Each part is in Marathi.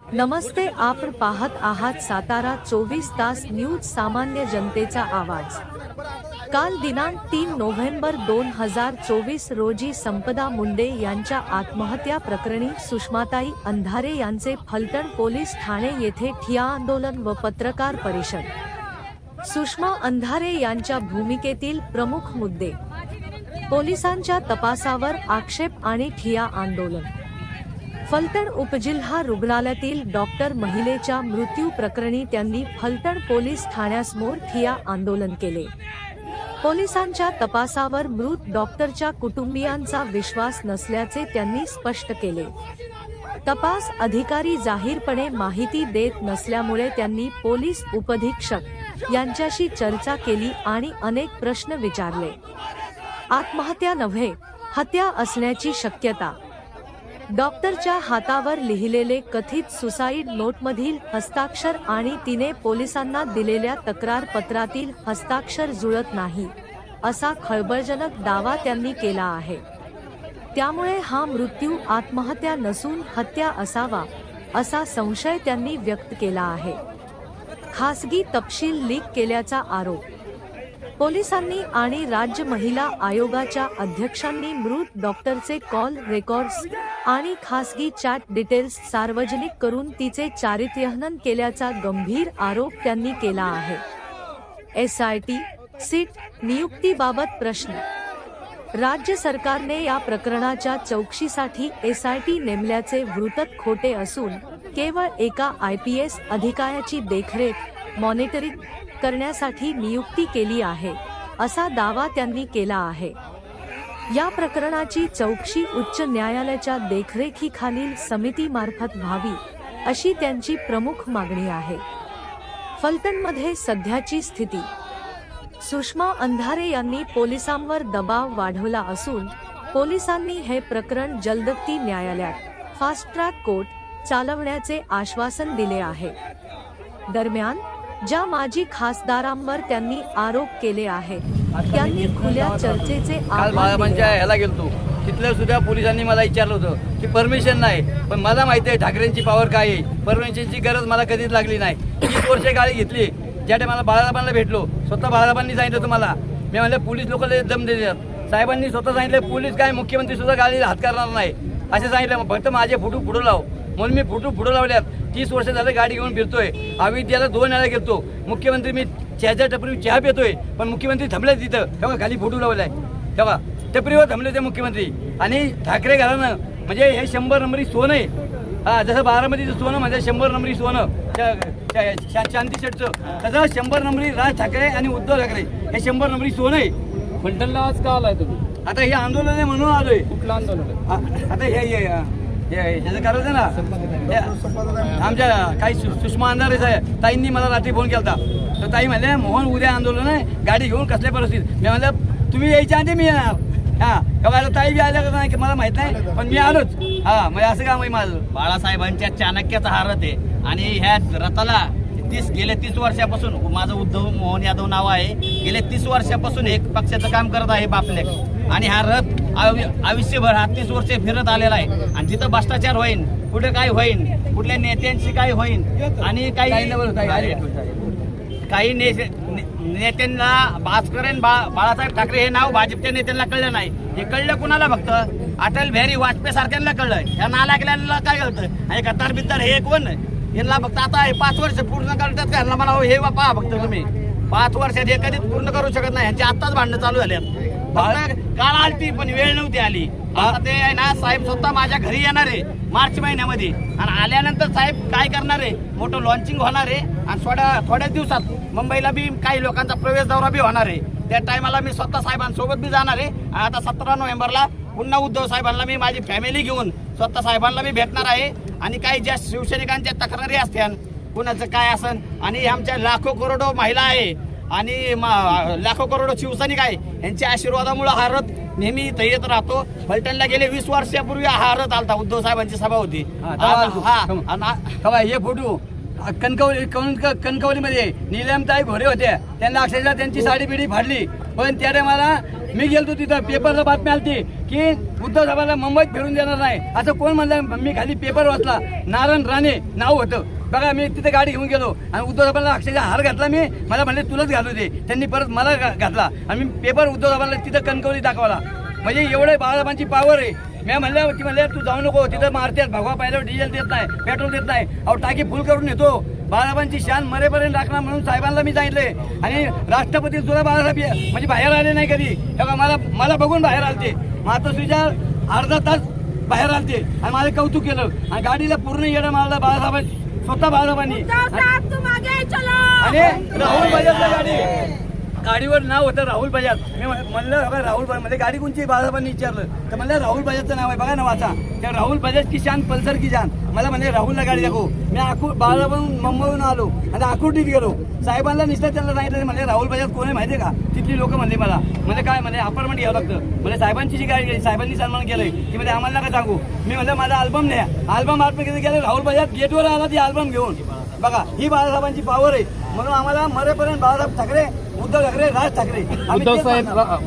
नमस्ते, आपण पाहत आहात सातारा 24 तास न्यूज, सामान्य जनतेचा आवाज। काल दिनांक 3 नोव्हेंबर 2024 रोजी संपदा मुंडे यांच्या आत्महत्या प्रकरणी सुषमाताई अंधारे यांचे फलटण पोलीस ठाणे येथे ठिय्या आंदोलन व पत्रकार परिषद। सुषमा अंधारे यांच्या भूमिकेतील प्रमुख मुद्दे, पोलिसांच्या तपासावर आक्षेप आणि ठिय्या आंदोलन। फलटण उपजिल्हा रुग्णालयातील डॉक्टर महिलेच्या मृत्यू प्रकरणी त्यांनी फलटण पोलीस ठाण्यासमोर ठिय्या आंदोलन केले। पोलिसांच्या तपासावर मृत डॉक्टरच्या कुटुंबियांचा विश्वास नसल्याचे त्यांनी स्पष्ट केले। तपास अधिकारी जाहीरपणे माहिती देत नसल्यामुळे त्यांनी पोलीस उपअधीक्षक यांच्याशी चर्चा केली आणि अनेक प्रश्न विचारले। आत्महत्या नव्हे, हत्या असण्याची शक्यता। डॉक्टरच्या हातावर लिहिलेले कथित सुसाईड नोटमधील हस्ताक्षर आणि तिने पोलिसांना दिलेल्या तक्रार पत्रातील हस्ताक्षर जुळत नाही, असा खळबळजनक दावा त्यांनी केला आहे। त्यामुळे हा मृत्यू आत्महत्या नसून हत्या असावा, असा संशय त्यांनी व्यक्त केला आहे। खासगी तपशील लीक केल्याचा आरोप, पोलिसांनी आणि राज्य महिला आयोगाच्या अध्यक्षांनी मृत डॉक्टरचे कॉल रेकॉर्ड्स आणि खासगी चॅट डिटेल्स सार्वजनिक करून तिचे चारित्र्यहनन केल्याचा गंभीर आरोप त्यांनी केला आहे। एसआयटी सीट नियुक्तीबाबत प्रश्न, राज्य सरकारने या प्रकरणाच्या चौकशीसाठी एसआयटी नेमल्याचे वृत्त खोटे असून केवळ एका IPS अधिकाऱ्याची देखरेख मॉनिटरिंग करण्यासाठी नियुक्ती केली आहे, असा दावा त्यांनी केला आहे। या प्रकरणाची चौकशी उच्च न्यायालयाच्या देखरेखीखालील समितीमार्फत व्हावी, अशी त्यांची प्रमुख मागणी आहे। फलटणमध्ये सध्याची स्थिती, सुषमा अंधारे यांनी पोलिसांवर दबाव वाढवला असून पोलिसांनी हे प्रकरण जलदगती न्यायालयात फास्ट ट्रॅक कोर्ट चालवण्याचे आश्वासन दिले आहे। दरम्यान ज्या माजी खासदारांवर त्यांनी आरोप केले आहेत त्यांनी खुल्या चर्चेचे ह्याला गेलतो, तिथल्या सुद्धा पोलिसांनी मला विचारलं होतं की परमिशन नाही, पण मला माहिती आहे ठाकरेंची पॉवर काय आहे, परमिशनची गरज मला कधीच लागली नाही। 30 वर्षे गाडी घेतली। ज्या टायमाला बाळासाहेबांना भेटलो, स्वतः बाळासाहेबांनी सांगितलं तुम्हाला, मी म्हणलं पोलीस लोकांना दम देतात। साहेबांनी स्वतः सांगितलं पोलीस काय मुख्यमंत्री सुद्धा गाडीला हात करणार नाही, असे सांगितलं। फक्त माझे फोटो पुढे लाव म्हणून मी फोटो पुढे लावल्यात। 30 वर्ष झालं गाडी घेऊन फिरतोय। अविद्याला 2 वेळा गेलतो। मुख्यमंत्री मी चहाच्या टपरीवर चहा पितोय, पण मुख्यमंत्री थांबले तिथं, तेव्हा खाली फोटो लावलाय, तेव्हा टपरीवर थांबले ते मुख्यमंत्री। आणि ठाकरे घराणं म्हणजे हे 100 नंबरी सोनं आहे। हा, जसं बारामतीचं सोनं म्हणजे 100 नंबरी सोनं शांती शेटचं, तसं 100 नंबरी राज ठाकरे आणि उद्धव ठाकरे हे 100 नंबरी सोनं आहे। फलटणला आज का आलाय तुम्ही? आता हे आंदोलन आहे म्हणून आलोय। कुठलं आंदोलन? आता हे करायचं ना, आमच्या काही सुषमा अंधारे ताईंनी मला रात्री फोन केला, तर ताई म्हणले मोहन उद्या आंदोलन आहे, गाडी घेऊन कसल्या परिस्थितीत। मी म्हणलं तुम्ही यायच्या आधी मी येणार। हा, तेव्हा ताई बी आल्या का नाही मला माहित नाही, पण मी आलोच। हा, म्हणजे असं काम आहे माझं। बाळासाहेबांच्या चाणक्याचा हा रथ आहे आणि ह्या रथाला गेल्या 30 वर्षापासून, माझं उद्धव मोहन यादव नाव आहे, गेल्या 30 वर्षापासून एक पक्षाचं काम करत आहे बापले। आणि हा रथ आयुष्यभर 30 वर्षे फिरत आलेला आहे। आणि जिथं भ्रष्टाचार होईन, कुठे काय होईन, कुठल्या नेत्यांशी काय होईन, आणि काही नेत्यांना बाजकरेन बाळासाहेब ठाकरे हे नाव भाजपच्या नेत्यांना कळलं नाही। हे कळलं कुणाला? फक्त अटल बिहारी वाजपेयी सारख्यांना कळलं। या नालायकल्यांना काय कळतं? आणि कतार बिद्दार हे कोण? यांना फक्त आता हे 5 वर्ष पूर्ण करतात का? यांना मला हे पहा फक्त तुम्ही 5 वर्षात हे कधीच पूर्ण करू शकत नाही। यांची आत्ताच भांडणं चालू झाल्यात। काळ आलती पण वेळ नव्हती आली। आता ते आहे ना, साहेब स्वतः माझ्या घरी येणार आहे मार्च महिन्यामध्ये, आणि आल्यानंतर साहेब काय करणार आहे, मोठं लॉन्चिंग होणार आहे। आणि थोड्याच दिवसात मुंबईला बी काही लोकांचा प्रवेश दौरा बी होणार आहे। त्या टायमाला मी स्वतः साहेबांसोबत बी जाणार आहे। आता 17 नोव्हेंबरला पुन्हा उद्धव साहेबांना मी माझी फॅमिली घेऊन स्वतः साहेबांना मी भेटणार आहे। आणि काही ज्या शिवसैनिकांच्या तक्रारी असत्या, कुणाचं काय असन, आणि आमच्या लाखो करोडो महिला आहे आणि लाखो करोडो शिवसैनिक आहे, यांच्या आशीर्वादामुळे हा रथ नेहमी इथं येत राहतो. फलटणला गेले 20 वर्षापूर्वी हा रथ आलता, उद्धव साहेबांची सभा होती. हे फोटो कणकवलीमध्ये निलमताई घोरे होत्या, त्यांना अक्षरशः त्यांची साडी बिडी फाडली. पण त्या टायमाला मी गेलतो तिथं, पेपरला बातमी आलती की उद्धव साहेबांना मुंबईत फिरून देणार नाही असं कोण म्हणलं. मी खाली पेपर वाचला, नारायण राणे नाव होतं बघा. मी तिथे गाडी घेऊन गेलो आणि उद्धव साहेबांना अक्षरशः हार घातला. मी मला म्हणले तुलाच घालू दे, त्यांनी परत मला घातला आणि मी पेपर उद्धव साहेबांना तिथं कणकवली दाखवला. म्हणजे एवढे बाळासाहेबांची पॉवर आहे. मी म्हणलं की म्हणले तू जाऊ नको, तिथं मारतात भगवा पाहिल्यावर डिझेल देत नाही, पेट्रोल देत नाही. अहो टाकी फुल करून येतो. बाळासाहेबांची शान मरेपर्यंत राखणार म्हणून साहेबांना मी सांगितले. आणि राष्ट्रपती सुद्धा बाळासाहेब म्हणजे बाहेर आले नाही कधी. मला बघून बाहेर आलते, मातोश्रीच्या अर्धा तास बाहेर आलते आणि माझं कौतुक केलं. आणि गाडीला पूर्ण येणं मारलं बाळासाहेब, स्वतः बाळासाहेबांनी. आणि राहुल बजाजला गाडीवर नाव होतं राहुल बजाज. मी म्हणलं बघा राहुल बजाज, म्हणजे गाडी कोणची बाळासाहेबांनी विचारलं तर म्हणलं राहुल बजाजचं नाव आहे बघा ना वाचा. त्या राहुल बजाज की शान पल्सर की जान. मला म्हणले राहुलला गाडी दाखव. मी बाळासाहेबांहून मुंबईहून आलो आणि आकुर्डीत गेलो. साहेबांना निश्चित त्यांना सांगितलं म्हणले राहुल बजाज कोण आहे माहिती आहे का. तिथली लोक म्हणले मला म्हणजे काय म्हणजे अपार्टमेंट घ्यावं लागतं. म्हणजे साहेबांची जी गाडी गेली, साहेबांनी सन्मान केलंय की म्हणजे आम्हाला नका सांगू. मी म्हणलं माझा अल्बम न्या. अल्बम आतमध्ये गेले, राहुल बजाज गेटवर आला ती अल्बम घेऊन. बघा ही बाळासाहेबांची पॉवर आहे. म्हणून आम्हाला मरेपर्यंत बाळासाहेब ठाकरे, उद्धव ठाकरे, राज ठाकरे.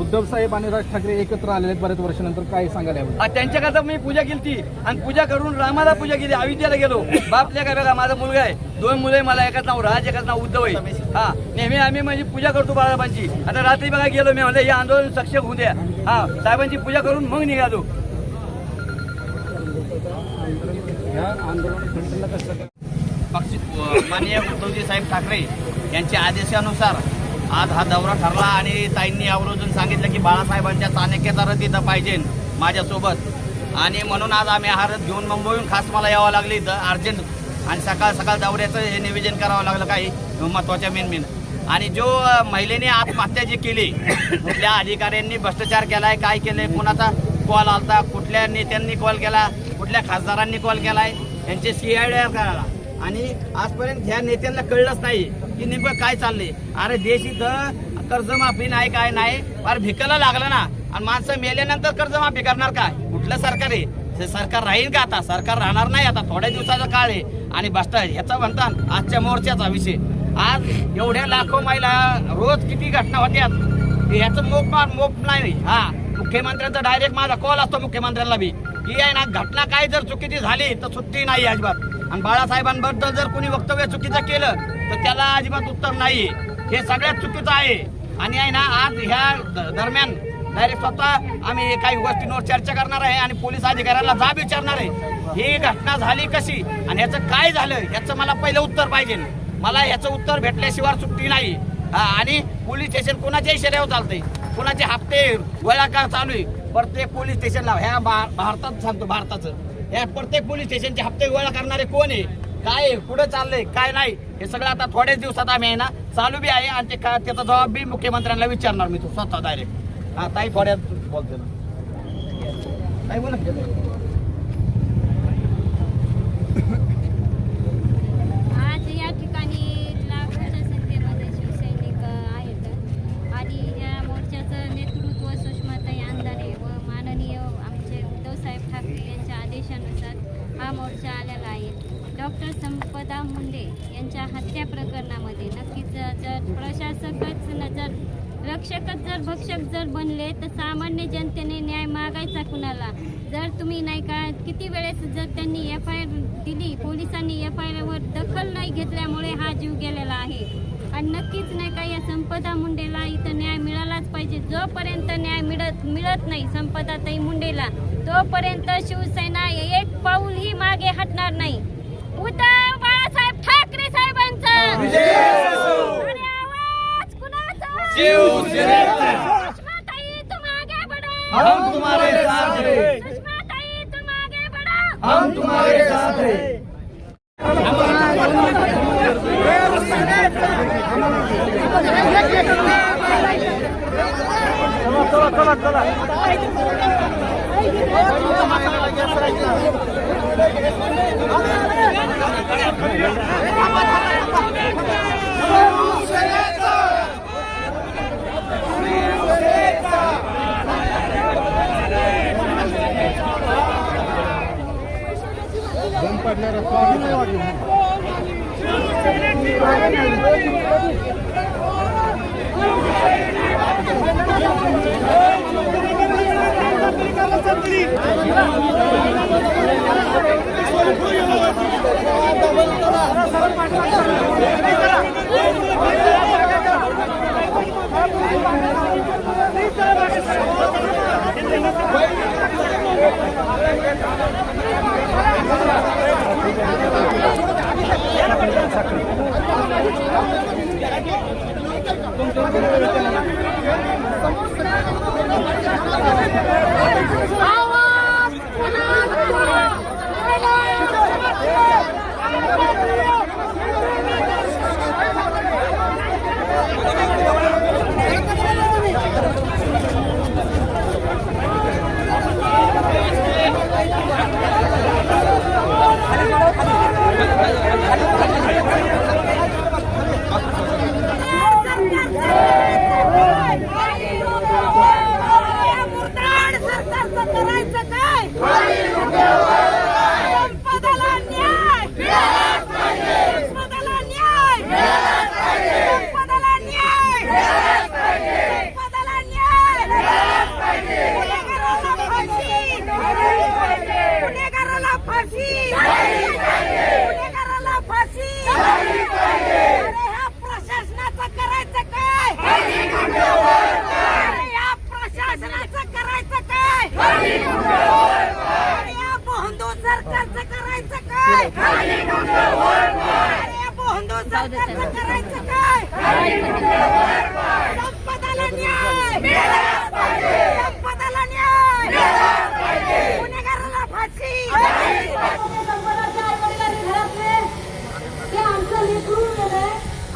उद्धव साहेब आणि राज ठाकरे एकत्र आलेले बऱ्याच वर्षानंतर काय सांगायला. त्यांच्याकरता मी पूजा केली आणि पूजा करून रामाला पूजा केली. अयोध्येला गेलो. बापल्या काय बघा माझा मुलगा आहे, 2 मुलं आहे मला, एकाच नाव राज, एकाच नाव उद्धव आहे. हा नेहमी आम्ही म्हणजे पूजा करतो बाळासाहेबांची. आता रात्री बघा गेलो मी, म्हणलं हे आंदोलन सक्षम होऊ द्या. हा साहेबांची पूजा करून मग निघालो. माननीय उद्धवजी साहेब ठाकरे यांच्या आदेशानुसार आज हा दौरा ठरला आणि ताईंनी आवर्जून सांगितलं की बाळासाहेबांच्या चाणक्याचा रथ इथं पाहिजे माझ्यासोबत. आणि म्हणून आज आम्ही हा रथ घेऊन मुंबईहून खास मला यावं लागलं इथं अर्जंट. आणि सकाळ दौऱ्याचं हे नियोजन करावं लागलं काही महत्त्वाच्या मेन. आणि जो महिलेने आत्महत्या जी केली, कुठल्या अधिकाऱ्यांनी भ्रष्टाचार केलाय, काय केलंय, कोणाचा कॉल आलता, कुठल्या नेत्यांनी कॉल केला, कुठल्या खासदारांनी कॉल केलाय, यांचे CID करायला. आणि आजपर्यंत ह्या नेत्यांना कळलंच नाही की नेमकं काय चाललंय. अरे देश इथं कर्जमाफी नाही, काय नाही, फार भिकायला लागलं ना. आणि माणसं मेल्यानंतर कर्जमाफी करणार काय. कुठलं सरकार आहे ते सरकार राहील का. आता सरकार राहणार नाही, आता थोड्या दिवसाचा काळ आहे. आणि भ्रष्टाचार ह्याचा म्हणतात आजच्या मोर्चाचा विषय. आज एवढ्या लाखो महिला रोज किती घटना होत्यात, ह्याचं मोप नाही. हा मुख्यमंत्र्यांचा डायरेक्ट माझा कॉल असतो मुख्यमंत्र्यांना बी की आहे ना, घटना काय जर चुकीची झाली तर सुट्टी नाही अजिबात. आणि बाळासाहेबांबद्दल जर कोणी वक्तव्य चुकीचं केलं तर त्याला अजिबात उत्तर नाही. हे सगळ्यात चुकीचं आहे. आणि आहे ना आज ह्या दरम्यान डायरेक्ट स्वतः आम्ही काही गोष्टींवर चर्चा करणार आहे आणि पोलीस अधिकाऱ्यांना जाब विचारणार आहे. ही घटना झाली कशी आणि ह्याचं काय झालं ह्याचं मला पहिलं उत्तर पाहिजे. मला ह्याचं उत्तर भेटल्याशिवाय सुट्टी नाही. आणि पोलीस स्टेशन कोणाच्या इशाऱ्यावर चालतंय, कोणाचे हप्ते गोळा चालू आहे. प्रत्येक पोलीस स्टेशनला ह्या भारतात सांगतो, भारताचं या प्रत्येक पोलीस स्टेशनचे हप्ते गोळा करणारे कोण आहे, काय आहे, कुठं चाललंय, काय नाही, हे सगळं आता थोड्याच दिवसात आम्ही आहे ना चालू बी आहे. आणि त्याचा जबाब बी मुख्यमंत्र्यांना विचारणार मी, तो स्वतः डायरेक्ट. हा ताई थोड्यात बोलते ना, ताई बोला. आज या ठिकाणी लाखोच्या संख्येमध्ये शिवसैनिक आहेत आणि या मोर्चाचं नेतृत्व सुषमाताई अंधारे व माननीय आमचे उद्धवसाहेब ठाकरे यांच्या आदेशानुसार हा मोर्चा आलेला आहे. डॉक्टर संपदा मुंडे यांच्या हत्या प्रकरणामध्ये नक्कीच जर प्रशासकच जर रक्षकच जर भक्षक जर बनले तर सामान्य जनतेने न्याय मागायचा कुणाला. जर तुम्ही नाही का किती वेळेस जर त्यांनी FIR दिली, पोलिसांनी FIR वर दखल नाही घेतल्यामुळे हा जीव गेलेला आहे. आणि नक्कीच नाही का या संपदा मुंडेला इथं न्याय मिळालाच पाहिजे. जोपर्यंत न्याय मिळत नाही संपदाताई मुंडेला तोपर्यंत शिवसेना एक पाऊलही मागे हटणार नाही. उद्धव बाळासाहेब ठाकरे साहेबांचा आणि आवाज कुणाचा? सुषमाताई तुम आगे बढ़ो, हम तुम्हारे साथ हैं. सुषमाताई तुम आगे बढ़ो, हम तुम्हारे साथ हैं.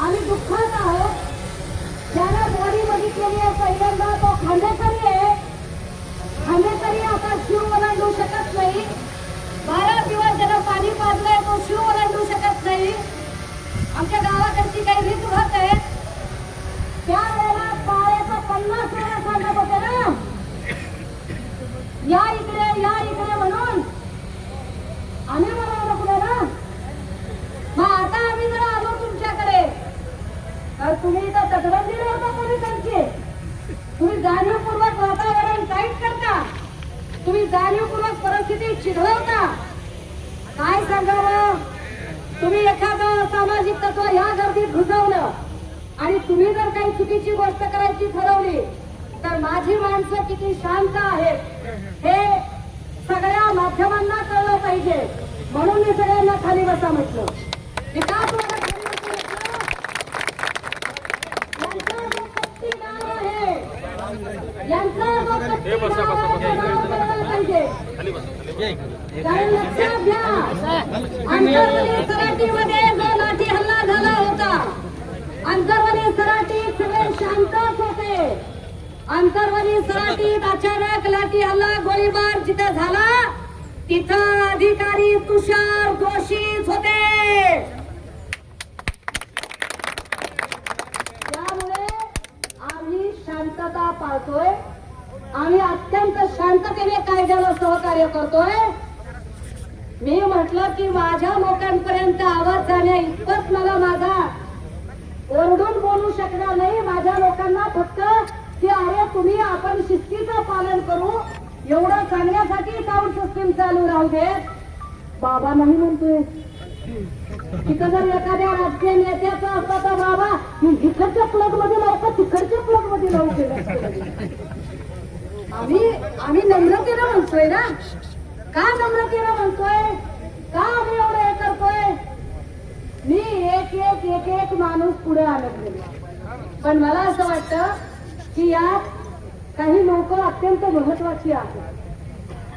आम्ही दुःखात आहोत. ज्याला बॉडी बघितलेली आहे पहिल्यांदा तो खांडेकरी आहे. खांडेकरी आता शिव ओलांडू शकत नाही. 12 दिवस ज्याला पाणी पाजलंय तो शिव ओलांडू शकत नाही. आमच्या गावाकडची काही रीत होत आहे. त्यावेळेला पायाचा 50 वेळा सांगत होते ना, या इकडे म्हणून आम्ही बोलावलं पुढे ना. मग आता आम्ही जर आलो तुमच्याकडे तर तुम्ही इथं तटबंदी होता पोलिसांची. तुम्ही जाणीवपूर्वक वातावरण टाईट करता. तुम्ही जाणीवपूर्वक परिस्थिती चिघळवता. काय सांगावं, तुम्ही एखादं सामाजिक तत्व ह्या गर्दीत घुसवलं आणि तुम्ही जर काही चुकीची गोष्ट करायची ठरवली तर माझी माणसं किती शांत आहेत हे सगळ्या माध्यमांना कळलं पाहिजे. म्हणून मी सगळ्यांना खाली बसा म्हटलं. विकास लक्षात घ्या, अंतरवली सराटीमध्ये जो लाठी हल्ला झाला होता, अंतरवली सराटीत सगळे शांतच होते. अंतरवली सराटीत अचानक लाठी हल्ला गोळीबार जिथं झाला तिथं अधिकारी तुषार दोषीच होते. त्यामुळे आम्ही शांतता पाळतोय. आम्ही अत्यंत शांततेने कायद्याला सहकार्य करतोय. मी म्हटलं की माझ्या लोकांपर्यंत आवाज जाण्या इतकंच मला माझा ओरडून बोलू शकणार नाही. माझ्या लोकांना फक्त की अरे तुम्ही आपण शिस्तीचं पालन करू एवढं सांगण्यासाठी साऊंड सिस्टीम चालू राहू दे. बाबा नाही म्हणतोय. तिथं जर एखाद्या राजकीय नेत्याचं असतं तर बाबा इकडच्या प्लग मध्ये लावतो तिकडच्या प्लग मध्ये लावू केलं. आम्ही नम्रतेनं म्हणतोय ना. का नम्रतेनं म्हणतोय, का आम्ही एवढं हे करतोय. मी एक माणूस पुढे आणत गेलो. पण मला असं वाटतं की यात काही लोक अत्यंत महत्वाची आहेत.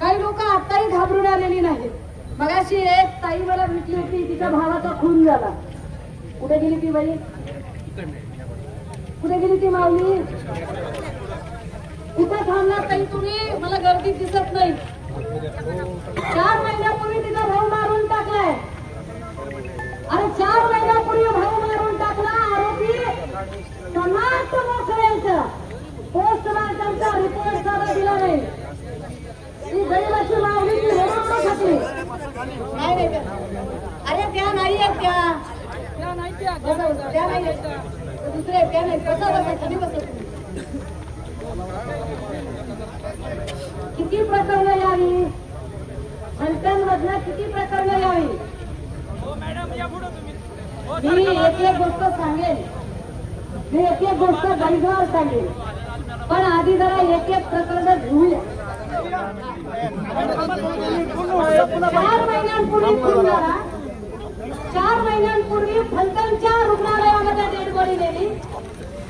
काही लोक आताही घाबरून आलेली नाहीत. मगाशी एक ताई मला भेटली होती, तिच्या भावाचा खून झाला. कुठे गेली ती बाई, कुठे गेली ती माऊली, कुठे थांबला ताई तुम्ही, मला गर्दीत दिसत नाही. 4 महिन्यापूर्वी तिचा भाऊ मारून टाकलाय. अरे 4 महिन्यापूर्वी भाऊ मारून टाकला. आरोपी समाज मोकळ्याचं पोस्टमार्टमचा रिपोर्ट साधा दिला नाही. ती गरीबाची मागणी ती होण्यासाठी नाही. त्या नाही आहेत बसा, बसा. त्या नाही आहेत. दुसरे त्या नाही. बसा, बसा. खाली बसा तुम्ही. किती प्रकरणं यावी हंटांमधनं किती प्रकरणं यावी मी एक एक गोष्ट सांगेन मी एक एक गोष्ट गरीबावर सांगेन पण आधी जरा एक एक प्रकरण घेऊया 4 महिन्यांपूर्वी खून झाला 4 महिन्यांपूर्वी फलटणच्या रुग्णालयामध्ये डेड बॉडी नेली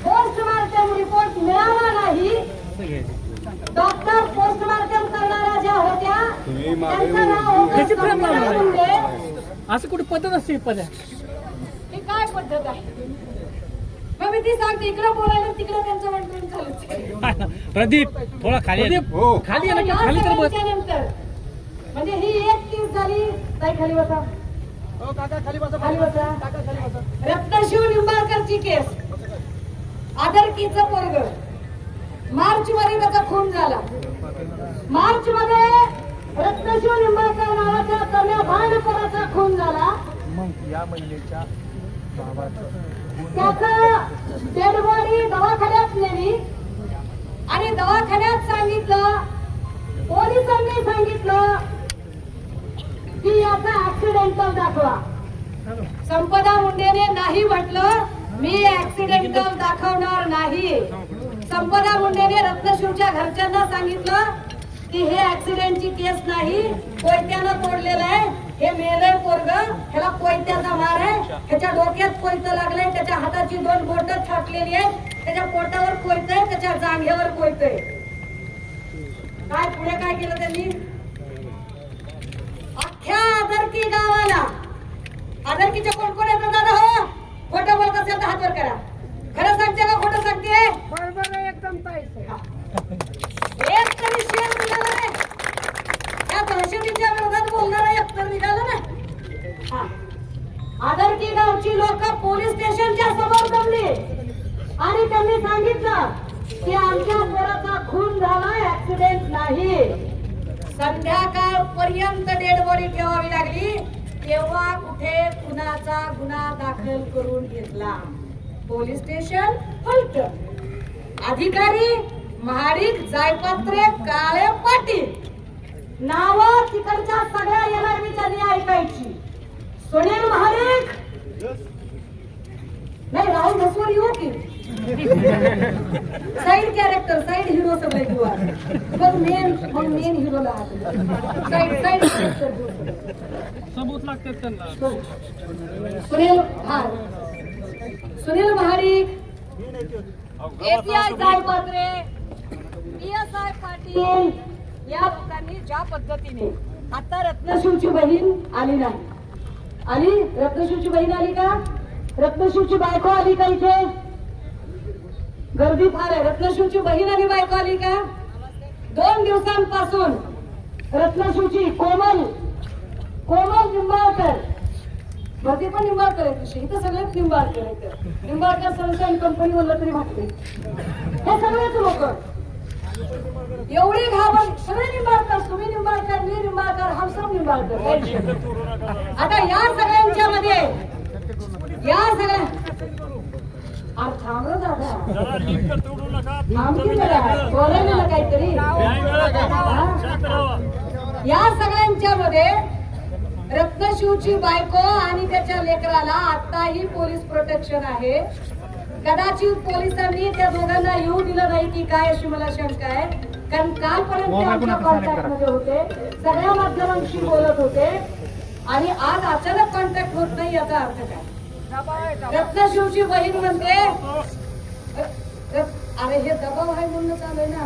पोस्टमार्टम रिपोर्ट मिळाला नाही डॉक्टर पोस्टमार्टम करणाऱ्या ज्या होत्या त्यांचं नाव होतं संजना मुंडे. असं कुठे पद्धत असते ही काय पद्धत आहे मग मी ती सांगते इकडे बोलायला तिकडे त्यांचं म्हणून चालू प्रदीप थोडा खाली खाली खाली तर बस नंतर म्हणजे ही एक केस झाली ताई खाली बसा खाली बसा रत्नशिव निंबाळकरची केस आदरकीचं पोरग मार्च मध्ये त्याचा खून झाला मार्च मध्ये रत्नशिव निंबाळकर नावाच्या तरुण भांडकराचा खून झाला मग या महिलेच्या त्याचं डेड बॉडी दवाखान्यात नेली आणि दवाखान्यात सांगितलं पोलिसांनी सांगितलं की याचा ऍक्सिडेंटल दाखवा संपदा मुंडेने नाही म्हटलं मी ऍक्सिडेंटल दाखवणार नाही संपदा मुंडेने रत्नशिवच्या घरच्यांना सांगितलं की हे ऍक्सिडेंटची केस नाही कोयत्यानं तोडलेलं आहे हे मेलय पोरग ह्याला कोयत्याचा मार आहे ह्याच्या डोक्यात कोयतं लागलंय त्याच्या हाताची 2 बोटं छाटलेली आहेत त्याच्या पोटावर कोयतंय त्याच्या जांघेवर कोयतंय काय पुढे काय केलं त्यांनी अख्ख्या आदरकी गावाला आदरकीचे कोण कोण येतात दादा हो खोटं बोलत असेल तर हात वर करा खरं सांगते का खोटं सांगते एकदम एक तरी शेर निघाला नाही त्या दहशतीच्या विरोधात बोलणारा एकतर निघाला ना आदरकी गावची लोक पोलीस स्टेशनच्या समोर जमली आणि त्यांनी सांगितलं की आमच्या पोराचा खून झाला ऍक्सिडेंट नाही संध्याकाळपर्यंत डेड बॉडी ठेवावी लागली तेव्हा कुठे खुनाचा गुन्हा दाखल करून घेतला पोलीस स्टेशन फलटण अधिकारी महाडिक जायपत्रे काळे पाटील नाव तिकडच्या सगळ्या एनआरबीच्या ऐकायची सुनील महाडिक नाही राहुल घसवर येऊ की साइड कॅरेक्टर साइड हिरो सगळे किंवा मग मेन हिरोला साइड कॅरेक्टर सबूत लागतात त्यांना सुनील महाडिक एपीआय जायपत्रे पीएसआय पाटील या लोकांनी ज्या पद्धतीने आता रत्नशिवची बहीण आली नाही आली रत्नशिवची बहीण आली का रत्नशिवची बायको आली का इथे गर्दी फार आहे रत्नशिवची बहीण आणि बायको आली का 2 दिवसांपासून रत्नशिवची कोमल निंबाळकर भरती पण निंबाळकर आहे इथं सगळेच निंबाळकर आहेत निंबाळकर सनशाईन कंपनी म्हणलं तरी भागते हे सगळेच लोक एवढी घाबरली सगळे निंबाळकर तुम्ही निंबाळकर मी निंबाळकर हम सब निंबाळकर आता या सगळ्यांच्या मध्ये या सगळ्या थांबलं दादा थांबकी जरा बोलायला ना काहीतरी या सगळ्यांच्या मध्ये रत्नशिवची बायको आणि त्याच्या लेकराला आताही पोलीस प्रोटेक्शन आहे कदाचित पोलिसांनी त्या दोघांना येऊ दिलं नाही की काय अशी मला शंका आहे कारण कालपर्यंत ते आमच्या कॉन्टॅक्ट मध्ये होते सगळ्या माध्यमांशी बोलत होते आणि आज अचानक कॉन्टॅक्ट होत नाही याचा अर्थ काय रत्नशिवची बहीण म्हणते अरे हे दबाव आहे म्हणून चालू आहे ना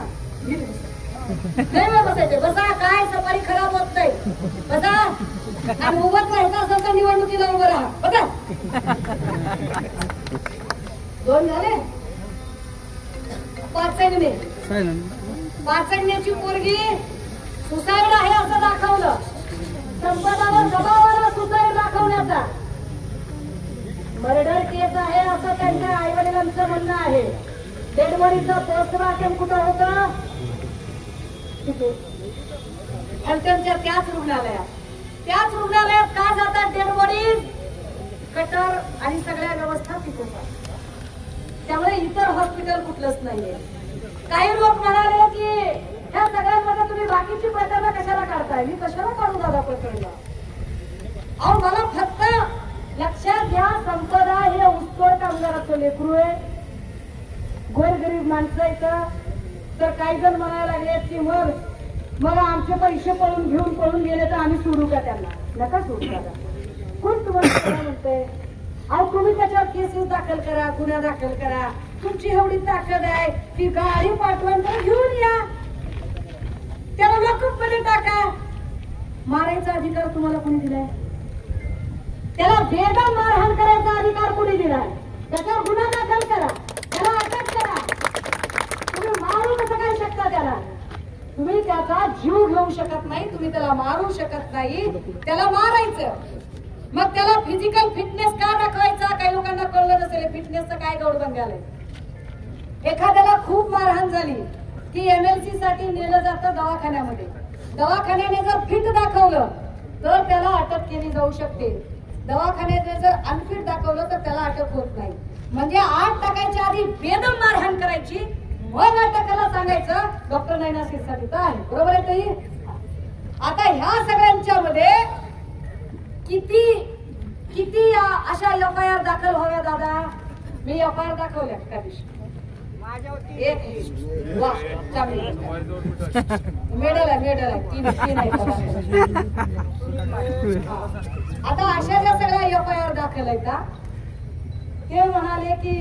नाही बसायचे बसा काय सफारी खराब होत नाही बसा आणि उभंच राहायचं असं तर निवडणुकीला उभं राहा बघा 2 झाले 5 जणीची पोरगी सुसाईड आहे असं दाखवलं संपदावर दबावाला सुसाईड दाखवण्याचा मर्डर केस आहे असं त्यांच्या आई वडिलांचं म्हणणं आहे डेड बॉडीचं पोस्टमार्टम कुठं होतं फलटणच्या त्याच रुग्णालयात त्याच रुग्णालयात का जातात डेड बॉडीज? कटर आणि सगळ्या व्यवस्था तिथेच. त्यामुळे इतर हॉस्पिटल कुठलंच नाहीये. काही लोक म्हणाले की ह्या सगळ्यांमध्ये तुम्ही बाकीची प्रकरणं कशाला काढताय? मी कशाला काढू दादा प्रकरण? अहो मला फक्त लक्षात घ्या, संपदा हे ऊसतोड कामगाराचं लेकरू आहे, गोरगरीब माणसं येतं. तर काही जण म्हणायला लागले की मग आमचे पैसे पळून गेले तर आम्ही सोडू का त्यांना? नका सोडू दादा. कोण तुम्हाला म्हणतंय? अहो तुम्ही त्याच्यावर केसेस दाखल करा, गुन्हा दाखल करा. तुमची एवढी ताकद आहे की गाडी पाठवून तर घेऊन या, त्याला लॉकअप मध्ये टाका. मारायचा अधिकार तुम्हाला कोणी दिलाय? त्याला बेदम मारहाण करायचा अधिकार कोणी दिलाय? त्याच्यावर गुन्हा दाखल करा, त्याला अटक करा. तुम्ही मारू कसं काय शकता त्याला? तुम्ही त्याचा जीव घेऊ शकत नाही, तुम्ही त्याला मारू शकत नाही. त्याला मारायचं. मग त्याला फिजिकल फिटनेस का दाखवायचा? काही लोकांना कळलं नसेल फिटनेसचं काय गौडबंद आलंय. एखाद्याला खूप मारहाण झाली की MLC साठी नेलं जातं दवाखान्यामध्ये. दवाखान्याने जर फिट दाखवलं तर त्याला अटक केली जाऊ शकते. दवाखान्याने जर अनफिट दाखवलं तर त्याला अटक होत नाही. म्हणजे आत टाकायच्या आधी बेदम मारहाण करायची, मग अटकाला सांगायचं डॉक्टर नैना साठी तर आहे. बरोबर आहे ताई? आता ह्या सगळ्यांच्या मध्ये किती अशा FIR दाखल व्हाव्या दादा? मी FIR दाखवल्या त्या दिवशी. मेडल आहे तीन आहे. आता अशा ज्या सगळ्या FIR दाखल आहेत ना, ते म्हणाले की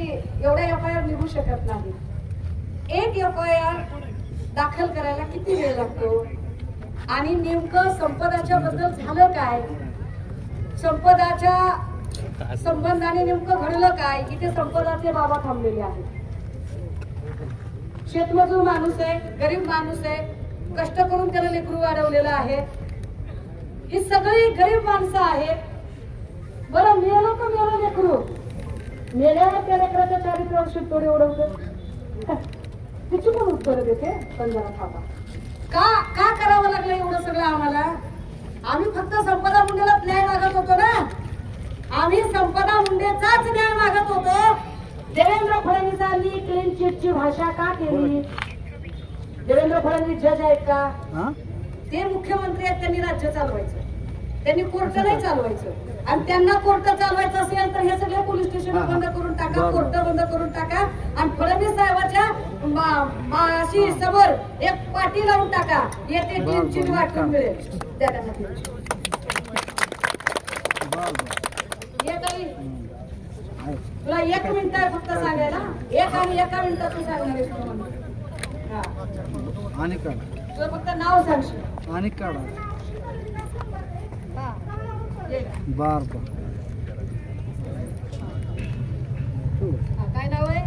एवढ्या FIR निघू शकत नाही. एक FIR दाखल करायला किती वेळ लागतो? आणि नेमकं संपदाच्या बद्दल झालं काय? संपदाच्या संबंधाने नेमकं घडलं काय? इथे संपदाचे बाबा थांबलेले आहेत. शेतमजूर माणूस आहे, गरीब माणूस आहे, कष्ट करून त्याला लेकरू वाढवलेलं आहे. ही सगळी गरीब माणसं आहेत. बरं मेलं तर मेलं लेकरू, मेल्यावर त्या लेकराच्या चारित्र्यावर शिरतोडे उडवतं. तिची पण उत्तर देते पण जरा थांबा. का करावं लागलं एवढं सगळं आम्हाला? आम्ही फक्त संपदा मुंडेला न्याय मागत होतो ना. आम्ही संपदा मुंडेचाच न्याय मागत होतो. देवेंद्र फडणवीसांनी क्लीन चिटची भाषा का केली? देवेंद्र फडणवीस जज आहेत का? ते मुख्यमंत्री आहेत, त्यांनी राज्य चालवायचं, त्यांनी कोर्ट नाही चालवायचं. आणि त्यांना कोर्ट चालवायचं असेल तर हे सगळे पोलीस स्टेशन बंद करून टाका, कोर्ट बंद करून टाका. आणि फडणवीस साहेबाच्या अशी समोर एक पाटी लावून टाका, येते क्लीन चिट वाटून मिळेल त्या त्यांना क्लीन चिट. तुला 1 मिनिट फक्त सांगायला, एका मिनिटात सांगणार आणि का तुला फक्त नाव सांगशील आणि काढा बार काय नाव आहे?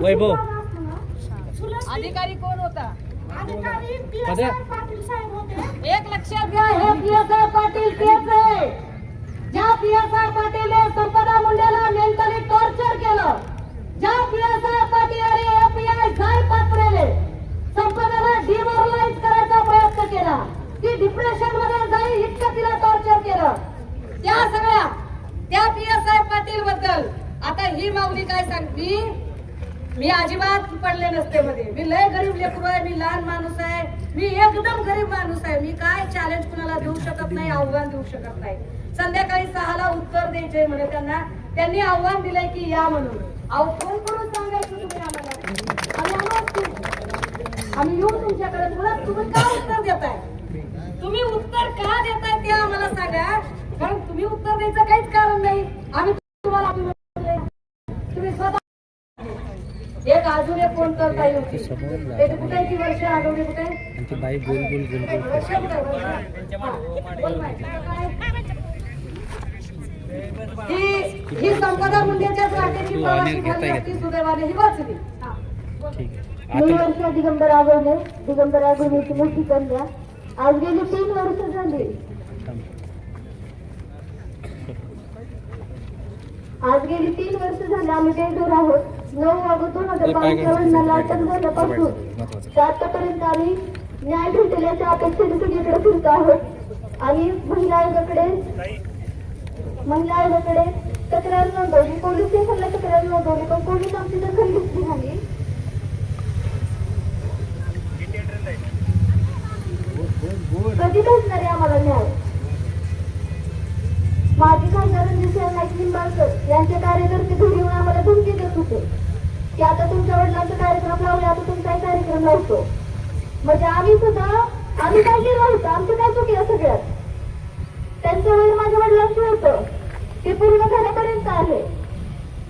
वैभव अधिकारी कोण होता? पाटील साहेब होते. एक लक्षात घ्या, हे PSI पाटील तेच आहे ज्या PSI पाटीलने संपदा मुंडेला मेंटली टॉर्चर केलं. ज्या PSI पाटील आणि FBI जाय पात्रेने संपदाला डिमोरलाइज करायचा प्रयत्न केला, ती डिप्रेशन मध्ये जाई इतकं तिला टॉर्चर केलं. त्या PSI पाटील बद्दल आता ही माऊली काय सांगती? मी अजिबात पडले नसते मध्ये. मी लय गरीब लेकरू आहे, मी लहान माणूस आहे, मी एकदम गरीब माणूस आहे. मी काय चॅलेंज कुणाला देऊ शकत नाही, आव्हान देऊ शकत नाही. संध्याकाळी 6ला उत्तर द्यायचे म्हणे त्यांना. त्यांनी आव्हान दिलंय की या म्हणून. अहो फोन करून सांगायचं तुम्ही आम्हाला. आम्ही येऊ तुमच्याकडे. तुम्ही काय उत्तर देताय? तुम्ही उत्तर का देताय ते आम्हाला सांगा. कारण तुम्ही उत्तर द्यायचं काहीच कारण नाही. आम्ही तुम्हाला तुम्ही स्वतः एक अजून एक कोण करता होती त्याची कुठे ती वर्ष आठवली कुठे बाई गोल गोल ही संपदा मुंडेच्या वाटेची प्रवासी झाली होती. सुदैवाने ही वाचली. मी वर्षा दिगंबर आगवणे मोठी कन्या. आज गेली 3 वर्ष झाली. आम्ही डेडवर आहोत. 9/2/2022 रोजीला अटक झाल्यापासून ते आतापर्यंत आम्ही न्याय भेटेल याच्या अपेक्षेने सगळीकडे फिरत आहोत आणि महिला आयोगाकडे तक्रार नोंदवली, पोलीस स्टेशनला तक्रार नोंदवली, पण पोलीस आमची दखल घेतली नाही. कधी भेटणार आहे आम्हाला न्याय? माजी खासदार रणजितसिंह नाईक निंबाळकर यांचे कार्यकर्ते घरी येऊन आम्हाला धमकी देत होते की आता तुमच्या वडिलांचा कार्यक्रम लावला, आता तुमचाही कार्यक्रम लावतो. म्हणजे आम्ही काय केलं होतं? आमचं काय चुकी आहे सगळ्यात? त्यांचं वय माझ्या वडिलांचं होतं, ते पूर्ण घरापर्यंत आले.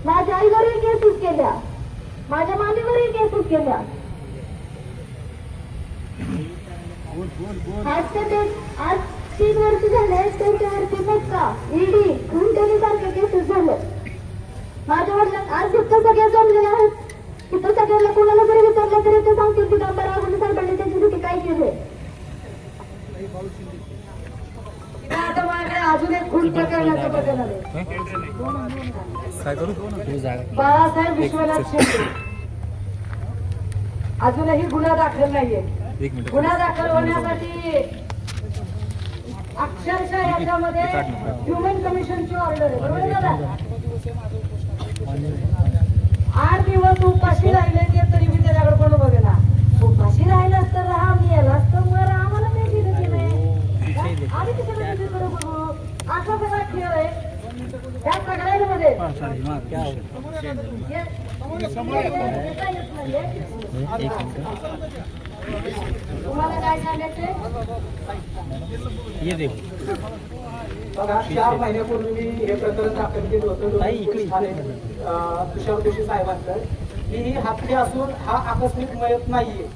माझ्या आईवरही केसेस केल्या, माझ्या मामीवरही केसेस केल्या. आज 3 वर्ष झाले त्यांच्यावरती मोक्का, ईडी, गुंडगिरी सारखे केसेस झाले. माझ्या वडिलांना आज तिथं सगळे जमलेले आहेत. तिथं सगळ्यांना कोणाला जरी विचारलं तरी ते सांगतील दिगंबर आगोने साहेबांनी त्यांच्यासाठी काय केले. आता माझ्याकडे अजून एक खून प्रकरणाचं प्रकरण आहे. बाळासाहेब विश्वनाथ शेट्टी अजूनही गुन्हा दाखल नाहीये. गुन्हा दाखल होण्यासाठी अक्षरशः याच्यामध्ये ह्युमन कमिशनची ऑर्डर आहे. बरोबर दादा? 8 दिवस उपाशी राहिले ते तरी मी त्याच्याकडे कोण बघेना. उपाशी राहिलास तर राहा, मी यालाच तर मग आम्हाला ते दिलं की नाही. आम्ही तिकडे बघू. असा सगळा खेळ आहे त्या सगळ्यांमध्ये. तुम्हाला काय सांगायचंय? बघा, 4 महिन्यापूर्वी मी हे प्रकरण दाखल केलं होतं तुषार जोशी साहेबांचं की ही हत्या असून हा आकस्मिक मयत नाहीये.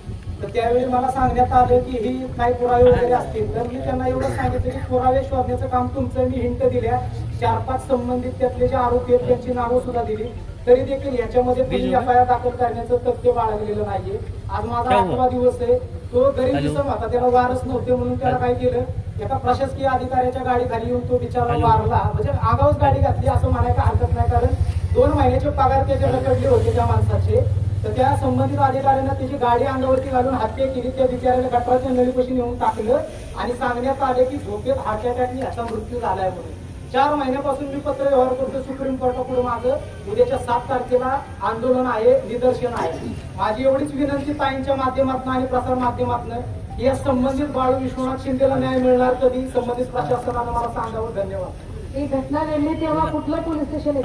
तर त्यावेळी मला सांगण्यात आलं की ही काही पुरावे वगैरे असतील. तर मी त्यांना एवढं सांगितलं की पुरावे शोधण्याचं काम तुमचं. मी हिंट दिल्या, 4-5 संबंधित त्यातले जे आरोपी आहेत त्यांची नावं सुद्धा दिली. तरी देखील याच्यामध्ये कोणी FIR दाखल करण्याचं तथ्य बाळगलेलं नाहीये. आज माझा 8वा दिवस आहे. तो गरीब दिसम होता, त्याला वारच नव्हते म्हणून त्याला काय केलं, एका प्रशासकीय अधिकाऱ्याच्या गाडी खाली येऊन तो बिचारा वारला. म्हणजे आगाऊच गाडी घातली असं म्हणायला हरकत नाही, कारण 2 महिन्याचे पगार त्याच्याकडे कडले होते त्या माणसाचे. तर त्या संबंधित अधिकाऱ्यांना त्याची गाडी अंगावरती घालून हत्या केली. त्या बिचाऱ्याला गटराच्या नळीपाशी नेऊन टाकलं आणि सांगण्यात आले की झोपेत हार्ट अटॅकने ह्याचा मृत्यू झालाय म्हणून. 4 महिन्यापासून मी पत्र व्यवहार करतो सुप्रीम कोर्टापुढे. माझं उद्याच्या 7 तारखेला आंदोलन आहे, निदर्शन आहे. माझी एवढीच विनंती ताईंच्या माध्यमातून आणि प्रसार माध्यमातून, या संबंधित बाळू विश्वनाथ शिंदेला न्याय मिळणार कधी? संबंधित प्रशासनानं मला सांगावं. धन्यवाद. ही घटना घडली तेव्हा कुठलं पोलीस स्टेशन आहे?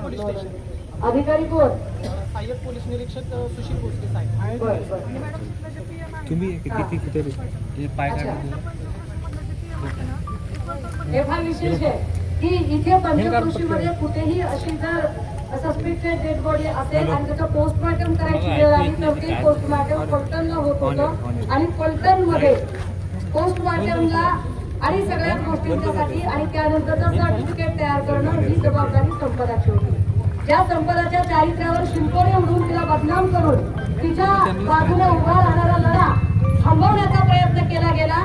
Police station. अधिकारी कोण? सहाय्यक पोलीस निरीक्षक सुशील भोसले साहेब. हे फार विशेष आहे की इथे पंचकृषीमध्ये कुठेही अशी जर सस्पेक्टेड डेड बॉडी असेल आणि त्याचं पोस्टमॉर्टम करायची वेळ आली तर ते पोस्टमॉर्टम फलटणला होत होतं. आणि फलटणमध्ये पोस्टमॉर्टमला आणि सगळ्या गोष्टींच्यासाठी आणि त्यानंतरचं सर्टिफिकेट तयार करणं ही जबाबदारी संपदाची होती. ज्या संपदाच्या चारित्र्यावर शिंतोडे उडून तिला बदनाम करून तिच्या बाजूने उभा राहणारा लढा थांबवण्याचा प्रयत्न केला गेला.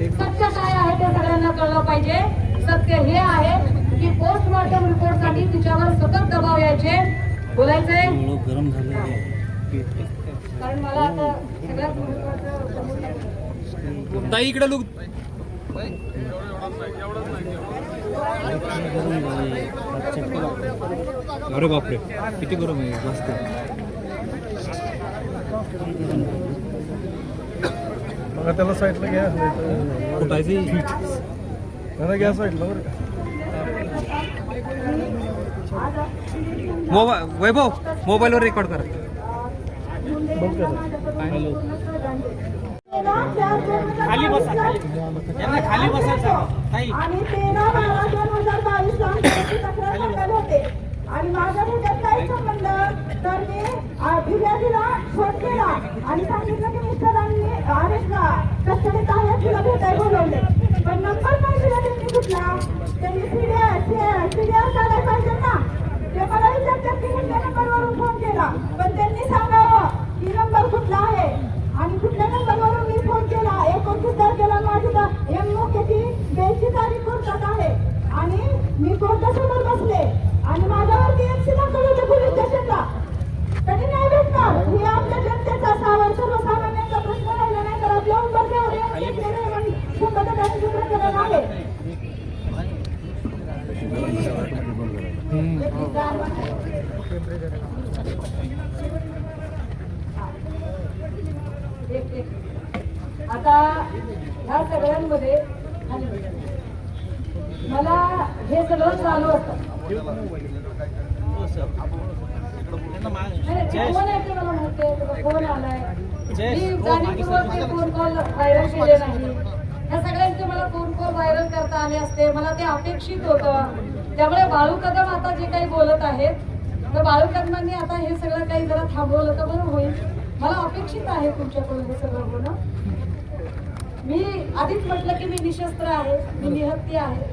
सत्य काय आहे ते सगळ्यांना कळलं पाहिजे. सत्य हे आहे की पोस्टमॉर्टम रिपोर्टसाठी तिच्यावर सतत दबाव यायचे. बोलायचंय कारण मला आता सगळ्यात महत्त्वाचं इकडे लोक अरे बापरे, किती गरम आहे जास्त. बघा त्याला साईडला घ्या. कुठायची त्याला घ्या साईडला बरं का. वैभव मोबाईलवर रेकॉर्ड करा. खाली बसा, त्यांना खाली बसायचं. आणि 13/12/2022 ला आमच्यावरती तक्रार दाखल होते आणि माझ्या मुलात काही संबंध. तर मी फिर्यादीला फोन केला आणि सांगितलं की मिस्टरांनी अरेस्टला कस्टडीत आहे, तुला भेटायला बोलवले. पण नंबर नाही दिला त्यांनी कुठला. त्यांनी सीडीआर काढायला पाहिजे ना. ते मला विचारतात की कुठल्या नंबरवरून फोन केला, पण त्यांनी सांगावं की नंबर कुठला आहे आणि कुठल्या नंबरवरून मी फोन केला. 29 तारखेला माझी MOKची 82 तारीख कोर्टात आहे आणि मी कोर्टासमोर बसले आणि माझ्यावरती 100 दाखल होते पोलीस स्टेशनला. आता ह्या सगळ्यांमध्ये मला हे सगळं चालू असतं. फोन येते मला माहिती फोन आलाय. मी जाणीवपूर्वक ते फोन कॉल व्हायरल केले नाही. या सगळ्यांचे मला फोन कॉल व्हायरल करता आले असते. मला ते अपेक्षित होतं. त्यामुळे बाळू कदम आता जे काही बोलत आहेत तर बाळू कदमांनी आता हे सगळं काही जरा थांबवलं तर बरं होईल. मला अपेक्षित आहे तुमच्याकडून हे सगळं होणं. मी आधीच म्हटलं की मी निशस्त्र आहे, मी निहत्ती आहे.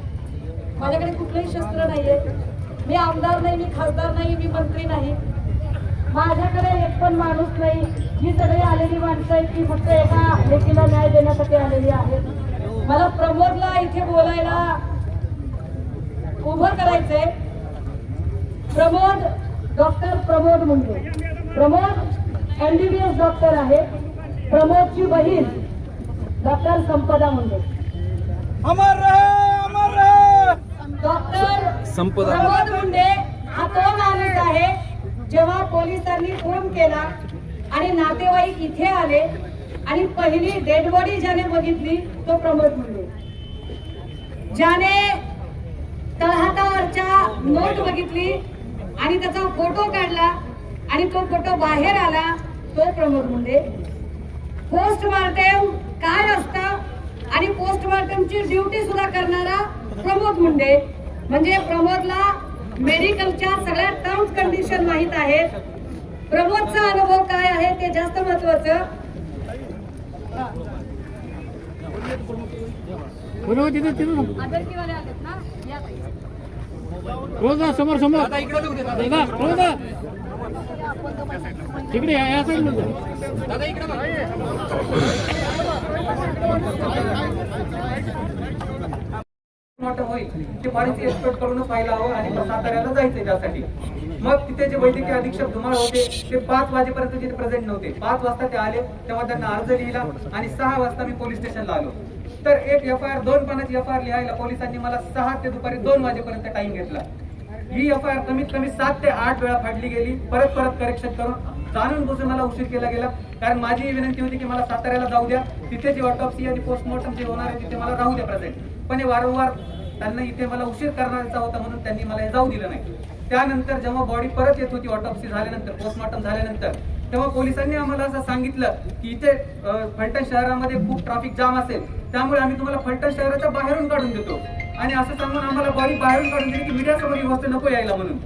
माझ्याकडे कुठलंही शस्त्र नाहीये. मी आमदार नाही, मी खासदार नाही, मी मंत्री नाही. माझ्याकडे एक पण माणूस नाही. ही सगळी आलेली माणसं आहेत ती फक्त एका लेकीला न्याय देण्यासाठी आलेली आहेत. मला प्रमोदला इथे बोलायला उभं करायचंय. Pramod, doctor Pramod Munde. Pramod MBBS doctor आहे. प्रमोदची बहीण डॉक्टर संपदा मुंडे. अमर रहे, अमर रहे. डॉक्टर प्रमोद मुंडे हा तो माणूस आहे जेव्हा पोलिसांनी फोन केला आणि नातेवाईक इथे आले आणि पहिली डेड बॉडी ज्याने बघितली तो प्रमोद मुंडे. ज्याने तळहातावरच्या नोट बघितली आणि त्याचा फोटो काढला आणि तो फोटो बाहेर आला तो प्रमोद मुंडे. पोस्टमार्टम काय असतं आणि पोस्टमार्टमची ड्युटी सुद्धा करणारा प्रमोद मुंडे. म्हणजे प्रमोदला मेडिकलच्या सगळ्या टर्म्स कंडिशन माहित आहेत. प्रमोदचा अनुभव काय आहे ते जास्त महत्वाचं. आदरकीवाले आलेत ना, या ताई. रोजा समोर समोर दादा रोजा तिकडे या साईड दादा इकडे मोठं होईल ते फॉरेन्सिक एक्सपर्ट करूनच व्हायला हवं आणि साताऱ्याला जायचंय त्यासाठी. मग तिथे जे वैद्यकीय अधीक्षक धुमाळ होते ते 5 वाजेपर्यंत तिथे प्रेझेंट नव्हते. 5 वाजता ते आले तेव्हा त्यांना अर्ज लिहिला आणि 6 वाजता मी पोलीस स्टेशनला आलो. तर एक FIR 2 पानाची FIR लिहायला पोलिसांनी मला 6 ते दुपारी 2 वाजेपर्यंत टाइम घेतला. ही FIR कमीत कमी 7 ते 8 वेळा फाडली गेली. परत करेक्शन करून जाणून बुजून मला उशीर केला गेला. कारण माझी विनंती होती की मला साताऱ्याला जाऊ द्या, तिथे जी ऑटोप्सी आणि पोस्टमॉर्टम जे होणार आहे तिथे मला राहू द्या प्रेझेंट. पण हे वारंवार त्यांना इथे मला उशीर करण्याचा होता म्हणून त्यांनी मला हे जाऊ दिलं नाही. त्यानंतर जेव्हा बॉडी परत येत होती ऑटोप्सी झाल्यानंतर, पोस्टमॉर्टम झाल्यानंतर, तेव्हा पोलिसांनी आम्हाला असं सांगितलं की इथे फलटण शहरामध्ये खूप ट्रॅफिक जाम असेल त्यामुळे आम्ही तुम्हाला फलटण शहराच्या बाहेरून काढून देतो. आणि असं सांगून आम्हाला बॉडी बाहेरून काढून दिली की मीडियासमोर ही गोष्ट नको यायला म्हणून.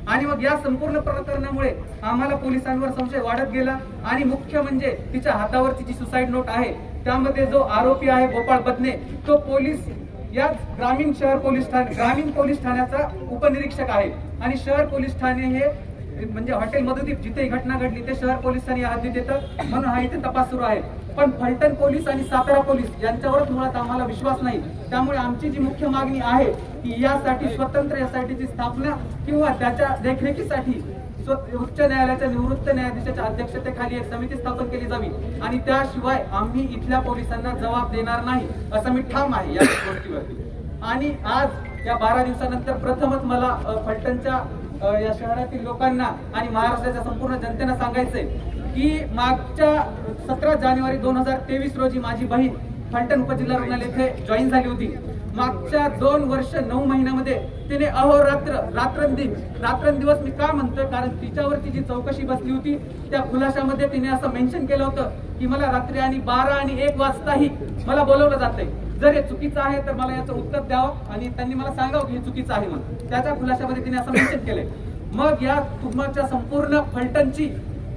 आणि मग या संपूर्ण प्रकरणामुळे आम्हाला पोलिसांवर संशय वाढत गेला. आणि मुख्य म्हणजे तिच्या हातावरची जी सुसाईड नोट आहे त्यामध्ये जो आरोपी आहे गोपाळ बदने तो पोलीस या ग्रामीण पोलीस ठाण्याचा उपनिरीक्षक आहे. आणि शहर पोलीस ठाणे हे म्हणजे हॉटेल मधुदीप जिथे घटना घडली ते शहर पोलिसांनी हद्दीत येतं म्हणून हा इथे तपास सुरू आहे. पण फलटण पोलीस आणि सातारा पोलीस यांच्यावरच मुळात आम्हाला विश्वास नाही. त्यामुळे आमची जी मुख्य मागणी आहे की यासाठी स्वतंत्र SITची स्थापना किंवा त्याच्या देखरेखीसाठी उच्च न्यायालयाच्या निवृत्त न्यायाधीशाच्या अध्यक्षतेखाली एक समिती स्थापन केली जावी. आणि त्याशिवाय आम्ही इथल्या पोलिसांना जबाब देणार नाही असं मी ठाम आहे या गोष्टीवरती. आणि आज या 12 दिवसानंतर प्रथमच मला फलटणच्या या शहरातील लोकांना आणि महाराष्ट्राच्या संपूर्ण जनतेला सांगायचंय की मागच्या 17 जानेवारी 2023 रोजी माझी बहीण फलटण उपजिल्हा रुग्णालय येथे जॉईन झाली होती. मागच्या 2 वर्ष 9 महिन्यामध्ये तिने अहोरात्र रात्रंदिवस मी का म्हणतोय कारण तिच्यावरती जी चौकशी बसली होती त्या खुलाशामध्ये तिने असं मेन्शन केलं होतं की मला रात्री आणि 12 आणि 1 वाजताही मला बोलवलं जातंय. जर हे चुकीचं आहे तर मला याचं उत्तर द्यावं आणि त्यांनी मला सांगावं की हे चुकीचं आहे म्हणून. त्याच्या खुलाशामध्ये तिने असं मेन्शन केलंय. मग या तुमच्या संपूर्ण फलटणची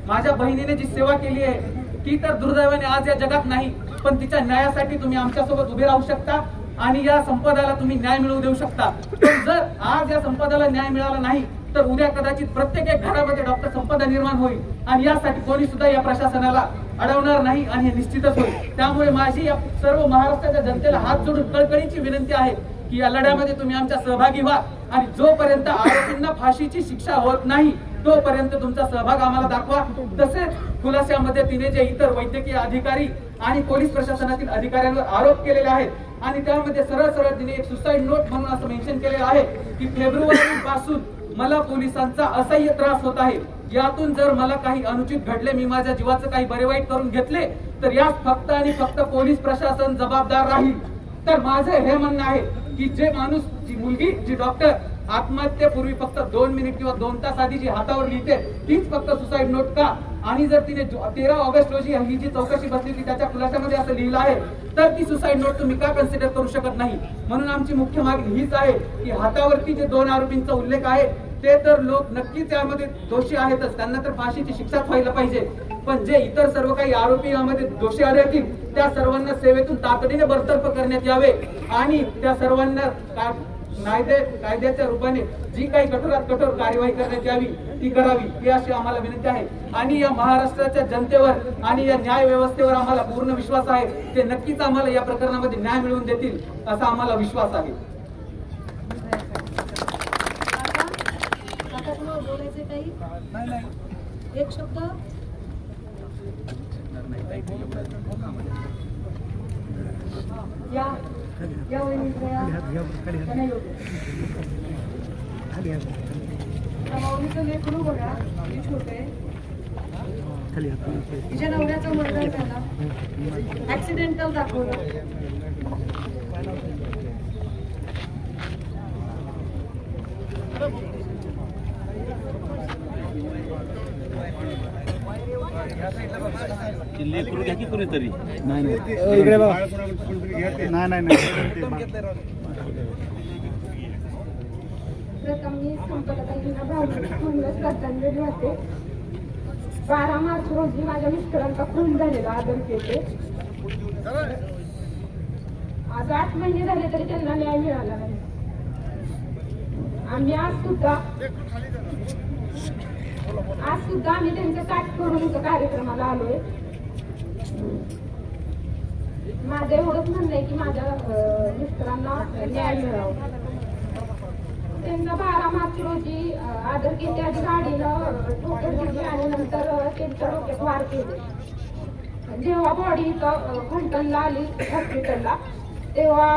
माझ्या बहिणीने जी सेवा केली आहे ती तर दुर्दैवाने आज या जगात नाही. पण तिच्या न्यायासाठी तुम्ही आमच्यासोबत उभे राहू शकता आणि या संपदाला तुम्ही न्याय मिळवून देऊ शकता. पण जर आज या संपदाला न्याय मिळाला नाही तर उद्या कदाचित प्रत्येक एक घरामध्ये डॉक्टर संपदा निर्माण होईल आणि यासाठी कोणी सुद्धा या प्रशासनाला अडवणार नाही आणि हे निश्चितच होईल. त्यामुळे माझी या सर्व महाराष्ट्राच्या जनतेला हात जोडून कळकळीची विनंती आहे की या लढ्यामध्ये तुम्ही आमच्या सहभागी व्हा आणि जोपर्यंत आरोपींना फाशीची शिक्षा होत नाही तोपर्यंत तुमचा सहभाग आम्हाला दाखवा. तसेच खुलाशामध्ये तिने जे इतर वैद्यकीय अधिकारी आणि पोलीस प्रशासनातील अधिकाऱ्यांवर आरोप केलेले आहेत आणि त्यामध्ये सरळ तिने एक सुसाईड नोट म्हणून असं मेन्शन केलेलं आहे की फेब्रुवारी पासून मला पोलिसांचा असह्य त्रास होत आहे. यातून जर मला काही अनुचित घडले, मी माझ्या जीवाचं काही बरे वाईट करून घेतले, तर यास फक्त आणि फक्त पोलीस प्रशासन जबाबदार राहील. तर माझं हे म्हणणं आहे की जे माणूस, जी मुलगी, जी डॉक्टर आत्महत्येपूर्वी फक्त 2 मिनिट किंवा 2 तास आधी जी हातावर लिहिते, तीच फक्त सुसाईड नोट का? आणि जर तिने 13 ऑगस्ट रोजी ही जी चौकशी बसली होती त्याच्या खुलाशामध्ये असं लिहिलं आहे, तर ती सुसाईड नोट तुम्ही का कन्सिडर करू शकत नाही? म्हणून आमची मुख्य मागणी हीच आहे की हातावरती जे 2 आरोपींचा उल्लेख आहे ते तर लोक नक्कीच यामध्ये दोषी आहेतच, त्यांना तर फाशीची शिक्षाच व्हायला पाहिजे. पण जे इतर सर्व काही आरोपी यामध्ये दोषी आढळतील त्या सर्वांना सेवेतून तातडीने बरतर्फ करण्यात यावे आणि त्या सर्वांना कायद्याच्या रूपाने जी काही कठोरात कठोर कार्यवाही करण्यात यावी ती करावी, ही अशी आम्हाला विनंती आहे. आणि या महाराष्ट्राच्या जनतेवर आणि या न्याय व्यवस्थेवर आम्हाला पूर्ण विश्वास आहे. ते नक्कीच आम्हाला या प्रकरणामध्ये न्याय मिळवून देतील असा आम्हाला विश्वास आहे. आता तुला बोलायचे काही एक शब्द? या या वहिनीकडे या. त्यांना येऊ दे. आता माऊलीचं लेकरू बघा, हे छोटे, तिच्या नवऱ्याचा मर्डर झाला, ऍक्सिडेंटल दाखवलं. लेकरू घ्या की कुणीतरी. प्रथम मी संपदाताईंना भावनिक श्रद्धांजली वाहते. 12 मार्च रोजी माझ्या मिस्टरांचा खून झालेला आदरकेचे. आज 8 महिने झाले तरी त्यांना न्याय मिळाला नाही. आम्ही आज सुद्धा आम्ही त्यांच्या काठ करून कार्यक्रमाला आलोय. माझं एवढंच म्हणणं आहे की माझ्या मिस्टरांना न्याय मिळावा. त्यांना 12 मार्च रोजी आदरकीची आधी गाडीनं ठोकर दिली आणि नंतर त्यांच्या डोक्यात वार केले. जेव्हा बॉडी इथं फलटणला आली हॉस्पिटलला, तेव्हा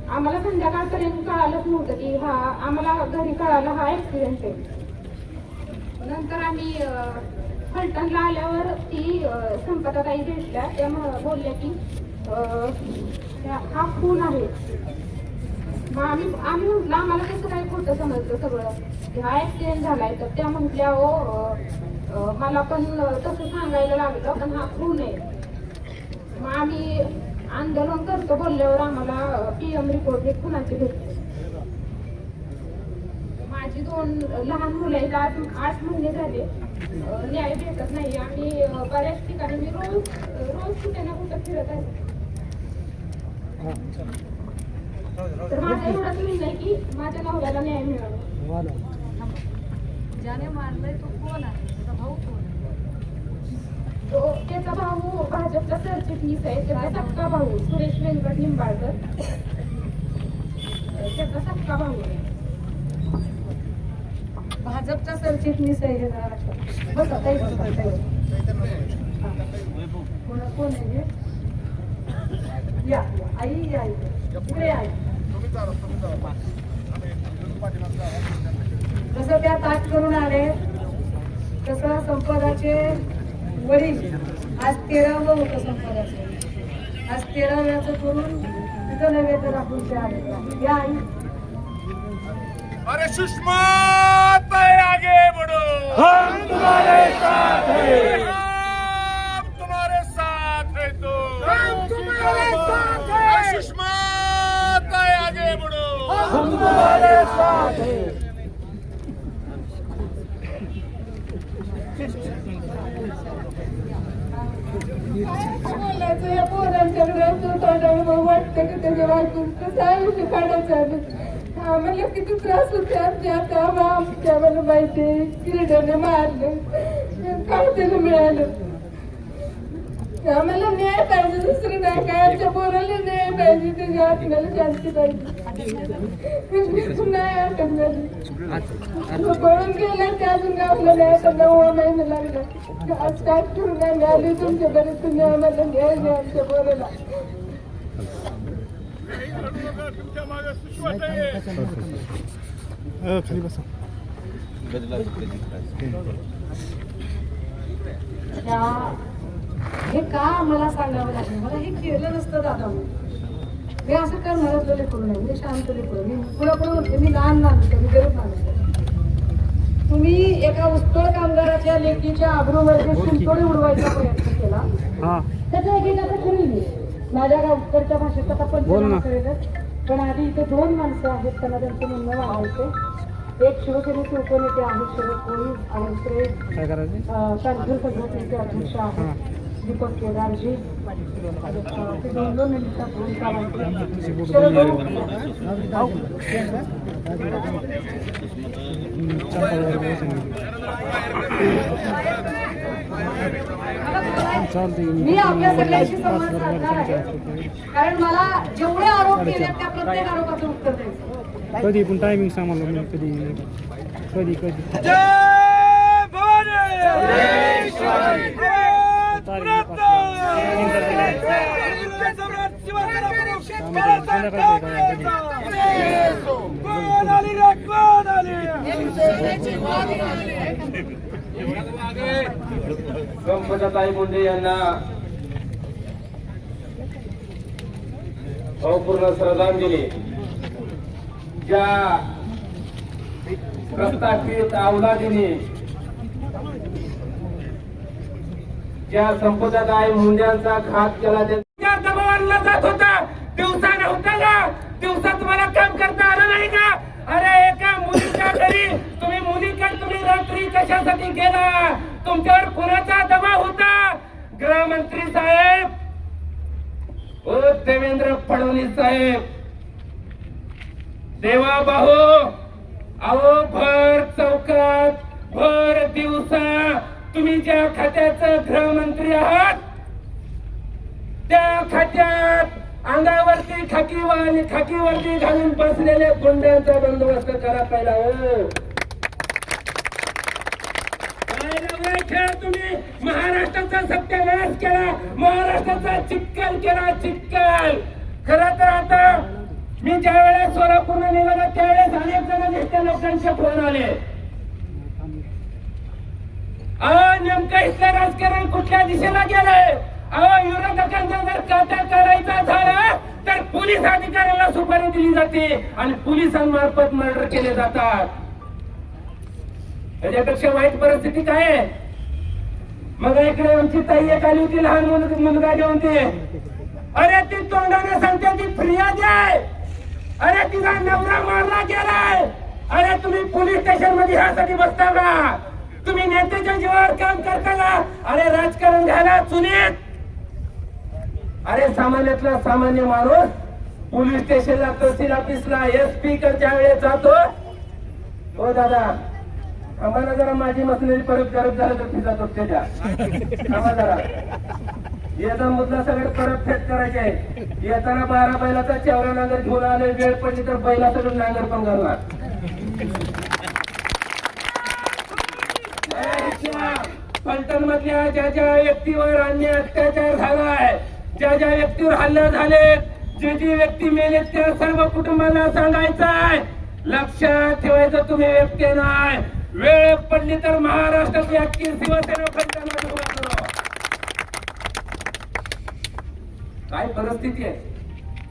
आम्हाला संध्याकाळपर्यंत कळालंच नव्हतं की आम्हाला घरी कळालं हा ऍक्सिडेंट आहे. नंतर आम्ही फलटणला आल्यावर ती संपदाताई भेटल्या. त्या बोलल्या की हा खून आहे. मग आम्ही म्हटलं आम्हाला कसं काय खोटं समजलं सगळं, की हा ऍक्सिडेंट झालाय. तर त्या म्हटल्या हो मला पण तसं सांगायला लागलं, पण हा खून आहे. मग आम्ही आंदोलन करतो बोलल्यावर आम्हाला PM रिपोर्ट एक खुनाची भेटली. माझी 2 लहान मुलं आहेत. 8 महिने झाले न्याय भेटत नाही. आणि बऱ्याच ठिकाणी मी रोज कुठे ना कुठं फिरत आहे. तर माझं एवढंच म्हणणं आहे की माझ्या नवऱ्याला न्याय मिळावा. ज्याने मारलंय तो कोण आहे? त्याचा भाऊ कोण आहे? त्याचा भाऊ भाजपचा सरचिटणीस आहे. त्याचा सक्का भाऊ सुरेश व्यंकट निंबाळकर, त्याचा सक्का भाऊ आहे. भाजपचा सरचिटणीस आहे हे जरा लक्षात. बसा ताई, बसा ताई. कोण आहे हे? या आई या इकडे आई. जसं त्या ताट करून आले तसं संपदाचे वडील आज 13वं होतं संपदाचे. आज 13व्याचं करून तिथं नव्हे तर आपण ते आले. या आई. अरे सुषमा ताई आगे बढ़ो, हम तुम्हारे साथ हैं, हम तुम्हारे साथ हैं, तो हम तुम्हारे साथ हैं. सुषमा ताई आगे बढ़ो, हम तुम्हारे साथ हैं. बोलायचं या पोरांच्याकडे वाटतं की त्याच्या बायकून कसं आयुष्य काढायचं. आम्हाला किती त्रास होते आमच्या मला माहिती. किरड्याने मारलं, काय त्याला मिळालं. आम्हाला न्याय पाहिजे, दुसरं नाही काय. आमच्या पोराला न्याय पाहिजे, त्याच्या आत्म्याला शांती पाहिजे. नाही अटक झाली, पळून गेला ते अजून गावला नाही. आता 9 महिने लागला. आज काय करून आम्ही आले तुमच्याकडे. तुम्ही आम्हाला न्याय द्या आमच्या पोराला. तुमच्या मागे सुषमा ताई आहे. खाली बसा. हे का मला सांगावं लागेल, मला हे केलं नसतं दादा. मी असं करणारच लेकरू नाही, मी शांत लेकरू. मी पुढे होते, मी लहान माणूस आहे, मी गरीब माणूस आहे. तुम्ही एका ऊसतोड कामगाराच्या लेकीच्या आबरूमध्ये शिंतोडे उडवायचा प्रयत्न केला. त्याचा एकेकाचा करेल मी माझ्या गावकडच्या भाषेत आता पंचनामा करेलच. पण आधी इथे 2 माणसं आहेत, त्यांना त्यांचं म्हणणं वाढायचे. एक शिवसेनेचे उपनेते आहेत शरद कोळी आणि दुसरे काँग्रेस संघटनेचे अध्यक्ष आहेत दीपक केदारजी. ते 2 मिनिटात भूमिका मांडतील. शरद मी आपल्या सगळ्यांशी संवाद साधणार आहे, कारण मला जेवढे आरोप केले त्या प्रत्येक आरोपाचं उत्तर द्यायचं. कधी पण टायमिंग सांग मला. कधी संपदाताई मुंडे यांना अपूर्ण श्रद्धांजली. ज्या प्रस्थापित अवलादीने ज्या संपदाताई मुंड्यांचा घात केला, त्या दबावाला जात होता. दिवसा नव्हता का? दिवसा तुम्हाला काम करता आलं नाही का? अरे एका मुलीच्या घरी तुम्ही रात्री कशासाठी गेला? तुमच्यावर कुणाचा दबाव होता? गृहमंत्री साहेब, ओ देवेंद्र फडणवीस साहेब, देवा भाऊ, अहो भर चौकात भर दिवसा तुम्ही ज्या खात्याचं गृहमंत्री आहात त्या खात्यात अंगावरती खाकीवरती घालून बसलेले गुंड्यांचा बंदोबस्त करा पहिला. खेळ तुम्ही महाराष्ट्राचा सत्यानाश केला, महाराष्ट्राचा चिक्कल केला, चिक्कल. खरं तर आता मी ज्या वेळेस सोलापूरला निघाला त्यावेळेस अनेक जण नेत्या लोकांचे फोन आले. नेमकं इथलं राजकारण कुठल्या दिशेला गेलंय? विरोधकांचा जर काटा काढायचा झाला तर पोलीस अधिकाऱ्याला सुपारी दिली जाते आणि पोलिसांमार्फत मर्डर केले जातात. त्याच्यापेक्षा वाईट परिस्थिती काय आहे? मग इकडे आमची ताई एक आली होती, लहान मुलगा घेऊन ती. अरे ती तोंडाने सांगते ती फिर्यादी आहे. अरे तिचा नवरा मारला गेलाय. अरे तुम्ही पोलीस स्टेशन मध्ये ह्यासाठी बसता का? तुम्ही नेत्याच्या जीवावर काम करता का? अरे राजकारण घ्यायला चुनीत. अरे सामान्यातला सामान्य माणूस पोलीस स्टेशनला, तहसील ऑफिसला, SP कडच्या वेळेस जातो. हो दादा, आम्हाला जरा माझी मशिनरी परत करत झालं तर तिचा तो त्याच्या आम्हाला जरा याचा मुद्दा सगळं परत फेट करायचे. येताना 12 बैलाचा चेवरा नांगर घेऊन आले, वेळ पडली तर बैला सगळं नांगर पण घालणार. पलटण मधल्या ज्या ज्या व्यक्तीवर अन्याय अत्याचार झालाय, ज्या ज्या व्यक्तीवर हल्ले झाले, जी व्यक्ती मेले त्या सर्व कुटुंबाला सांगायचंय, लक्षात ठेवायचं तुम्ही व्यक्ती नाही. वेळ पडली तर महाराष्ट्राची अख्खी शिवसेना फलटणमध्ये उभा करू. काय परिस्थिती आहे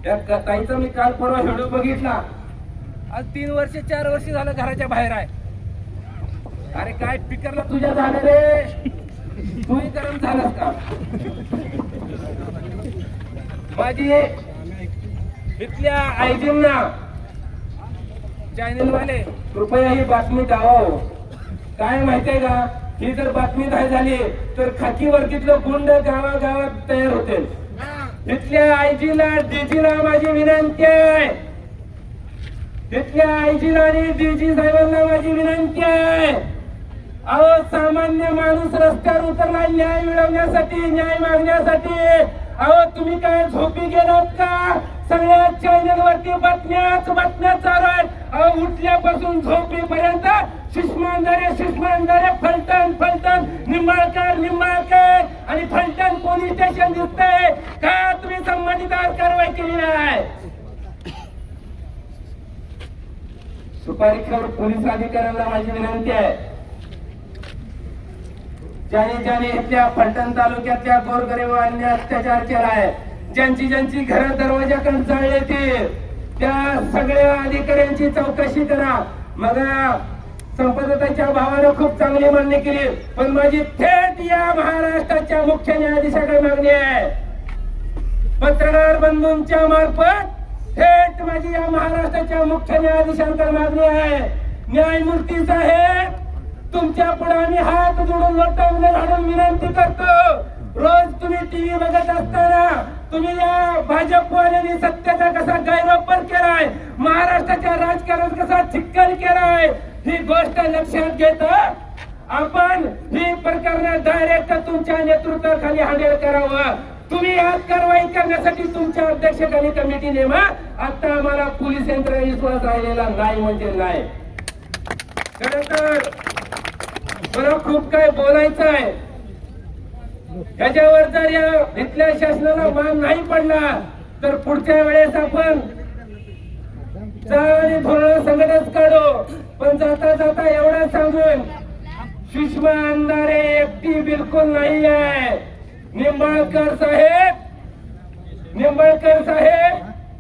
त्या ताईचा? मी काल परवा व्हिडिओ बघितला. आज 3 वर्ष 4 वर्ष झालं घराच्या बाहेर आहे. अरे काय स्पीकरला तुझ्या झालं रे? तूही गरम झालास का? माझी इथल्या आयजींना चॅनलवाले कृपया ही बातमी दावावं. काय माहितीये का, ही जर बातमी नाही झाली तर खाकी वर्गीतलं गुंड गावागावात तयार होते. इथल्या आयजीला डीजीला माझी विनंती आहे. इथल्या आयजीला आणि डीजी साहेबांना माझी विनंती आहे. अहो सामान्य माणूस रस्त्यावर उतरला न्याय मिळवण्यासाठी, न्याय मागण्यासाठी. अहो तुम्ही काय झोपी गेलात का? सगळ्या चॅनलवरती बातम्याच चालू आहेत. अहो उठल्यापासून झोपेपर्यंत शिष्मांधारे फलटण निंबाळकर आणि फलटण पोलीस स्टेशन दिसतंय का? तुम्ही संबंधित कारवाई केली नाही. सुपारीखोर पोलीस अधिकाऱ्यांना माझी विनंती आहे, ज्याने इथल्या फलटण तालुक्यातल्या गोरगरिबांनी अत्याचार केला आहे, ज्यांची घरं दरवाजाकडे जाळले त्या सगळ्या अधिकाऱ्यांची चौकशी करा. मग संपदाच्या भावानं खूप चांगली मागणी केली, पण माझी थेट या महाराष्ट्राच्या मुख्य न्यायाधीशाकडे मागणी आहे. पत्रकार बंधूंच्या मार्फत थेट माझी या महाराष्ट्राच्या मुख्य न्यायाधीशांकडे मागणी आहे. न्यायमूर्ती साहेब, तुमच्या पुढे आम्ही हात जोडून लोटांगण घालून विनंती करतो. रोज तुम्ही टीव्ही बघत असताना तुम्ही या भाजपवाल्यांनी सत्तेचा कसा गैरवापर केलाय, महाराष्ट्राच्या राजकारणात कसा चिक्कर केलाय, ही गोष्ट लक्षात घेता आपण ही प्रकरण डायरेक्ट तुमच्या नेतृत्वाखाली हँडल करावं. तुम्ही आज कारवाई करण्यासाठी तुमच्या अध्यक्षाखाली कमिटी नेमा. आता आम्हाला पोलीस यंत्रणा विश्वास राहिलेला नाही म्हणजे नाही. खरं तर मला खूप काय बोलायचं आहे. त्याच्यावर जर या इथल्या शासनाला मान नाही पडला तर पुढच्या वेळेस आपण आणि धोरण संघटच काढू. पण जाता जाता एवढा सांगून, सुषमा अंधारे एकटी बिलकुल नाही आहे. निंबाळकर साहेब,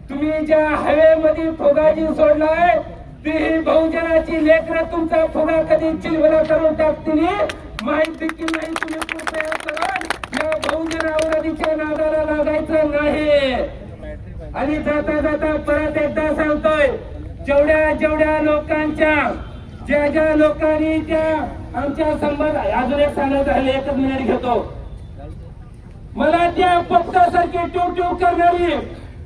तुम्ही ज्या हवेमध्ये फुगाजी सोडलाय ती बहुजनाची लेकरं तुमचा फुगा कधी चिलवला करून टाकतील माहित देखील नाही. तुम्ही कृपया करून या बहुजनावरादीच्या नादाला लागायचं नाही. आणि जाता जाता परत एकदा सांगतोय, जेवढ्या लोकांच्या ज्या लोकांनी त्या आमच्या संबंध, अजून एक सांगायचं राहिले, एकच मिनिट घेतो. मला त्या पक्षासारखी ट्यूब करणारी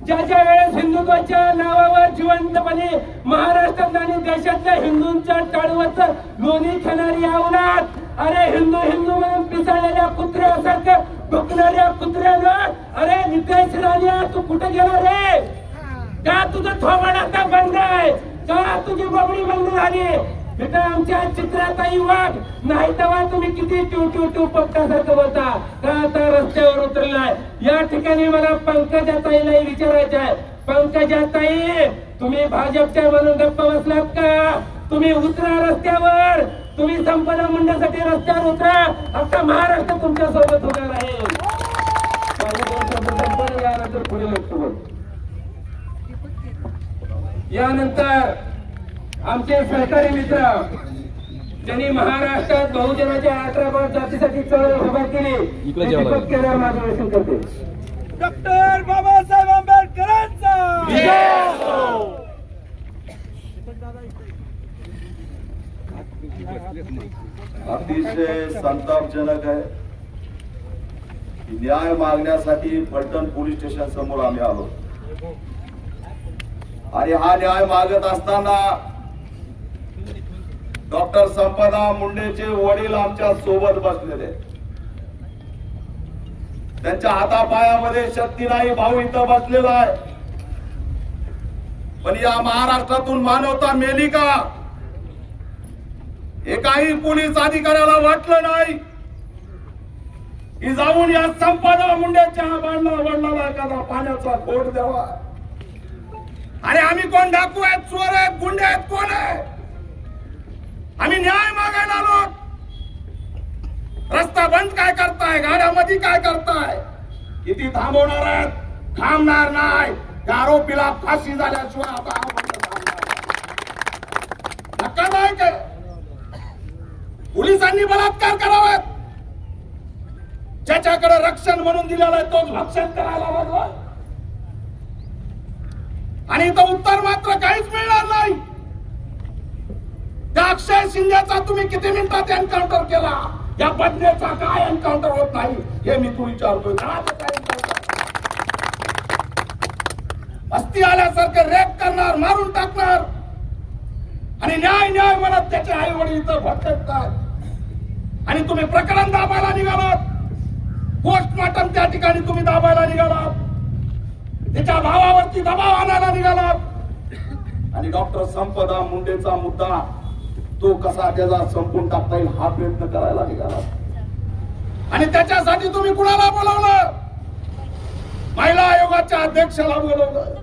ज्या वेळेस हिंदुत्वाच्या नावावर जिवंतपणे महाराष्ट्रात आणि देशातल्या हिंदूंच्या टाळवरचं लोणी खाणारी अवलाद, अरे हिंदू म्हणून पिसाळलेल्या कुत्र्यासारखं डुकणाऱ्या कुत्र्यानं, अरे नितेश राणा तू कुठे गेला रे? का तुझं थोबाड आता बंद आहे? का तुझी बबडी बंद झाली? बेटा आमच्या चित्राताई वाघ नाही तेव्हा तुम्ही किती टू पक्कासारखं होता, का आता रस्त्यावर उतरलाय? या ठिकाणी मला पंकजाताईलाही विचारायचं आहे. पंकजाताई, तुम्ही भाजपच्या म्हणून गप्प बसलात का? तुम्ही उतरा रस्त्यावर, तुम्ही संपदा मुंडेसाठी रस्त्यावर उतरा. आता महाराष्ट्र तुमच्या सोबत होणार आहे. यानंतर पुढे लक्ष. यानंतर आमचे सहकारी मित्र ज्यांनी महाराष्ट्रात बहुजनाच्या 18 जातीसाठी चळवळ उभा केली, दीपक केदार मार्गदर्शन करते. डॉक्टर बाबासाहेब आंबेडकरांचा अतिशय संतापजनक आहे. न्याय मागण्यासाठी फलटण पोलीस स्टेशन समोर आम्ही आलो आणि हा न्याय मागत असताना डॉक्टर संपदा मुंडेचे वडील आमच्या सोबत बसलेले. त्यांच्या हातापायामध्ये शक्ती नाही. भाऊ इथं बसलेला आहे. पण या महाराष्ट्रातून मानवता मेली का? एकाही पोलीस अधिकाऱ्याला वाटलं नाही की जाऊन या संपदा मुंडेच्या वडिलाला एखादा पाण्याचा घोट द्यावा. अरे आम्ही कोण डाकू आहेत, चोर आहेत, गुंडे आहेत, कोण आहे? आम्ही न्याय मागायला आलो. रस्ता बंद काय करताय? गाड्यामध्ये काय करताय? किती थांबवणार आहेत? थांबणार नाही. आरोपीला फाशी झाल्याशिवाय आता धक्कादायक आहे. पोलिसांनी बलात्कार करावेत. ज्याच्याकडे रक्षण म्हणून दिलेलं आहे तोच भक्षण करायला लागला. आणि इथं उत्तर मात्र काहीच मिळणार नाही. त्या अक्षय शिंदेचा तुम्ही किती मिनिटात एन्काउंटर केला? या बदलेचा काय एन्काउंटर होत नाही हे मी तू विचारतोय. मस्ती आल्यासारखं रेप करणार, मारून टाकणार आणि न्याय म्हणत त्याचे आई वडील इथं भटकतात. आणि तुम्ही प्रकरण दाबायला निघालात. पोस्टमॉर्टम त्या ठिकाणी तुम्ही दाबायला निघालात. त्याच्या भावावरती दबाव आणायला निघालात. आणि डॉक्टर संपदा मुंडेचा मुद्दा तो कसा त्याचा संपून टाकता येईल हा प्रयत्न करायला निघाला. आणि त्याच्यासाठी तुम्ही कुणाला बोलावलं? महिला आयोगाच्या अध्यक्षाला बोलवलं.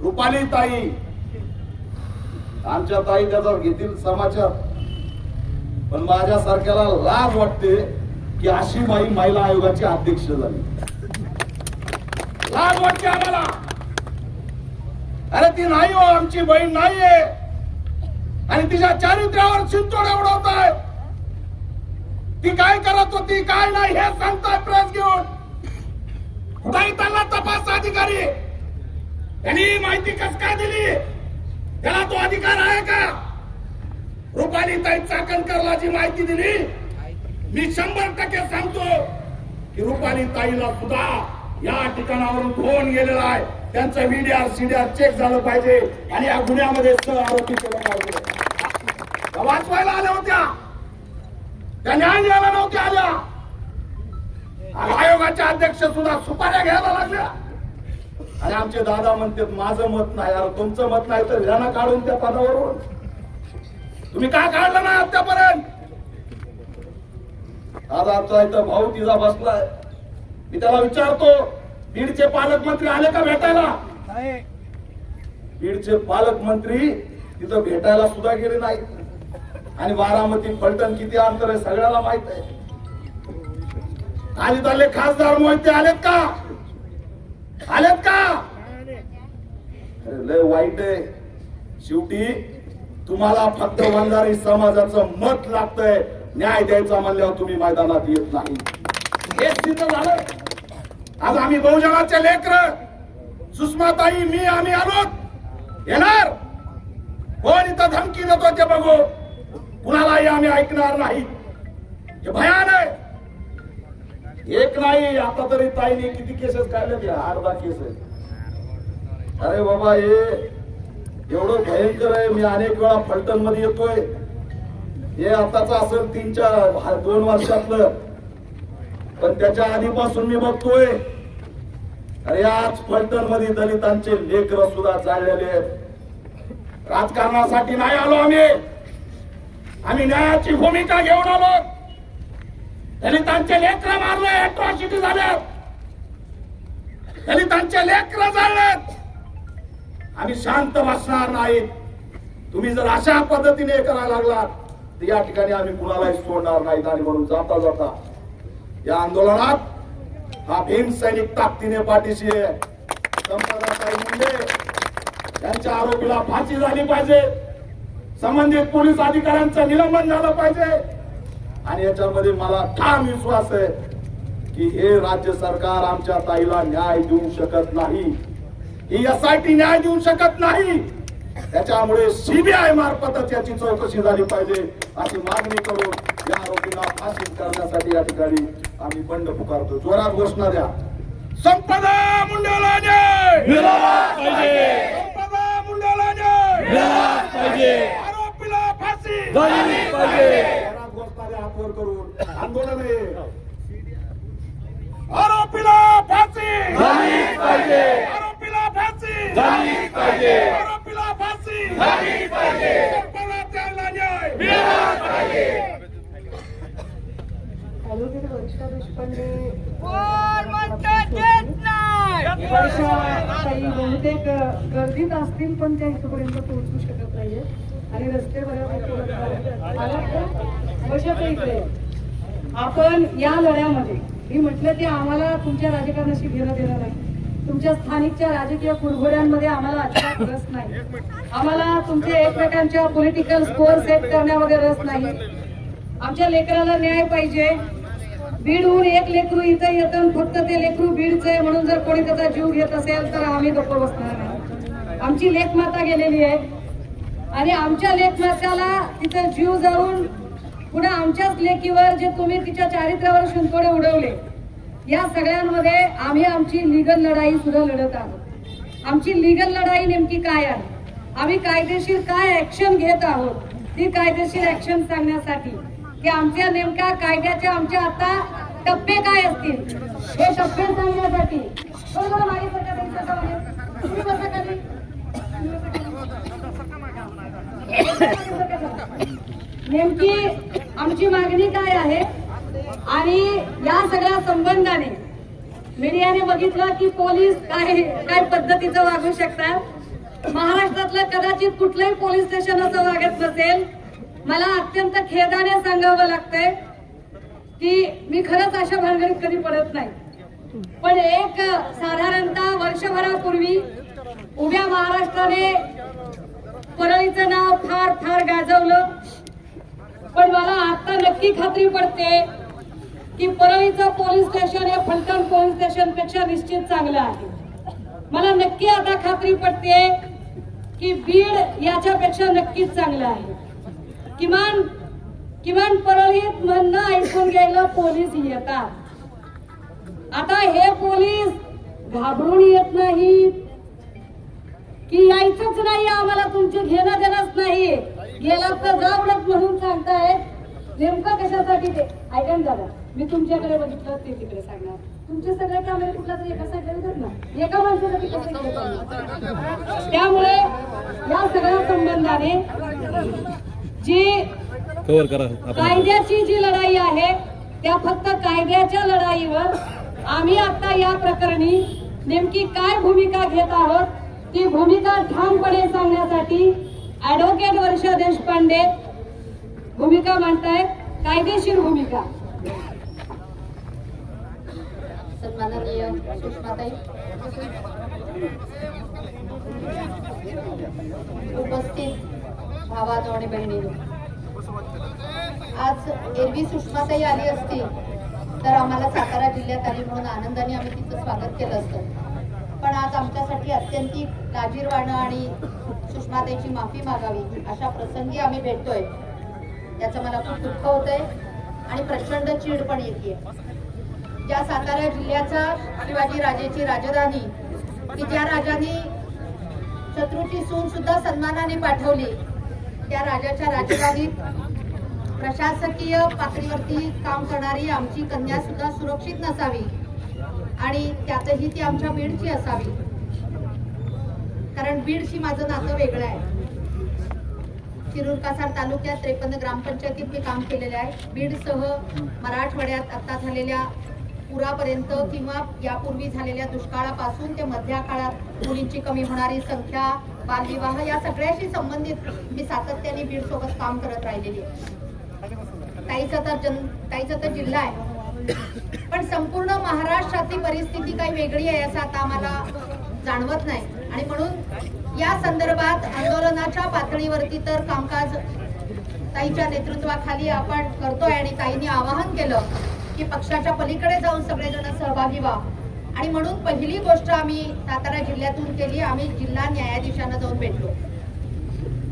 रुपाली ताई आमच्या ताई त्याचा घेतील समाचार, पण माझ्यासारख्याला लाज वाटते की अशी बाई महिला आयोगाची अध्यक्ष झाली. लाज वाटते आम्हाला. अरे ती नाही हो, आमची बहीण नाहीये आणि तिच्या चारित्र्यावर चिंतोड उडवताय. ती काय करत होती काय नाही हे सांगताय प्रेस घेऊन. कुठेही त्यांना तपास अधिकारी त्यांनी माहिती कस काय दिली, त्याला तो अधिकार आहे का? रुपाली ताई चाकणकरला जी माहिती दिली, मी 100% सांगतो की रुपाली ताईला सुद्धा या ठिकाणावरून फोन गेलेला आहे. त्यांचं VDR CDR चेक झालं पाहिजे आणि या गुन्ह्यामध्ये सह आरोपी केलं पाहिजे. त्या वाचवायला आल्या होत्या, त्या न्याय द्यायला नव्हत्या आल्या. आयोगाच्या अध्यक्ष सुद्धा सुपाऱ्या घ्यायला लागल्या आणि आमचे दादा म्हणतात माझं मत नाही. यार तुमचं मत नाही तर ह्यांना काढून त्या पदावरून तुम्ही का काढलं नाही आतापर्यंत? आज आमचा इथं भाऊ तिचा बसलाय. मी त्याला विचारतो, बीडचे पालकमंत्री आले का भेटायला? बीडचे पालकमंत्री तिथं भेटायला सुद्धा गेले नाही. आणि बारामती फलटण किती अंतर आहे सगळ्याला माहित आहे. आणि त्याले खासदार मोहिते आलेत का? आलेत का? लय वाईट आहे. शेवटी तुम्हाला फक्त वंजारी समाजाचं मत लागतंय. न्याय द्यायचा म्हणल्यावर तुम्ही मैदानात येत नाही. हे सिद्ध झालं. आज आम्ही बहुजनाचे लेकर, सुषमाताई, मी, आम्ही आलो येणार. कोण इथं धमकी देतो ते बघू. कुणालाही आम्ही ऐकणार नाही. हे भयान आहे. एक नाही, आता तरी ताईने किती केसेस काढले? 8-10 केस आहेत. अरे बाबा हे एवढं भयंकर आहे. मी अनेक वेळा फलटण मध्ये येतोय. हे आताच असेल 2 वर्षातलं, पण त्याच्या आधीपासून मी बघतोय. अरे आज फलटण मध्ये दलितांचे लेकर सुद्धा जाळलेले आहेत. राजकारणासाठी नाही आलो आम्ही न्यायाची भूमिका घेऊन आलो. दलितांचे लेकर मारले, अट्रॉसिटी झाल्या, दलितांचे लेकर जाळलेत. आम्ही शांत बसणार नाहीत. तुम्ही जर अशा पद्धतीने करायला लागलात तर या ठिकाणी आम्ही कुणालाही सोडणार नाहीत. आणि म्हणून जाता जाता या आंदोलनात हा भीम सैनिक ताकदीने पाठीशी आहे. संपदाताई मुंडे यांच्या आरोपीला फाशी झाली पाहिजे. संबंधित पोलीस अधिकाऱ्यांचं निलंबन झालं पाहिजे. आणि याच्यामध्ये मला ठाम विश्वास आहे की हे राज्य सरकार आमच्या ताईला न्याय देऊ शकत नाही. ही SIT न्याय देऊ शकत नाही. त्याच्यामुळे CBI मार्फतच याची चौकशी झाली पाहिजे अशी मागणी करून या आरोपींना फाशी करण्यासाठी या ठिकाणी आम्ही बंड पुकारतो. जोरात घोषणा द्या. संपदा मुंडेला न्याय मिळाला पाहिजे. संपदा मुंडेला न्याय मिळाला पाहिजे. आरोपीला फाशी झाली पाहिजे. जोरात घोषणा द्या. हात वर करून आंदोलन आहे. आरोपीला फाशी झाली पाहिजे. आरोपीला फाशी झाली पाहिजे. आरोपीला फाशी झाली पाहिजे. संपदाला न्याय मिळाला पाहिजे. ॲडव्होकेट वर्षा देशपांडे काही बहुतेक गर्दीत असतील, पण त्या इथपर्यंत पोहोचू शकत नाहीये आणि रस्ते बऱ्यापैकी इकडे आपण या लढ्यामध्ये मी म्हटलं की आम्हाला तुमच्या राजकारणाशी घेणं देणं नाही. तुमच्या स्थानिकच्या राजकीय कुरघोड्यांमध्ये आम्हाला अजिबात रस नाही. आम्हाला तुमच्या एकमेकांच्या पॉलिटिकल स्कोअर सेट करण्यामध्ये रस नाही. आमच्या लेकराला न्याय पाहिजे. बीडहून एक लेकरू इथं येतं, फक्त ते लेकरू बीडचं आहे म्हणून जर कोणी त्याचा जीव घेत असेल तर आम्ही गप्प बसणार नाही. आमची लेकमाता गेलेली आहे आणि आमच्या लेकमात्याला तिथं जीव जाऊन पुढे आमच्याच लेकीवर जे तुम्ही तिच्या चारित्र्यावर शिंतोडे उडवले, या सगळ्यांमध्ये आम्ही आमची लीगल लढाई सुद्धा लढत आहोत. आमची लीगल लढाई नेमकी काय आहे, आम्ही कायदेशीर काय ऍक्शन घेत आहोत, ती कायदेशीर ऍक्शन सांगण्यासाठी की आमच्या नेमक्या कायद्याचे आमच्या आता टप्पे काय असतील हे टप्पे सांगण्यासाठी नेमकी आमची मागणी काय आहे. आणि या सगळ्या संबंधाने मीडियाने बघितलं की पोलीस काय पद्धतीचं वागू शकतात. महाराष्ट्रातलं कदाचित कुठलंही पोलीस स्टेशन असं वागत नसेल. मला अत्यंत खेदाने सांगावं लागतंय की मी खरंच अशा भानगडीत कधी पडत नाही. पण एक साधारणतः वर्षभरापूर्वी उभ्या महाराष्ट्राने परळीचं नाव फार फार गाजवलं. पण मला आता नक्की खात्री पडते की परळीचं पोलीस स्टेशन हे फलटण पोलीस स्टेशन पेक्षा निश्चित चांगलं आहे. मला नक्की आता खात्री पडते की बीड याच्यापेक्षा नक्कीच चांगलं आहे. किमान परळीत म्हणणं ऐकून घ्यायला पोलीस येतात. आता हे पोलीस घाबरून येत नाहीत की यायचंच नाही, आम्हाला तुमचे घेणं देणंच नाही, गेला तर जावडच म्हणून सांगतायत. नेमकं कशासाठी ते ऐका ना दादा, मी तुमच्याकडे बघितलं ते तिकडे सांगणार. तुमचे सगळे कॅमेरे कुठला तरी एका साईडला येतात ना, एका माणसासाठी कसं घेतात. त्यामुळे या सगळ्या संबंधाने जी कायद्याची जी लढाई आहे त्या फक्त कायद्याच्या लढाईवर आम्ही आता या प्रकरणी नेमकी काय भूमिका घेत आहोत ती भूमिका ठामपणे सांगण्यासाठी ऍडव्होकेट वर्षा देशपांडे भूमिका मांडतायत, कायदेशीर भूमिका. सन्माननीय सुषमाताई, उपस्थित भावानो आणि बहिणींनो, आज एरवी सुषमाताई आली असती तर आम्हाला सातारा जिल्ह्यात आली म्हणून आनंदाने आम्ही तिचं स्वागत केलं असतं. पण आज आमच्यासाठी अत्यंतिक लाजीरवाणं आणि सुषमाताईची माफी मागावी अशा प्रसंगी आम्ही भेटतोय, याचं मला खूप दुःख होतंय आणि प्रचंड चीड पण येते. ज्या सातारा जिल्ह्याचा शिवाजी राजेची राजधानी, की ज्या राजाने शत्रूची सून सुद्धा सन्मानाने पाठवली, त्या राजाच्या राजधानीत प्रशासकीय पातळीवरती काम करणारी आमची कन्या सुद्धा सुरक्षित नसावी आणि त्यातही ती आमच्या बीडची असावी. कारण बीडशी माझं नातं वेगळं आहे. शिरूर कासार तालुक्यात 53 ग्रामपंचायतीत मी काम केलेले आहे. बीडसह मराठवाड्यात आता झालेल्या पुरापर्यंत किंवा यापूर्वी झालेल्या दुष्काळापासून ते मध्या काळात मुलींची कमी होणारी संख्या, बालविवाह या सगळ्याशी संबंधित मी सातत्याने बीड सोबत काम करत राहिलेली आहे. ताईचा तर जिल्हा आहे, पण संपूर्ण महाराष्ट्रातली परिस्थिती काही वेगळी आहे असं आता आम्हाला जाणवत नाही. आणि म्हणून या संदर्भात आंदोलनाच्या पातळीवरती तर कामकाज ताईच्या नेतृत्वाखाली आपण करतोय आणि ताईंनी आवाहन केलं की पक्षाच्या पलीकडे जाऊन सगळेजण सहभागी व्हा. आणि म्हणून पहिली गोष्ट आम्ही सातारा जिल्ह्यातून केली, आम्ही जिल्हा न्यायाधीशांना जाऊन भेटलो.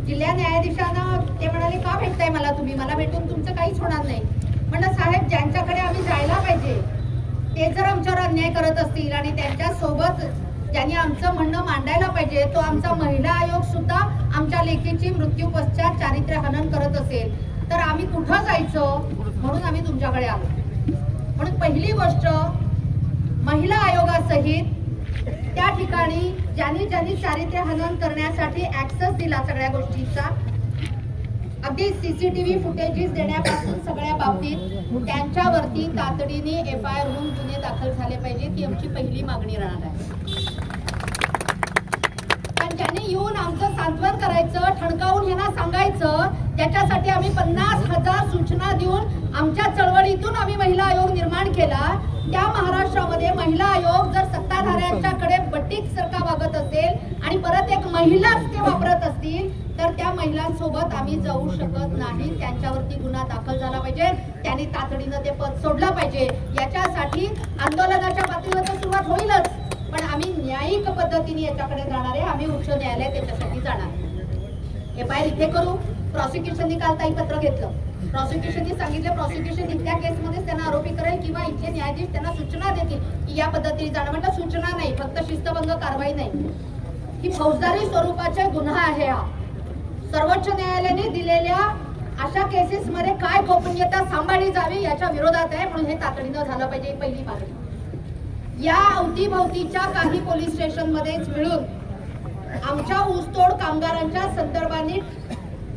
जिल्हा न्यायाधीशांना ते म्हणाले, का भेटताय मला तुम्ही, मला भेटून तुमचं काहीच होणार नाही. म्हणलं साहेब, ज्यांच्याकडे आम्ही जायला पाहिजे ते जर आमच्यावर अन्याय करत असतील आणि त्यांच्या सोबत ज्यांनी आमचं म्हणणं मांडायला पाहिजे तो आमचा महिला आयोग सुद्धा आमच्या लेकीची मृत्यू पश्चात चारित्र्य हनन करत असेल तर आम्ही कुठं जायचं, म्हणून आम्ही तुमच्याकडे आलो. म्हणून पहिली गोष्ट, महिला आयोगासहित त्या ठिकाणी ज्यांनी चारित्र्य हनन करण्यासाठी ऍक्सेस दिला सगळ्या गोष्टींचा, अगदी सीसीटीव्ही फुटेजेस देण्यापासून सगळ्या बाबतीत त्यांच्यावरती तातडीने FIR होऊन गुन्हे दाखल झाले पाहिजे, ती आमची पहिली मागणी राहणार आहे. पण ज्यांनी येऊन आमचं सांत्वन करायचं, ठणकावून यांना सांगायचं, त्याच्यासाठी आम्ही 50,000 सूचना देऊन आमच्या चळवळीतून आम्ही महिला आयोग निर्माण केला. त्या महाराष्ट्रामध्ये महिला आयोग जर सत्ताधाऱ्यांच्याकडे बटीक सारखा वागत असेल आणि परत एक महिलाच ते वापरत असतील तर त्या महिलांसोबत आम्ही जाऊ शकत नाही. त्यांच्यावरती गुन्हा दाखल झाला पाहिजे, त्यांनी तातडीनं ते पद सोडलं पाहिजे. याच्यासाठी आंदोलनाच्या पातळीवर तर सुरुवात होईलच, पण आम्ही न्यायिक पद्धतीने याच्याकडे जाणार आहे. आम्ही उच्च न्यायालय त्याच्यासाठी जाणार. FIR इथे करू. प्रॉसिक्युशननी काल ताई पत्र घेतलं. प्रॉसिक्युशननी सांगितलं प्रॉसिक्युशन इथल्या केसमध्ये त्यांना आरोपी करेल किंवा इथले न्यायाधीश त्यांना सूचना देतील की या पद्धतीने जाणं. म्हटलं सूचना नाही, फक्त शिस्तभंग कारवाई नाही, ही फौजदारी स्वरूपाचा गुन्हा आहे. हा सर्वोच्च न्यायालयाने दिलेल्या अशा केसेस मध्ये काय गोपनीयता सांभाळली जावी याच्या विरोधात आहे. म्हणून हे तातडीनं झालं पाहिजे, ही पहिली मागणी. या अवतीभवतीच्या काही पोलीस स्टेशन मध्येच मिळून आमच्या ऊसतोड कामगारांच्या संदर्भाने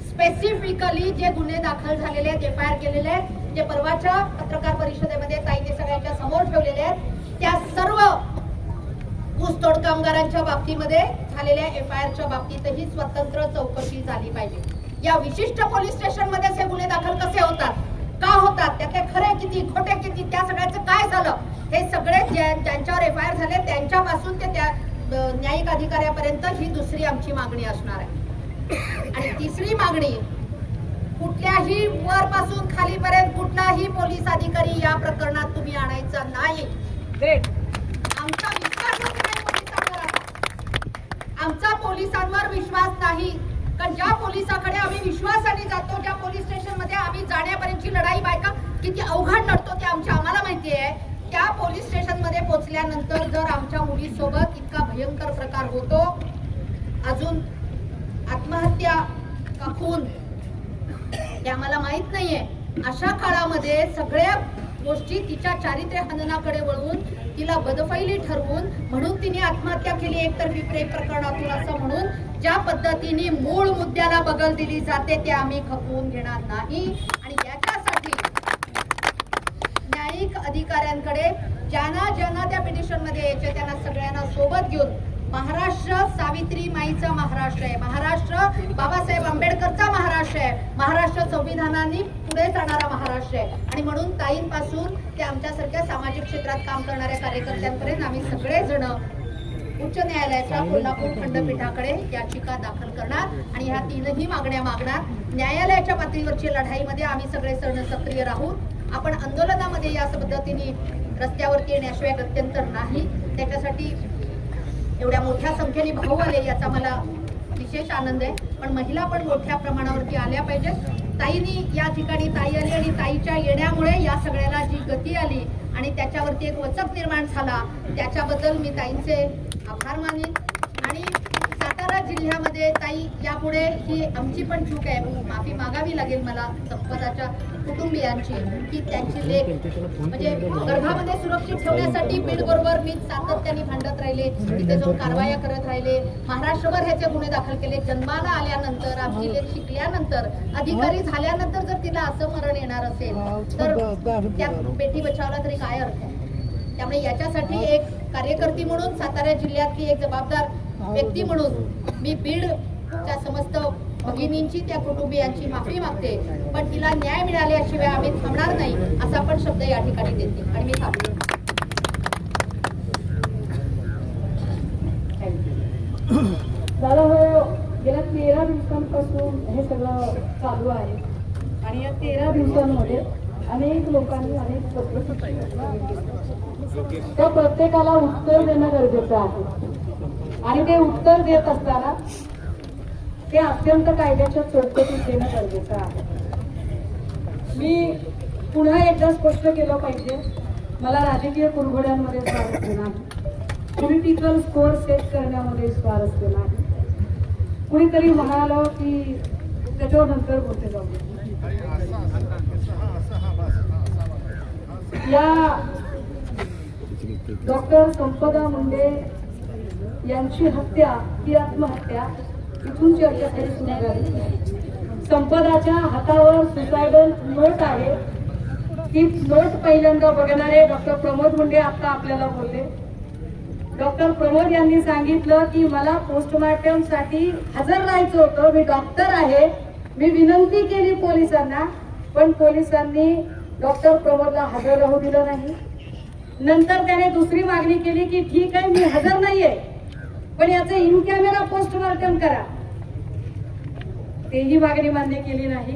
स्पेसिफिकली जे गुन्हे दाखल झालेले आहेत, FIR केलेले आहेत, जे परवाच्या पत्रकार परिषदेमध्ये ताईने सगळ्यांच्या समोर ठेवलेले आहेत, त्या सर्व ऊसतोड कामगारांच्या बाबतीमध्ये झालेल्या FIRच्या बाबतीतही स्वतंत्र चौकशी झाली पाहिजे। या विशिष्ट पोलीस स्टेशन मध्ये असे गुन्हे दाखल कसे होतात, का होतात, त्यातले खरे किती खोटे किती, त्या सगळ्याचं काय झालं, हे सगळे ज्यांच्यावर FIR झाले त्यांच्यापासून ते त्या न्यायिक अधिकाऱ्यापर्यंत ही दुसरी आमची मागणी असणार आहे। आणि तिसरी मागणी, कुठल्याही वरपासून खालीपर्यंत कुठलाही पोलीस अधिकारी या प्रकरणात तुम्ही आणायचा नाही। आमचा विश्वासच नाही पोलिसांवर आता। आमचा पोलिसांवर विश्वास नाही, कारण ज्या पोलिसाकडे आम्ही विश्वासाने जातो, ज्या पोलीस स्टेशन मध्ये आम्ही जाण्यापर्यंतची लढाई बायका किती अवघड लढतो ते आम्हाला माहिती आहे। त्या पोलीस स्टेशन मध्ये पोहोचल्यानंतर जर आमच्या मुलीसोबत इतका भयंकर प्रकार होतो, अजून आत्महत्या का खून हे आम्हाला माहित नाहीये, अशा काळामध्ये सगळ्या गोष्टी तिच्या चारित्र्य हननाकडे वळवून तिला बदफैली ठरवून म्हणून तिने आत्महत्या केली एकतर्फी प्रेम प्रकरणातून असं म्हणून ज्या पद्धतीने मूळ मुद्द्याला बगल दिली जाते ते आम्ही खपवून घेणार नाही। आणि याच्यासाठी न्यायिक अधिकाऱ्यांकडे ज्यांना त्या पिटिशन मध्ये यायचे त्यांना सगळ्यांना सोबत घेऊन, महाराष्ट्र सावित्रीमाईचा महाराष्ट्र आहे, महाराष्ट्र बाबासाहेब आंबेडकरचा महाराष्ट्र आहे, महाराष्ट्र संविधानाने पुढे जाणारा महाराष्ट्र आहे। आणि म्हणून ताईंपासून ते आमच्यासारख्या सामाजिक क्षेत्रात काम करणाऱ्या कार्यकर्त्यांपर्यंत आम्ही सगळेजण उच्च न्यायालयाच्या कोल्हापूर खंडपीठाकडे याचिका दाखल करणार आणि ह्या तीनही मागण्या मागणार। न्यायालयाच्या पातळीवरची लढाईमध्ये आम्ही सगळे सक्रिय राहू। आपण आंदोलनामध्ये या पद्धतीने रस्त्यावरती येण्याशिवाय गत्यंतर नाही। त्याच्यासाठी एवढ्या मोठ्या संख्येने भाऊ आले याचा मला विशेष आनंद आहे, पण महिला पण मोठ्या प्रमाणावरती आल्या पाहिजेत। ताईनी या ठिकाणी ताई आली आणि ताईच्या येण्यामुळे या सगळ्याला जी गती आली आणि त्याच्यावरती एक वचक निर्माण झाला, त्याच्याबद्दल मी ताईंचे आभार मानेन। आणि सातारा जिल्ह्यामध्ये ताई यापुढे ही आमची पण चूक आहे, माफी मागावी लागेल मला संपदाच्या कुटुंबियांची, की त्यांची लेख म्हणजे गर्भामध्ये सुरक्षित ठेवण्यासाठी बीड बरोबर मी सातत्याने भांडत राहिले, तिथे जाऊन कारवाया करत राहिले, महाराष्ट्रभर ह्याचे गुन्हे दाखल केले। जन्माला आल्यानंतर आमची लेख शिकल्यानंतर अधिकारी झाल्यानंतर जर तिला असं मरण येणार असेल तर त्या बेटी बचावला तरी काय अर्थ आहे? त्यामुळे याच्यासाठी एक कार्यकर्ती म्हणून, सातारा जिल्ह्यातली एक जबाबदार व्यक्ती म्हणून मी बीडच्या समस्त भगिनींची, त्या कुटुंबियांची माफी मागते, पण तिला न्याय मिळाल्याशिवाय आम्ही थांबणार नाही असा पण शब्द या ठिकाणी देते आणि मी थांबते। दादा हो, गेल्या 13 दिवसांपासून हे सगळं चालू आहे आणि या 13 दिवसांमध्ये अनेक लोकांनी अनेक त्या प्रत्येकाला उत्तर देणं गरजेचं आहे आणि ते उत्तर देत असताना ते अत्यंत कायद्याच्या चौकटीत देणं गरजेचं आहे। मी पुन्हा एकदा स्पष्ट केलं पाहिजे, मला राजकीय कुरघोड्यांमध्ये स्वारस्य नाही, पॉलिटिकल स्कोअर सेट करण्यामध्ये स्वारस्य नाही। कुणीतरी म्हणालं की त्याच्यावर नंतर बोलते जाऊ, या डॉक्टर संपदा मुंडे यांची हत्या ही आत्महत्या इथून चर्चा सुरू झाली। संपदाच्या हातावर सुसायडल नोट आहे, ती नोट पहिल्यांदा बघणारे डॉक्टर प्रमोद मुंडे आता आपल्याला बोलले। डॉक्टर प्रमोद यांनी सांगितलं की मला पोस्टमॉर्टम साठी हजर राहायचं होतं, मी डॉक्टर आहे, मी विनंती केली पोलिसांना, पण पोलिसांनी डॉक्टर प्रमोदला हजर राहू दिलं नाही। नंतर त्याने दुसरी मागणी केली की ठीक आहे मी हजर नाहीये, पण याचं इन कॅमेरा पोस्टमॉर्टम करा, तेही मागणी मान्य केली नाही।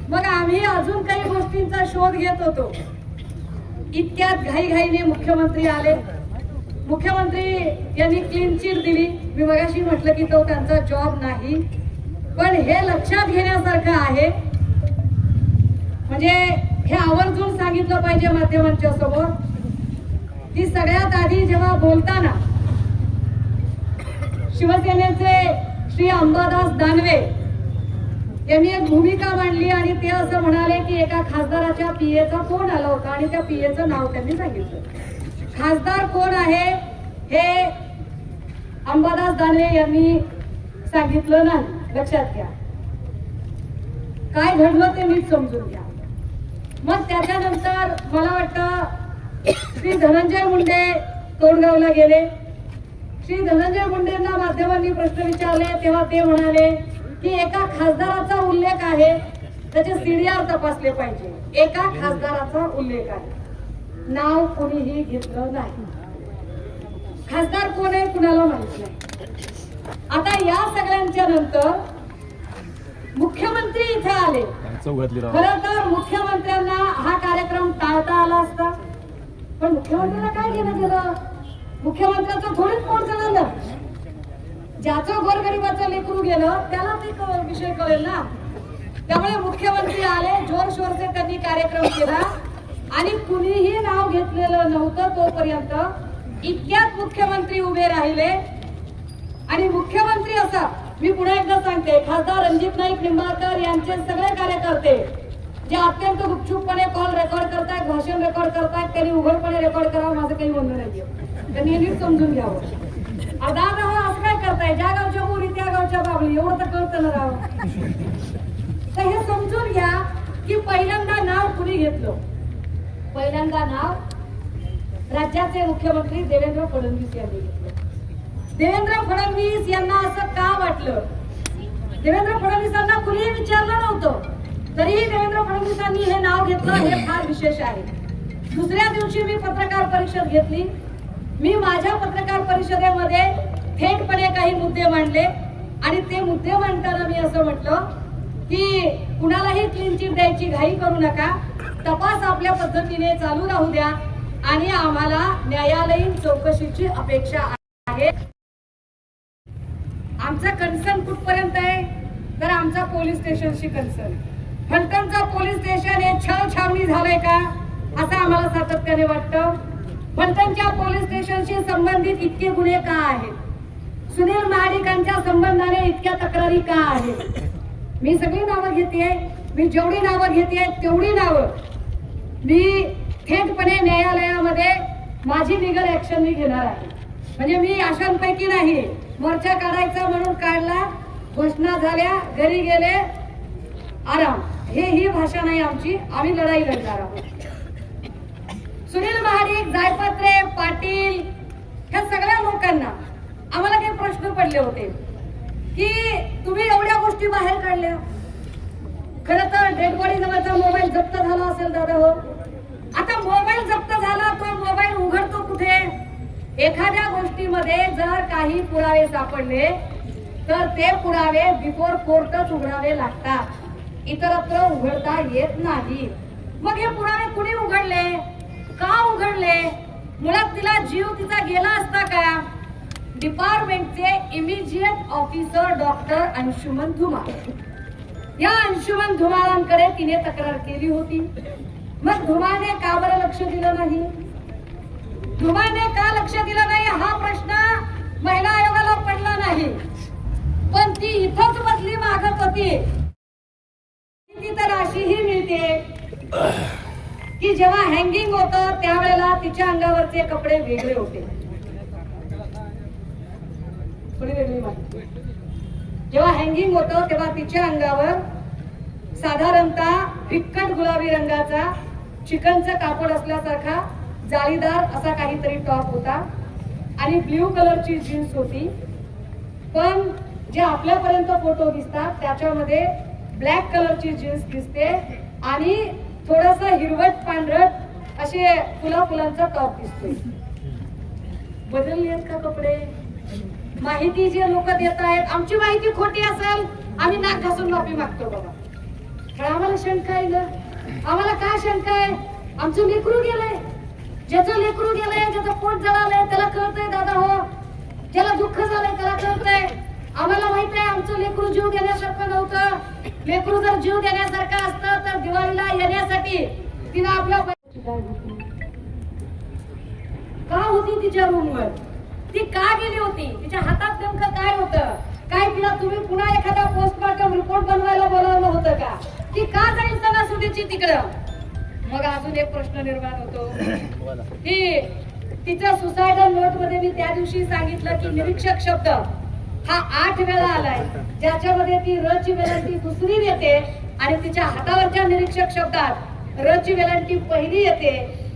मग आम्ही अजून काही गोष्टींचा शोध घेत होतो, इतक्यात घाईघाईने मुख्यमंत्री आले। मुख्यमंत्री यांनी क्लीन चिट दिली। मी मगाशी म्हटलं की तो त्यांचा जॉब नाही, पण हे लक्षात घेण्यासारखं आहे, म्हणजे हे आवर्जून सांगितलं पाहिजे माध्यमांच्या समोर की सगळ्यात आधी जेव्हा बोलताना शिवसेनेचे श्री अंबादास दानवे यांनी एक भूमिका मांडली आणि ते असं म्हणाले की एका खासदाराच्या पीएचा फोन आला होता आणि त्या पीएचं नाव त्यांनी सांगितलं। खासदार कोण आहे हे अंबादास दानवे यांनी सांगितलं नाही, लक्षात घ्या, काय घडलं ते नीट समजून घ्या। मग त्याच्यानंतर मला वाटतं श्री धनंजय मुंडे तोंडगावला गेले. श्री धनंजय मुंडेंना माध्यमांनी प्रश्न विचारले तेव्हा ते म्हणाले की एका खासदाराचा उल्लेख आहे, त्याचे सीडीआर तपासले पाहिजे. एका खासदाराचा उल्लेख आहे, नाव कोणीही घेतलं नाही. खासदार कोण आहे कुणाला माहित नाही. आता या सगळ्यांच्या नंतर मुख्यमंत्री इथे आले. खरं तर मुख्यमंत्र्यांना हा कार्यक्रम टाळता आला असता, पण मुख्यमंत्र्यांना काय घेणं गेलं? मुख्यमंत्र्यांचं थोडीच पोट झालं. ज्याचं गोरगरिबाचं लेकरू गेलं त्याला ते विषय कळेल ना. त्यामुळे मुख्यमंत्री आले, जोरशोरचे त्यांनी कार्यक्रम केला आणि कुणीही नाव घेतलेलं नव्हतं तोपर्यंत. इतक्यात मुख्यमंत्री उभे राहिले आणि मुख्यमंत्री असा, मी पुन्हा एकदा सांगते, खासदार रणजित नाईक निंबाळकर यांचे सगळे कार्यकर्ते जे अत्यंत गुपचूपपणे कॉल रेकॉर्ड करतायत, भाषण रेकॉर्ड करतायत, त्यांनी उघडपणे रेकॉर्ड करावं, माझं काही म्हणणं नाहीये. त्यांनी नीट समजून घ्यावं. दादा हो असं काय करताय, ज्या गावच्या मुली त्या गावच्या बाबळी, एवढं तर कळतं ना राव. तर हे समजून घ्या की पहिल्यांदा नाव कुणी घेतलं. पहिल्यांदा नाव राज्याचे मुख्यमंत्री देवेंद्र फडणवीस यांनी घेतलं. देवेंद्र फडणवीस यांना असं का वाटलं? देवेंद्र फडणवीसांना कुणीही विचारलं नव्हतं, तरीही देवेंद्र फडणवीसांनी हे नाव घेतलं, हे फार विशेष आहे. दुसऱ्या दिवशी मी पत्रकार परिषद घेतली. मी माझ्या पत्रकार परिषदेमध्ये थेटपणे काही मुद्दे मांडले आणि ते मुद्दे मांडताना मी असं म्हटलं की कुणालाही क्लीन चिट द्यायची घाई करू नका, तपास आपल्या पद्धतीने चालू राहू द्या आणि आम्हाला न्यायालयीन चौकशीची अपेक्षा आहे. आमचा कन्सर्न कुठपर्यंत आहे तर आमचा पोलीस स्टेशनशी कन्सर्न. फलटणचं पोलीस स्टेशन हे छळछावणी झालंय का असं आम्हाला सातत्याने वाटतं. फलटणच्या पोलीस स्टेशनशी संबंधित इतके गुन्हे का आहेत? सुनील महाडिकांच्या संबंधाने इतक्या तक्रारी का आहेत? मी सगळी नावं घेतेय, मी जेवढी नावं घेतेय तेवढी नावं मी थेटपणे न्यायालयामध्ये माझी लिगल ऍक्शन मी घेणार आहे. म्हणजे मी अशांपैकी नाही, मोर्चा काढायचा म्हणून काढला, घोषणा झाल्या, घरी गेले, आराम. ही भाषा नाही आमची. आम्ही लढाई लढणार आहोत. सुनील महाडिक, जायपत्रे, पाटील ह्या सगळ्या लोकांना आम्हाला काही प्रश्न पडले होते की तुम्ही एवढ्या गोष्टी बाहेर काढल्या. खरं तर डेड बॉडी जवळचा मोबाईल जप्त झाला असेल दादा हो. आता मोबाईल जप्त झाला, तो मोबाईल उघडतो कुठे? एखाद्या गोष्टीमध्ये जर काही पुरावे सापडले तर ते पुरावे बिफोर कोर्टच उघडावे लागतात, इतरत्र उघडता येत नाही. मग हे पुरावे कुणी उघडले, का उघडले? मुळात तिला जीव तिचा गेला असता का? डिपार्टमेंटचे immediate officer doctor Anshuman Dhumal, या अंशुमन धुमाळांकडे तिने तक्रार केली होती. मग धुमाळने का बरं लक्ष दिलं नाही? धुमाळने का लक्ष दिलं नाही हा प्रश्न महिला आयोगाला पडला नाही, पण ती इथंच बदली मागत होती. ती तर अशीही मिळते की जेव्हा हँगिंग होतं त्यावेळेला तिच्या अंगावरचे कपडे वेगळे होते. थोडी वेगळी माहिती. जेव्हा हँगिंग होतं तेव्हा तिच्या अंगावर साधारणतः फिक्कट गुलाबी रंगाचा चिकनचं कापड असल्यासारखा जाळीदार असा काहीतरी टॉप होता आणि ब्ल्यू कलरची जीन्स होती. पण जे आपल्यापर्यंत फोटो दिसतात त्याच्यामध्ये ब्लॅक कलरची जीन्स दिसते आणि थोडस हिरवट पांढरट असे फुलांचा टॉप दिसतोय. बदलली आहेत का कपडे? माहिती जे लोक देत आहेत, आमची माहिती खोटी असेल आम्ही नाक घासून माफी मागतो बाबा. पण आम्हाला शंका आहे ना. आम्हाला काय शंका आहे? आमचं लेकरू गेलंय, ज्याचं लेकरू गेलंय, ज्याचं पोट जळालंय त्याला कळतंय दादा हो. ज्याला दुःख झालंय त्याला कळतंय. आम्हाला माहित आहे आमचं लेकरू जीव देण्यासारखं नव्हतं. लेकरू जर जीव देण्यासारखं असतं तर दिवाळीला येण्यासाठी तिनं आपल्या का होती तिच्या रूमवर? ती का गेली होती? तिच्या हातात नेमकं काय होतं? काय तिला तुम्ही पुन्हा एखादा पोस्टमॉर्टम रिपोर्ट बनवायला बोलावलं होतं का? ती का जाईल सणासुदीची तिकडं? मग अजून एक प्रश्न निर्माण होतो की तिच्या सुसायडल नोट मध्ये मी त्या दिवशी सांगितलं की निरीक्षक शब्द हा 8 वेळा आलाय, ज्याच्यामध्ये ती र ची वेलांटी दुसरी येते आणि तिच्या हातावरच्या निरीक्षक शब्दात र ची वेलांटी पहिली येते.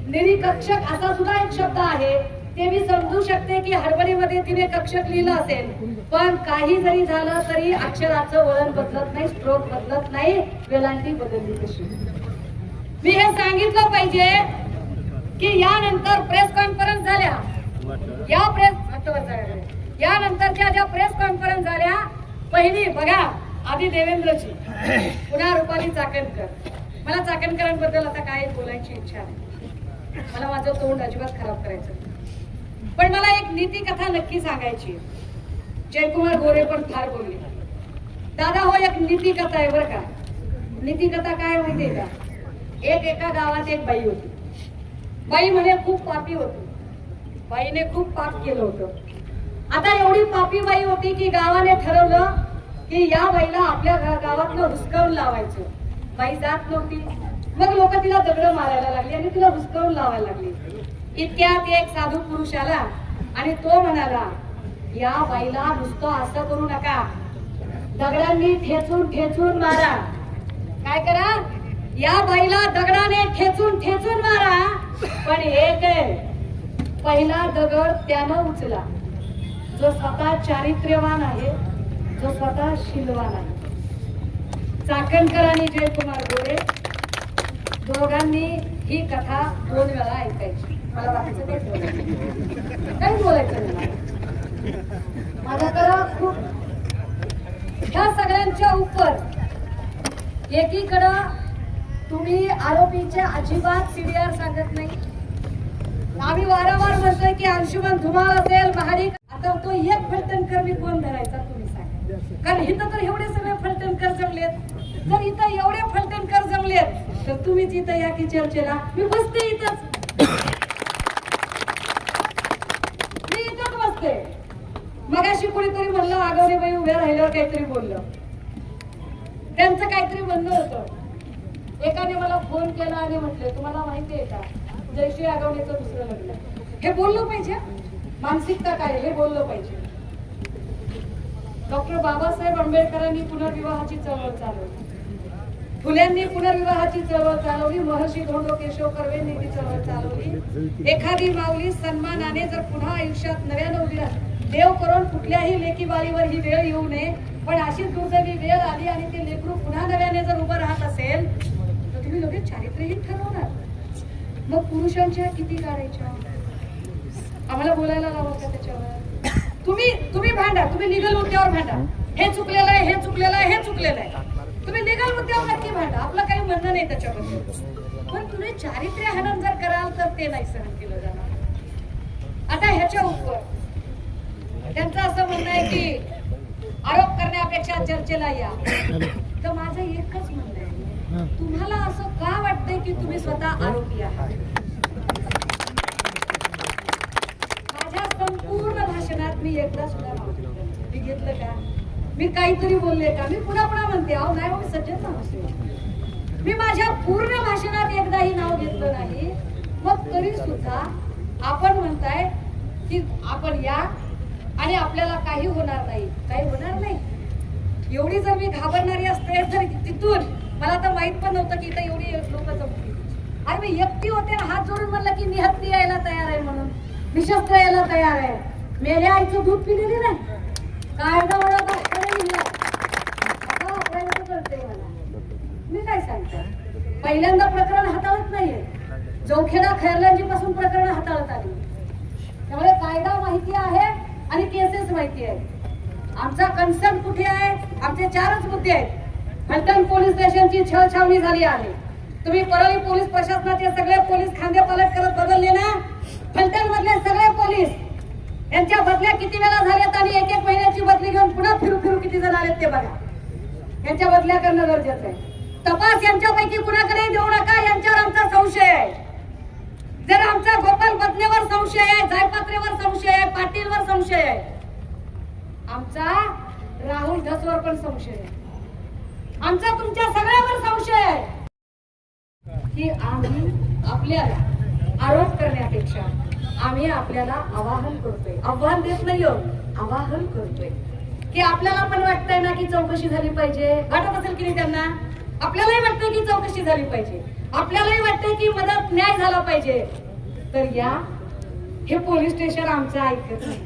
निरीक्षक असा सुद्धा एक शब्द आहे. ते मी समजू शकते की हडबडीमध्ये तिने कक्षक लिहिलं असेल, पण काही जरी झालं तरी अक्षराचं वळण बदलत नाही, स्ट्रोक बदलत नाही, वेलांटी बदलली कशी. मी हे सांगितलं पाहिजे की यानंतर प्रेस कॉन्फरन्स झाल्या, यानंतरच्या ज्या प्रेस कॉन्फरन्स झाल्या, पहिली बघा आधी देवेंद्रची, पुन्हा रुपाली चाकणकर. मला चाकणकरांबद्दल आता काय बोलायची इच्छा नाही, मला माझं तोंड अजिबात खराब करायचं, पण मला एक नीती कथा नक्की सांगायची. जयकुमार गोरे पण फार बोलले. दादा हो एक नीती कथा आहे बरं का. नीती कथा काय माहितीये का? एका गावात एक बाई होती. बाई म्हणे खूप पापी होती, बाईने खूप पाप केलं होतं. आता एवढी पापी बाई होती की गावाने ठरवलं की या बाईला आपल्या गावातलं हुसकावून लावायचं. बाई जात नव्हती, मग लोक तिला दगड मारायला लागली आणि तिला हुसकावून लावायला लागली. इतक्यात एक साधू पुरुष आला आणि तो म्हणाला, या बाईला नुसतं असं करू नका, दगडांनी ठेचून ठेचून मारा. काय करा? या बाईला दगडाने ठेचून ठेचून मारा, पण एक आहे, पहिला दगड त्यानं उचला जो स्वतः चारित्र्यवान आहे, जो स्वतः शीलवान आहे. चाकणकर आणि जयकुमार गोरे दोघांनी ही कथा 2 वेळा ऐकायची. मला बाकीचं काही बोलायचं नाही. माझ्याकडं खूप ह्या सगळ्यांच्या उपर एकीकडं तुम्ही आरोपीच्या अजिबात सीडीआर सांगत नाही. आम्ही वारंवार म्हणतोय की अंशुमन धुमाळ असेल, महाडिक, आता तो एक फलटणकर मी कोण धरायचा तुम्ही सांगा, कारण इथं तर एवढे सगळे फलटणकर जमलेत. जर इथं एवढे फलटणकर जमलेत तर तुम्हीच इथं या की चर्चेला. मी बसते इथंच, मी इथंच बसते. मगाशी कोणीतरी म्हणलं आगवणे बाई उभ्या राहिल्यावर काहीतरी बोललं, त्यांचं काहीतरी म्हणणं होतं. एकाने मला फोन केला आणि म्हटले, तुम्हाला माहिती आहे का जयश्री आगवणेचं दुसरं लग्न. हे बोललं पाहिजे, मानसिकता काय हे बोललं पाहिजे. डॉक्टर बाबासाहेब आंबेडकरांनी पुनर्विवाहाची चळवळ चालवली, फुल्यांनी पुनर्विवाहाची चळवळ चालवली, महर्षी धोंडो केशव कर्वेंनी ती चळवळ चालवली. एखादी माऊली सन्मानाने जर पुन्हा आयुष्यात नव्यानं उभी राहिली, देव करून कुठल्याही लेकी बाळीवर ही वेळ येऊ नये, पण अशी दुर्दैवी वेळ आली आणि ते लेकरू पुन्हा नव्याने जर उभं राहत असेल तर तुम्ही लगेच चारित्र्यहीन ठरवणार. मग पुरुषांच्या किती काढायच्या? आम्हाला बोलायला लावा का त्याच्यावर? तुम्ही भांडा, तुम्ही लिगल मुद्द्यावर भांडा, हे चुकलेलं आहे, हे चुकलेलं आहे, हे चुकलेलं आहे. तुम्ही लिगल मुद्द्यावर नक्की भांडा, आपलं काही म्हणणं नाही त्याच्याबद्दल, पण तुम्ही चारित्र्य हनन जर कराल तर ते नाही सहन केलं जाणार. आता ह्याच्या उपर त्यांचं असं म्हणणं आहे की आरोप करण्यापेक्षा चर्चेला या. तर माझं एकच म्हणणं आहे, तुम्हाला असं का वाटतंय की तुम्ही स्वतः आरोपी आहात? माझ्या संपूर्ण भाषणात मी एकदा सुद्धा नाव मी घेतलं का? मी काहीतरी बोलले का? मी पुन्हा म्हणते, अहो नाही मग सज्जन नाव, मी माझ्या पूर्ण भाषणात एकदाही नाव घेतलं नाही. मग तरी सुद्धा आपण म्हणताय की आपण या आणि आपल्याला काही होणार नाही, काही होणार नाही. एवढी जर मी घाबरणारी असते तर तिथून मला तर माहित पण नव्हतं की इथं एवढी लोक जमली. आणि मी एकटी होते, हात जोडून म्हणलं की मी हत्ती यायला तयार आहे, म्हणून मी शस्त्र यायला तयार आहे. मेल्या आईचं दूध पिलेली नाही, कायदा वळत करते मला. मी काय सांगते, पहिल्यांदा प्रकरण हाताळत नाहीये, जवखेडा खैरलांजी पासून प्रकरण हाताळत आली. त्यामुळे कायदा माहिती आहे आणि केसेस माहिती आहे. आमचा कन्सर्न कुठे आहे? आमचे 4च मुद्दे आहेत. फलटण पोलीस स्टेशनची छळछावणी झाली आहे. तुम्ही परळी पोलीस प्रशासनाचे सगळे पोलीस खांदेपालट करत बदलले ना. फलटण मधले सगळे पोलीस यांच्या बदल्या किती वेळा झाल्यात आणि 1-1 महिन्याची बदली घेऊन पुन्हा फिरू किती जण आलेत ते बघा. यांच्या बदल्या करणं गरजेचं आहे. तपास यांच्यापैकी कुणाकडे देऊ नका, यांच्यावर आमचा संशय आहे. जर आमचा गोपाल बदनेवर संशय आहे, जायपात्रेवर संशय आहे, पाटीलवर संशय आहे, आमचा राहुल धसवर पण संशय आहे, आमचा तुमच्या सगळ्यावर संशय आहे की आम्ही आपल्याला आरोप करण्यापेक्षा आम्ही आपल्याला आवाहन करतोय. आव्हान देत नाही, आवाहन करतोय की आपल्याला पण वाटतंय ना की चौकशी झाली पाहिजे. वाटत असेल की नाही त्यांना? आपल्यालाही वाटतंय की चौकशी झाली पाहिजे, आपल्यालाही वाटतंय की मदत न्याय झाला पाहिजे. तर या हे पोलीस स्टेशन आमचं ऐकत नाही,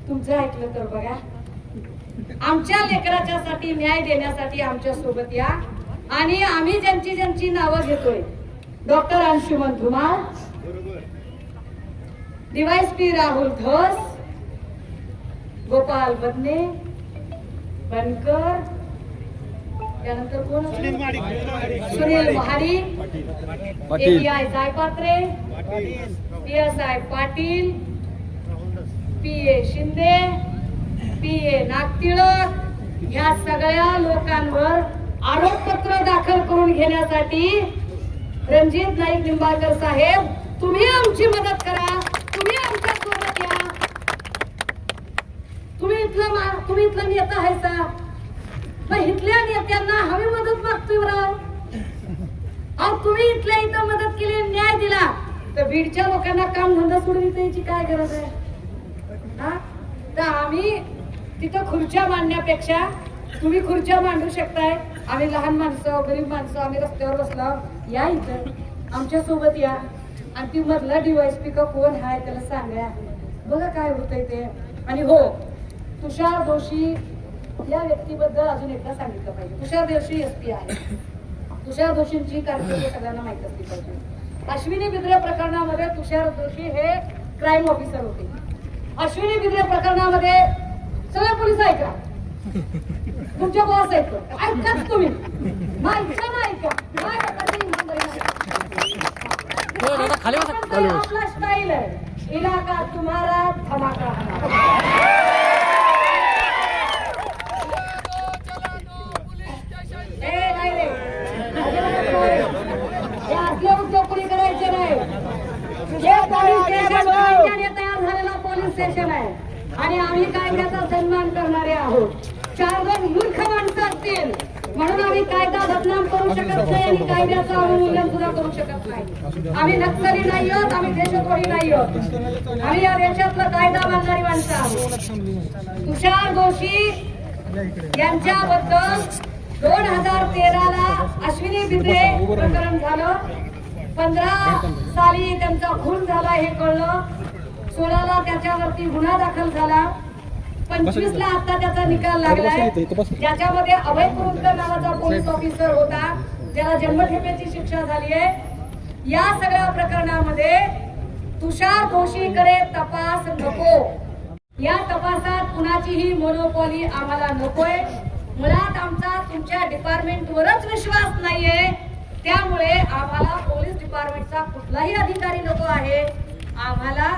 तुमचं ऐकलं तर बघा. आमच्या लेकराच्यासाठी न्याय देण्यासाठी आमच्या सोबत या. आणि आम्ही ज्यांची ज्यांची नावं घेतोय, डॉक्टर अंशुमन धुमाळ, डीवायएसपी राहुल धस, गोपाल बदने, बनकर, त्यानंतर कोण, Sunil Mahadi, API Jaipatre, PSI Patil, PA Shinde, PA Nagtilak, ह्या सगळ्या लोकांवर आरोपपत्र दाखल करून घेण्यासाठी रणजित नाईक निंबाळकर साहेब, तुम्ही आमची मदत करा, तुम्ही आमच्या सोबत या. तुम्ही इथला नेता आहे सा, मग इथल्या नेत्यांना हवी मदत मागतोय राव. अहो तुम्ही इथल्या इथं मदत केली, न्याय दिला, तर बीडच्या लोकांना काम धंदा सोडून इथं यायची काय गरज आहे? हा, तर आम्ही तिथं खुर्च्या मांडण्यापेक्षा तुम्ही खुर्च्या मांडू शकताय. आम्ही लहान माणसं, गरीब माणसं, आम्ही रस्त्यावर बसलो, या इथं आमच्या सोबत या. आणि ती मधला डीवायएसपी का कोण आहे त्याला सांगा, बघा काय होतंय ते. आणि हो, तुषार दोशी या व्यक्तीबद्दल अजून एकदा सांगितलं पाहिजे. तुषार दोशी SP आहे. तुषार दोशींची कारकीर्द सगळ्यांना माहित असली पाहिजे. अश्विनी बिद्रे प्रकरणामध्ये तुषार दोशी हे क्राईम ऑफिसर होते. अश्विनी बिद्रे प्रकरणामध्ये सगळे पोलीस ऐका, तुमच्या बॉस ऐकतो, ऐकाच तुम्ही, माणसं ऐका. आपला स्टाईल आहे, इलाका तुम्हारा धमाका असले उद्योग कोणी करायचे नाही. हे पोलीस स्टेशन कायद्याने तयार झालेला पोलीस स्टेशन आहे आणि आम्ही कायद्याचा सन्मान करणारे आहोत. 4 जण मूर्ख माणसं असतील म्हणून आम्ही कायदा बदनाम करू शकत नाही आणि कायद्याचं अवमूल्यन सुद्धा करू शकत नाही. आम्ही नक्सली नाही आहोत, आम्ही देशद्रोही नाही आहोत, आम्ही या देशातला कायदा मानणारी माणसं आहोत. तुषार दोशी यांच्याबद्दल 2013ला अश्विनी बिद्रे प्रकरण झालं. 15 साली त्यांचा खून झाला हे कळलं. 16ला त्याच्यावरती गुन्हा दाखल झाला. 25ला आता त्याचा निकाल लागलाय. ज्याच्यामध्ये अभय कुरुंदकर नावाचा पोलीस ऑफिसर होता, ज्याला जन्मठेपेची शिक्षा झाली आहे. या सगळ्या प्रकरणामध्ये तुषार दोशीकडे तपास नको. या तपासात कुणाचीही मोनोपॉली आम्हाला नकोय. मुळात आमचा तुमच्या डिपार्टमेंटवरच विश्वास नाहीये. त्यामुळे आम्हाला पोलीस डिपार्टमेंटचा कुठलाही अधिकारी नको आहे. आम्हाला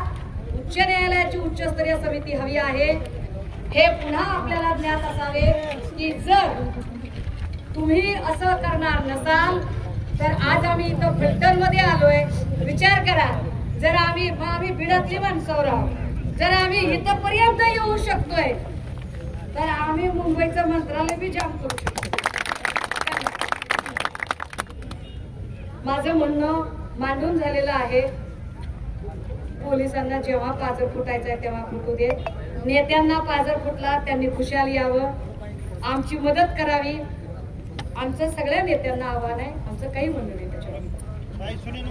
उच्च न्यायालयाची उच्चस्तरीय समिती हवी आहे. हे पुन्हा आपल्याला ज्ञात असावे की जर तुम्ही असं करणार नसाल तर आज आम्ही इथं फलटण मध्ये आलोय. विचार करा, जर आम्ही बिडातली माणसं राहू, जर आम्ही इथपर्यंत येऊ शकतोय तर आम्ही मुंबईचं मंत्रालय बी जाम करू शकतो. माझं म्हणणं मांडून झालेलं आहे. पोलिसांना जेव्हा पाजर फुटायचं आहे तेव्हा फुटू दे. नेत्यांना पाजर फुटला त्यांनी खुशाल यावं, आमची मदत करावी. आमचं सगळ्या नेत्यांना आव्हान आहे, आमचं काही म्हणणं नाही त्याच्यावर. सुनील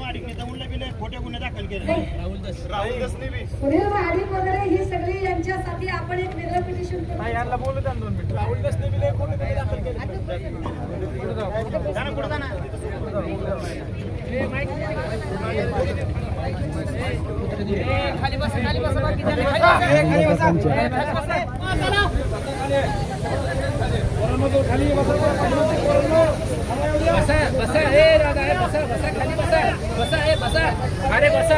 महाडिक वगैरे ही सगळी यांच्यासाठी आपण एक वेगळं पिटिशन खाली बसा खाली बसा अरे बसा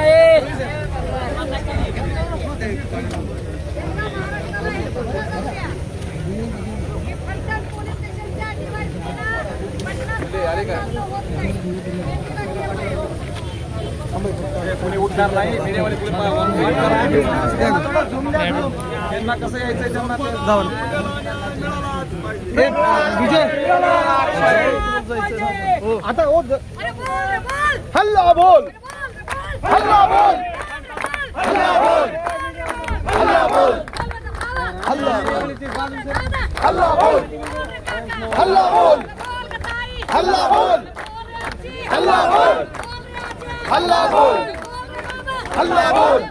कोणी उठणार नाही. त्यांना कसं यायचंय त्यांना जाऊन आता हल्ला बोल हल्ला बोल हल्ला बोल हल्ला बोल हल्ला हल्ला बोल हल्ला बोल हल्ला बोल हल्ला बोल हल्ला बोल हल्ला बोल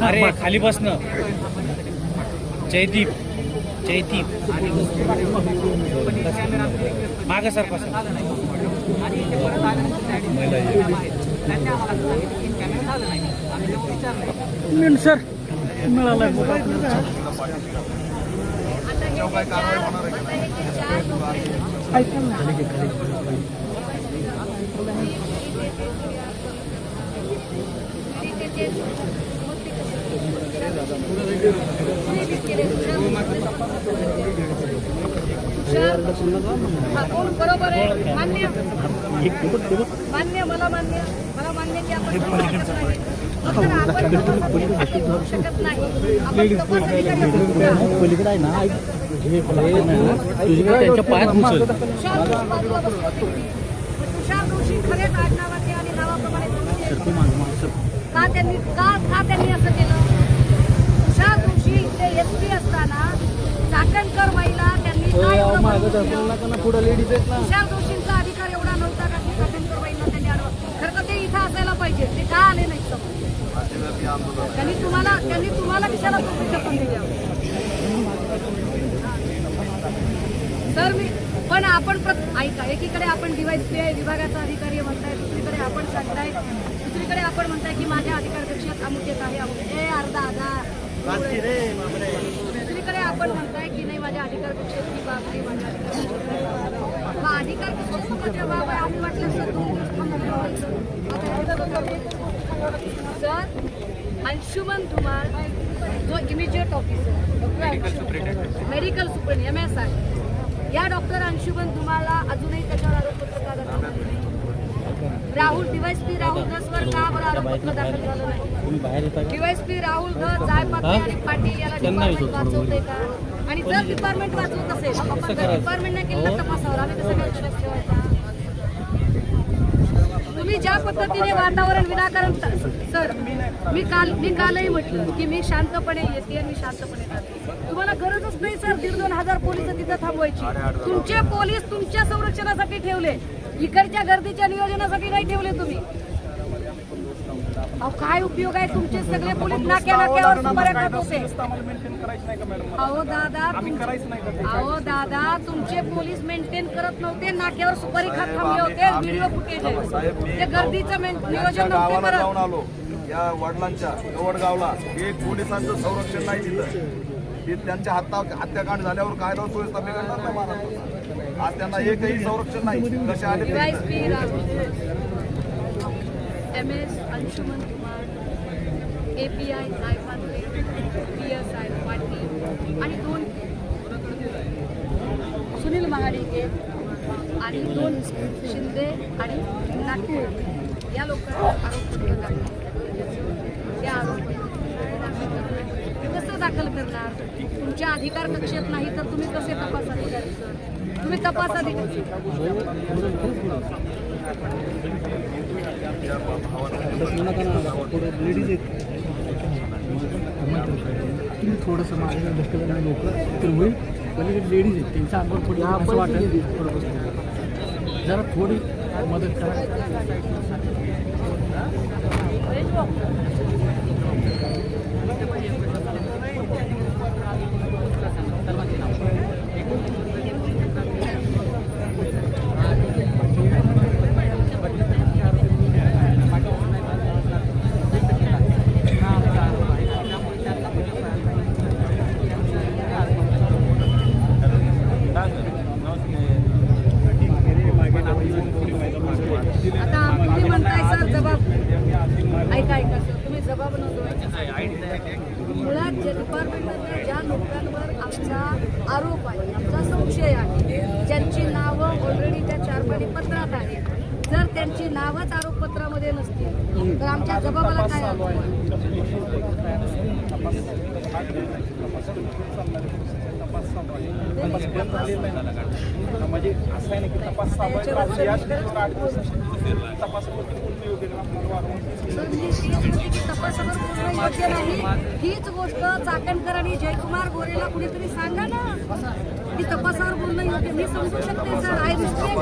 अरे खाली बसणं. जयदीप माग सर सर मिळाला. बरोबर आहे. मान्य मला मान्य की आपण शकत नाही. पलीकडे आहे ना त्यांच्या पायात घुसल. तुषार दोषी खरेच आडनावाचे आणि नावाप्रमाणे का त्यांनी असं केलं? तुषार दोषी इथे एसपी असताना चाकणकर महिला त्यांनी तुषार दोषींचा अधिकार एवढा नव्हता का की चाकणकर महिला त्यांनी अडवा. खरं तर ते इथं असायला पाहिजे. ते का आले नाही त्यांनी तुम्हाला कशाला पण दिल्या सर. पण आपण ऐका, एकीकडे आपण DYSP विभागाचा अधिकारी म्हणताय, दुसरीकडे आपण सांगताय, दुसरीकडे आपण म्हणताय की माझ्या अधिकार कक्षात अमुक येत आहे अर्धा दुसरीकडे आपण म्हणताय की नाही माझ्या अधिकार कक्षेत ही बाब नाही, माझ्या अधिकार कक्षेत बाब आहे. आम्ही वाटलं सर अंशुमन धुमाळ जो इमिजिएट ऑफिसर मेडिकल सुप्रिंट MS आहे, या डॉक्टर अंशुमन धुमाळला अजूनही त्याच्यावर आरोपपत्र का दाखल झालं नाही? राहुल DYSP राहुल धसवर का बरं आरोपपत्र दाखल झालं नाही? DYSP राहुल धस, जायपात्रे आणि पाटील याला डिपार्टमेंट वाचवते का? आणि जर डिपार्टमेंट वाचवत असेल आपण डिपार्टमेंटने केलेलं तपासावर आम्ही कसं विश्वास ठेवायचा? तुम्ही ज्या पद्धतीने वातावरण विनाकारण सर, मी कालही म्हटलं की मी शांतपणे येते आणि मी शांतपणे जाते. तुम्हाला गरजच नाही सर 1,500-2 हजार पोलिस तिथं थांबवायची. तुमचे पोलीस तुमच्या संरक्षणासाठी ठेवले, इकडच्या गर्दीच्या नियोजनासाठी नाही ठेवले तुम्ही. अहो काय उपयोग आहे तुमचे सगळे पोलीस नाक्यावर सुपाऱ्या खात होते. अहो दादा तुमचे पोलीस मेंटेन करत नव्हते, नाक्यावर सुपारी खात थांबले होते. व्हिडिओ फुटेज आहे. ते गर्दीचं नियोजन नव्हते करत. या वडिलांच्या गवडगावला एक पोलिसांचं संरक्षण नाही तिथं. त्यांच्या हत्याकांड झाल्यावर कायदा सुव्यवस्था बिघडणार नाही महाराष्ट्रात. आज त्यांना एकही संरक्षण नाही. कसे आले DYSP MS Anshuman Dhumal, API Jaypatre, PSI Patil आणि 2 सुनील महाडिके आणि 2 शिंदे आणि नागपूर या लोकांना आरोपपत्र त्या आरोप कसं दाखल करणार? तुमच्या अधिकार कक्षेत नाही तर तुम्ही कसे तपास अधिकारी सर? तुम्ही तपास अधिकारी तुम्ही थोडंसं माझ्या दृष्टीने लोक तर होईल, पलीकडे लेडीज आहेत त्यांच्या अंगावर थोडी असं वाटेल जरा थोडी मदत करा. ऑलरेडी त्या 4 पानी पत्रात आहे. जर त्यांची नावच आरोपपत्रामध्ये नसतील तर आमच्या जबाबाला काय अर्थ? म्हणजे असं आहे ना की तपास चालू आहे, राज्य या ठिकाणी 8 दिवसाची तपासावरती पूर्ण योग्य सर, मी तेच म्हणते की तपासावर पूर्ण योग्य नाही. हीच गोष्ट चाकणकर आणि जयकुमार गोरेला कुणीतरी सांगा ना की तपासावर पूर्ण योग्य. मी समजू शकते sir, I respect.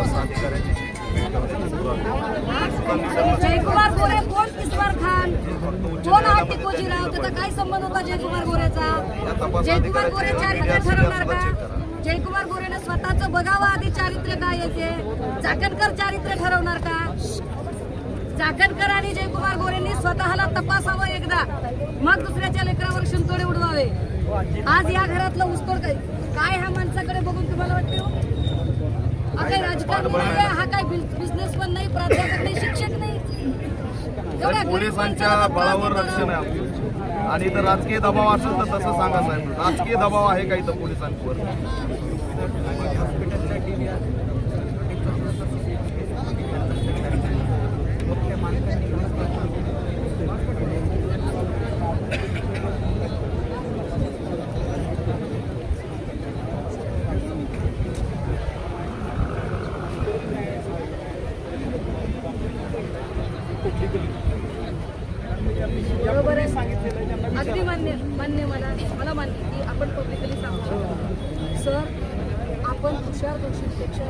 Jaykumar Gore कोण? किस्वार खान कोण? हा टिकोजीराव. त्याचा काय संबंध होता जयकुमार गोरेचा? जयकुमार गोरे चारित्र्य ठरवणार का? जयकुमार गोरेने स्वतःचं बघावं आधी चारित्र्य काय येते. चाकणकर चारित्र्य ठरवणार का? चाकणकर आणि जयकुमार गोरेंनी स्वतःला तपासावं एकदा, मग दुसऱ्याच्या लेकरावर शिंतोडे उडवावे. आज या घरातलं उस्तोड काय ह्या माणसाकडे बघून तुम्हाला वाटते? हा काही राजकारणी नाही, हा काही बिझनेस पण नाही, प्राध्यापक नाही, शिक्षक नाही. पोलिसांच्या बळावर रक्षण आहे आणि जर राजकीय दबाव असेल तर तसं सांगा साहेब. राजकीय दबाव आहे का इथं पोलिसांवर? बरोबर आहे, अगदी मान्य मला मान्य की आपण पब्लिकली सांगू शकतो. सर, आपण तुषार दोषींपेक्षा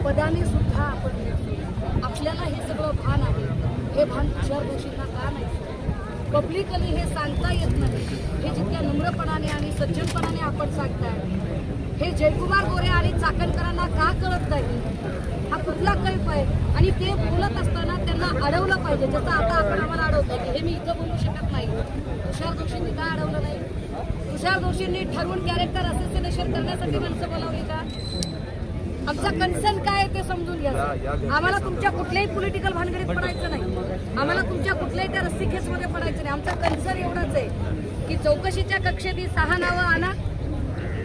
पदाने सुद्धा आपण, आपल्याला हे सगळं भान आहे. हे भान तुषार दोषींना का नाही? पब्लिकली हे सांगता येत नाही. हे जितक्या नम्रपणाने आणि सज्जनपणाने आपण सांगताय, हे जयकुमार गोरे आणि चाकणकरांना का कळत नाही? हा कुठला कैफ आहे? आणि ते बोलत असताना त्यांना अडवलं पाहिजे. जसं आता आपण आम्हाला अडवतो की हे मी इथं बोलू शकत नाही. तुषार दोषींनी का अडवलं नाही? तुषार दोषींनी ठरवून कॅरेक्टर असोसिएशन करण्यासाठी माणसं बोलावली का? आमचा कन्सर्न काय आहे ते समजून घ्या. आम्हाला तुमच्या कुठल्याही पॉलिटिकल भानगडीत पडायचं नाही. आम्हाला तुमच्या कुठल्याही त्या रस्सीखेचमध्ये पडायचं नाही. आमचा कन्सर्न एवढाच आहे की चौकशीच्या कक्षेत 6 नावं आणा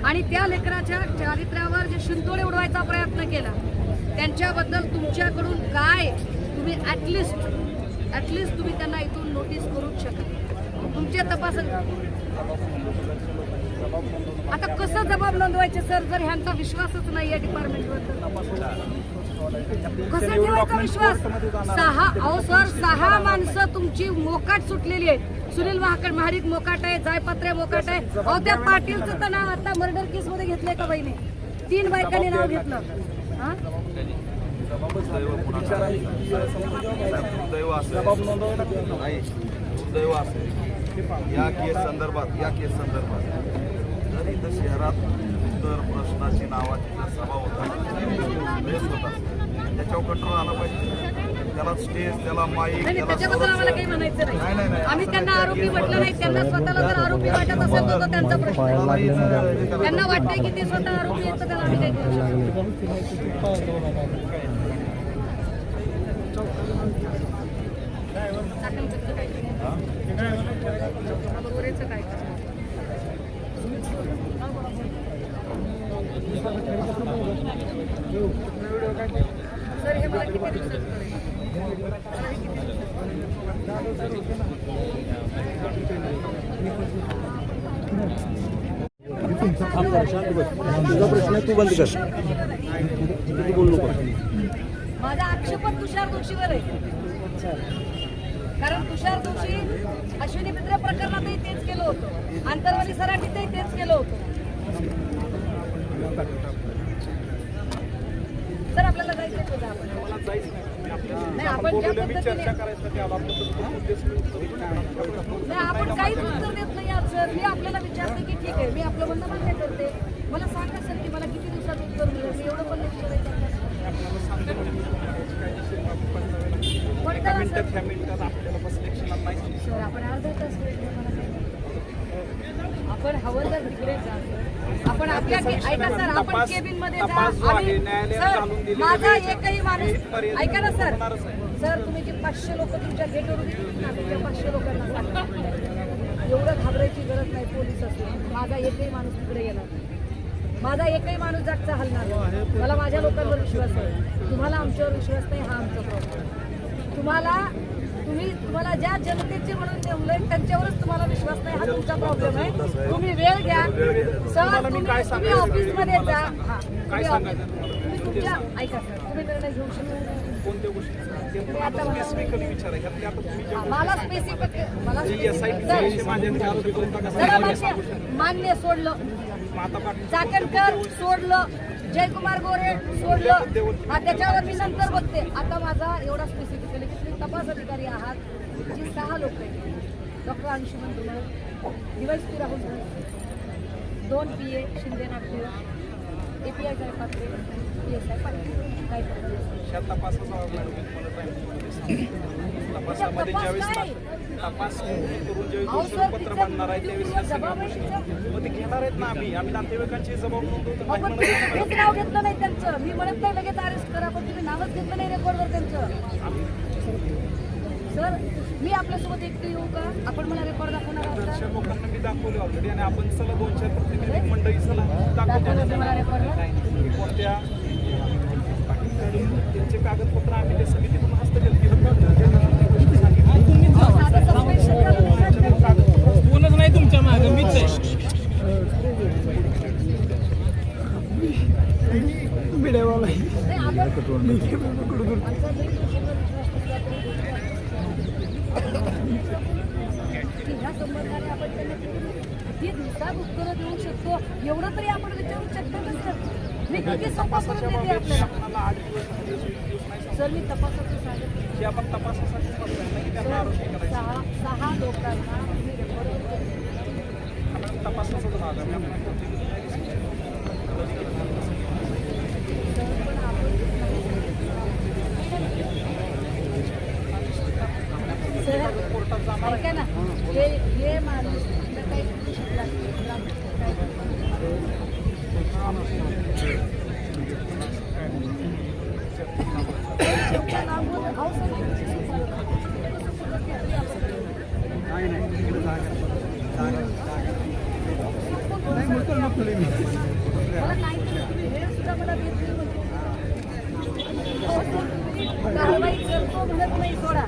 आणि त्या लेकराच्या चारित्र्यावर जे शिंतोडे उडवायचा प्रयत्न केला त्यांच्याबद्दल तुमच्याकडून काय तुम्ही ॲटलिस्ट तुम्ही त्यांना इथून नोटीस करूच शकाल. तुमच्या तपास आता कसं जबाब नोंदवायचे सर, जर ह्यांचा विश्वासच नाही या डिपार्टमेंटवर? कसा ठेवायचा विश्वास? 6 माणसं तुमची मोकाट सुटलेली आहे. सुनील महाडिक मोकाट आहे, जायपत्रे मोकाट आहे. अहो, त्या पाटीलचं तर नाव आता मर्डर केस मध्ये घेतलंय का बाईने? 3 बायकांनी नाव घेतलं. दुर्दैव असेल या केस संदर्भात जर इथं शहरात उत्तर प्रश्नाची नावाची जर सभा होता, त्याच्यावर कंट्रोल आला पाहिजे. त्याला स्टेज, त्याला माईक, त्याच्याबद्दल आम्हाला काही म्हणायचं नाही. आम्ही त्यांना आरोपी म्हटलं नाही. त्यांना स्वतःला जर आरोपी वाटत असेल तर त्यांचा प्रश्न. त्यांना वाटतंय की ते स्वतः आरोपी आहेत तर त्याला आम्ही काही करू काय सर, हे मला किती दिवसात तुझा प्रश्न तू बंद कर, तू बोलू नको. माझा आक्षेप तुषार दोषीवर आहे. कारण तुषार दोषी अश्विनी मित्र प्रकरणातही तेच केलं होतं, आंतरवाली सराटीतही तेच केलं होतं. सर, आपल्याला जायचं होतं. नाही, आपण ज्या पद्धतीने आपण काहीच उत्तर देत नाही आज सर. मी आपल्याला विचारते की ठीक आहे, मी आपलं म्हणणं मान्य करते. मला सांगा सर की मला किती दिवसात उत्तर मिळेल? मी एवढं पण नाही सर. आपण अर्धा तास आपण हवं तर तिकडे जा. आपण आपल्या ऐका सर, आपण केबिन मध्ये जा. सर, माझा एकही माणूस ऐका ना सर. सर, तुम्ही जे 500 लोक तुमच्या गेटवरून येतील ना, तुमच्या 500 लोकांना सांगा एवढं घाबरायची गरज नाही. पोलीस असून माझा एकही माणूस तिकडे येणार. माझा एकही माणूस जागचा हलणार नाही. मला माझ्या लोकांवर विश्वास आहे. तुम्हाला आमच्यावर विश्वास नाही, हा आमचा प्रॉब्लेम. तुम्हाला ज्या जनतेचे म्हणून नेमलंय त्यांच्यावरच तुम्हाला विश्वास नाही, हा तुमचा प्रॉब्लेम आहे. तुम्ही वेळ घ्या सर, तुम्ही ऑफिसमध्ये जा. हा, तुम्ही तुमच्या ऐका सर, तुम्ही निर्णय घेऊ शकता. मला स्पेसिफिक मान्य सोडलं, चाकणकर सोडलं, जयकुमार गोरे सोडलं, हा त्याच्यावर मी नंतर बघते. आता माझा एवढा स्पेसिफिकली की तुम्ही तपास अधिकारी आहात, जी 6 लोक आहेत. Doctor Anshuman Dhumal, DYSP Rahul Dhas, 2 PA Shinde Nagpur, API साहेब पात्रे, PSI पाटील. काय तपासामध्ये ज्यावेळेस तपास करून ज्यावेळेस पत्र बांधणार आहे त्यावेळेस मग ते घेणार आहेत ना. आम्ही नातेवाईकांची जबाब नोंदवतो. हेच नाव घेतलं नाही त्यांचं. मी म्हणत नाही लगेच अरेस्ट करा, पण तुम्ही नावच घेतलं नाही रेकॉर्डवर त्यांचं. सर, मी आपल्यासोबत एकटी येऊ का? आपण मला रेकॉर्ड दाखवणार आहात का? लोकांना मी दाखवले ऑलरेडी आणि आपण चला 2-4 प्रतिनिधी मंडळी चला दाखवतो मला रेकॉर्ड कोणत्या त्यांचे कागदपत्र आम्ही ते समितीतून हस्तगत केलं. कोणच नाही तुमच्या मागे, मीच आहे. देऊ शकतो एवढं तरी आपण विचारू शकतो. मी किती सोपा करून देते आपल्याला. सर, मी तपासाचं सांगितलं. आपण तपासासाठी 6 लोकांना तपासाचा भाग आहे. ऐका ना, हे माणूस काही शिकला मला नाही तुम्ही वेळ सुद्धा मला देत नाही. कारवाई करतो म्हणत नाही, सोडा.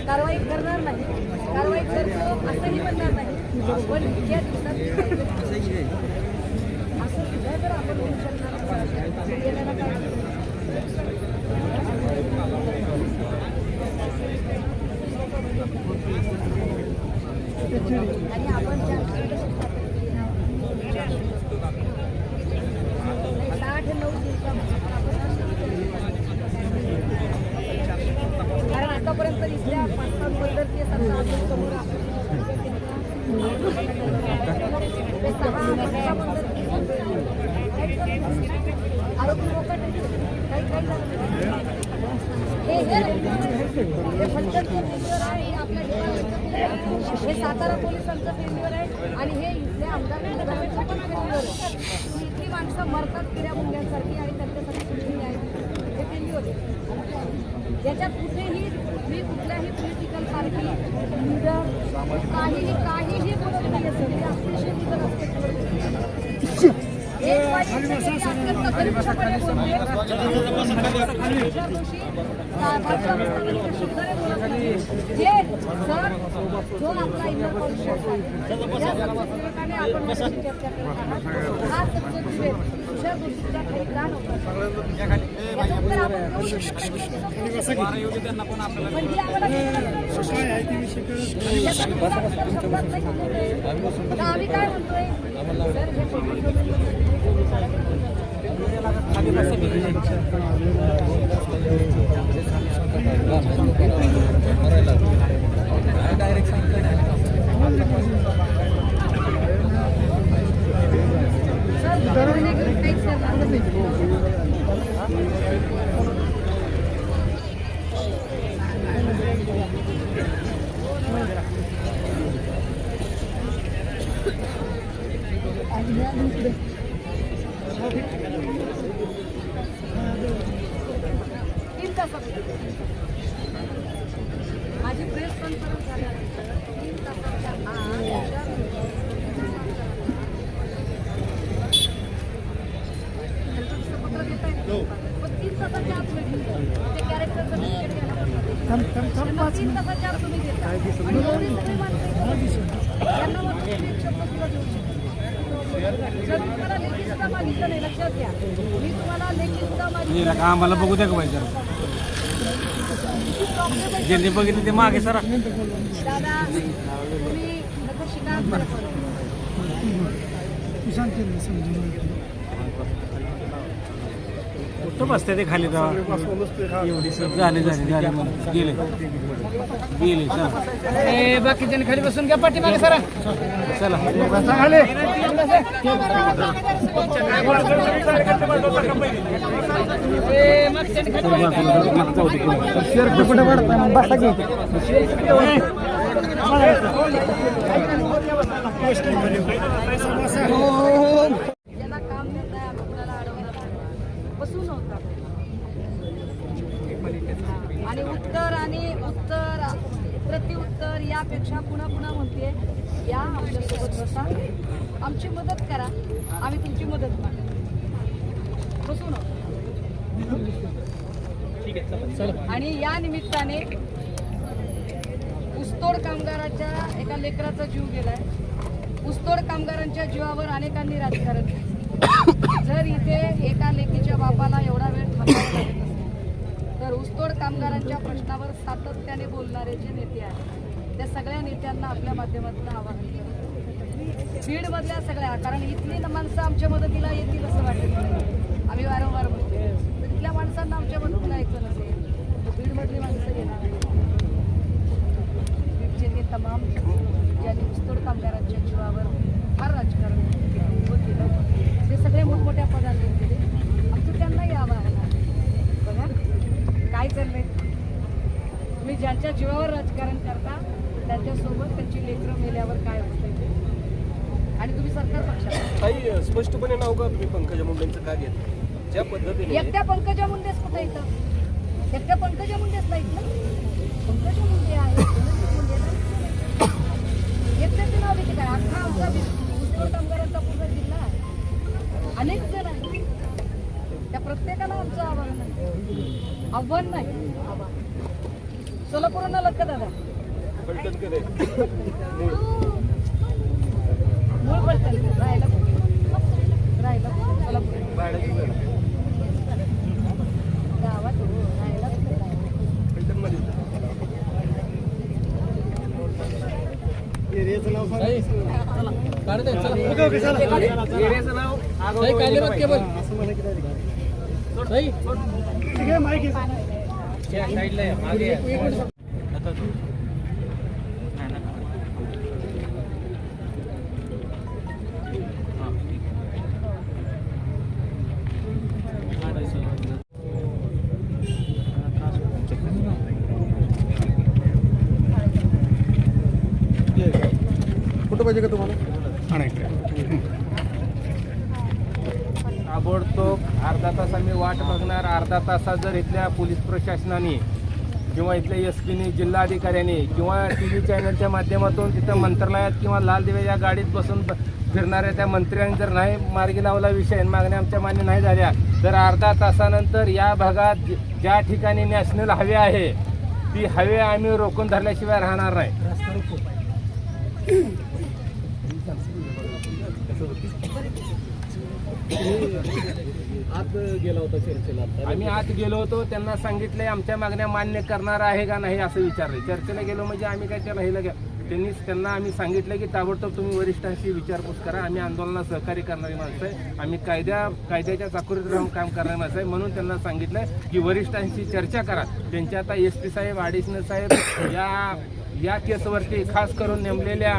कारवाई करणार नाही, कारवाई करतो असंही म्हणणार नाही. पण इतक्या दिवसात असं सुद्धा जर आपण होऊ शकणार गेल्याला काय आणि आपण 8-9 दिवसामध्ये कारण आतापर्यंत इथल्या 5-7 बद्दल सत्ता अजून समोर आरोपी लोक काही झालं हे फलटणचं फेल्युअर आहे, आपल्या हे सातारा पोलिसांचं फेल्युअर आहे आणि हे इथल्या आमदार पण फेल्युअर आहे. इतकी माणसं मरतात किड्या मुंग्यांसारखी आणि त्यांच्यासाठी कुठेही आहे हे फेल्युअर आहे. याच्यात कुठेही मी कुठल्याही पॉलिटिकल पार्टी लीडर काहीही बोलत नाही असेल. अतिशय लीडर असते अत्यंत गरीबपणे जे सर जो आपला इंडियन पॉलिटिक्स आहे आपण चर्चा करत आहात हा सत्य दुसऱ्या गोष्टीचा काही ग्रहण होतं. आम्ही काय म्हणतोय माझी प्रेस कॉन्फरन्स झाल्यानंतर 3 तासाच्या आत पण 3 तासाच्या आत मीटिंग ते कॅरेक्टर सर्टिफिकेट घ्यायला त्यांना 3 तासाच्या आत तुम्ही देता आणि एवढी सगळी माणसं इथं बसली. त्यांना मग तुम्ही एक शब्द सुद्धा देऊ शकत नाही. जर तुम्हाला लेखी सुद्धा मागितलं नाही, लक्षात घ्या, मी तुम्हाला लेखी सुद्धा मागितलं आम्हाला बघू द्या का पाहिजे ज्यांनी बघितलं ते मागे सर दादा तुम्ही नको शिका कुठं बसते ते खाली एवढी झाले गेले चला बाकीच्यांनी खाली बसून घ्या पाठीमागे सरा चला ज्याला काम देत नाही आम्ही कुणाला अडवणार नाही. बसून होता आणि उत्तर प्रत्युत्तर यापेक्षा पुन्हा म्हणते या आमच्यासोबत बसा, आमची मदत करा, आम्ही तुमची मदत करा. बसून आणि या निमित्ताने ऊसतोड कामगाराच्या एका लेकराचा जीव गेलाय. ऊसतोड कामगारांच्या जीवावर अनेकांनी राजकारण केलं. जर इथे एका लेकीच्या बापाला एवढा वेळ थांबावा लागत असेल तर ऊसतोड कामगारांच्या प्रश्नावर सातत्याने बोलणारे जे नेते आहेत त्या सगळ्या नेत्यांना आपल्या माध्यमातून आवाहन करतो. बीडमधल्या सगळ्या, कारण इथली माणसं आमच्या मदतीला येतील असं वाटत नाही, आम्ही वारंवार बोलतो. तर इथल्या माणसांना आमच्या मदतीला यायचं नसेल तर बीडमधली माणसं येणार. बीडचे हे तमाम ज्यांनी ऊसतोड कामगारांच्या जीवावर फार राजकारण उभं केलं ते सगळे मोठमोठ्या पदांवर गेले. आमचं त्यांनाही आवाहन आहे, बघा काय चाललंय. तुम्ही ज्यांच्या जीवावर राजकारण करता त्यांच्यासोबत त्यांची लेकरं मेल्यावर काय होतंय ते, आणि तुम्ही सरकार पक्षात काही स्पष्टपणे नाव का तुम्ही पंकजा मुंडेंचं का घेत ज्या पद्धतीने एकट्या पंकजा मुंडेच कुठे येतं? एकट्या पंकजा मुंडेच नाहीत ना, पंकजा मुंडे आहे, धनंजय मुंडे नाही. एकट्याचे नाव घेते काय? अख्खा आमचा ऊसतोड कामगारांचा पूर्ण जिल्हा आहे, अनेक जण आहेत, त्या प्रत्येकाला आमचं आव्हान आहे. आव्हान नाही, सोलापूरला लक्ष दादा पलटणकर आहे मूळ पलटण राहायला सोलापूर गावात राहायला पलटणमध्ये कुठं पाहिजे का तुम्हाला ताबडतोब अर्धा तास आम्ही वाट बघणार. अर्धा तासात जर इथल्या पोलीस प्रशासनाने किंवा इथल्या एसपीने जिल्हाधिकाऱ्यांनी किंवा TV चॅनलच्या माध्यमातून तिथं मंत्रालयात किंवा लाल दिवे या गाडीत बसून फिरणाऱ्या त्या मंत्र्यांनी जर नाही मार्गी लावला विषय मागण्या आमच्या मान्य नाही झाल्या तर अर्धा तासानंतर या भागात ज्या ठिकाणी नॅशनल हायवे आहे ती हायवे आम्ही रोखून धरल्याशिवाय राहणार नाही. आत गेला होता चर्चेला आम्ही आत गेलो होतो, त्यांना सांगितलंय आमच्या मागण्या मान्य करणार आहे का नाही असं विचारलं. चर्चेला गेलो म्हणजे आम्ही काय त्याला हे त्यांना आम्ही सांगितलं की ताबडतोब तुम्ही वरिष्ठांशी विचारपूस करा, आम्ही आंदोलनात सहकार्य करणारी माणसं आहे, आम्ही कायद्याच्या चाकोरीत राहून काम करणारी माणसं आहे, म्हणून त्यांना सांगितलं की वरिष्ठांशी चर्चा करा. त्यांच्या आता SP साहेब ॲडिशनल साहेब या केसवरती खास करून नेमलेल्या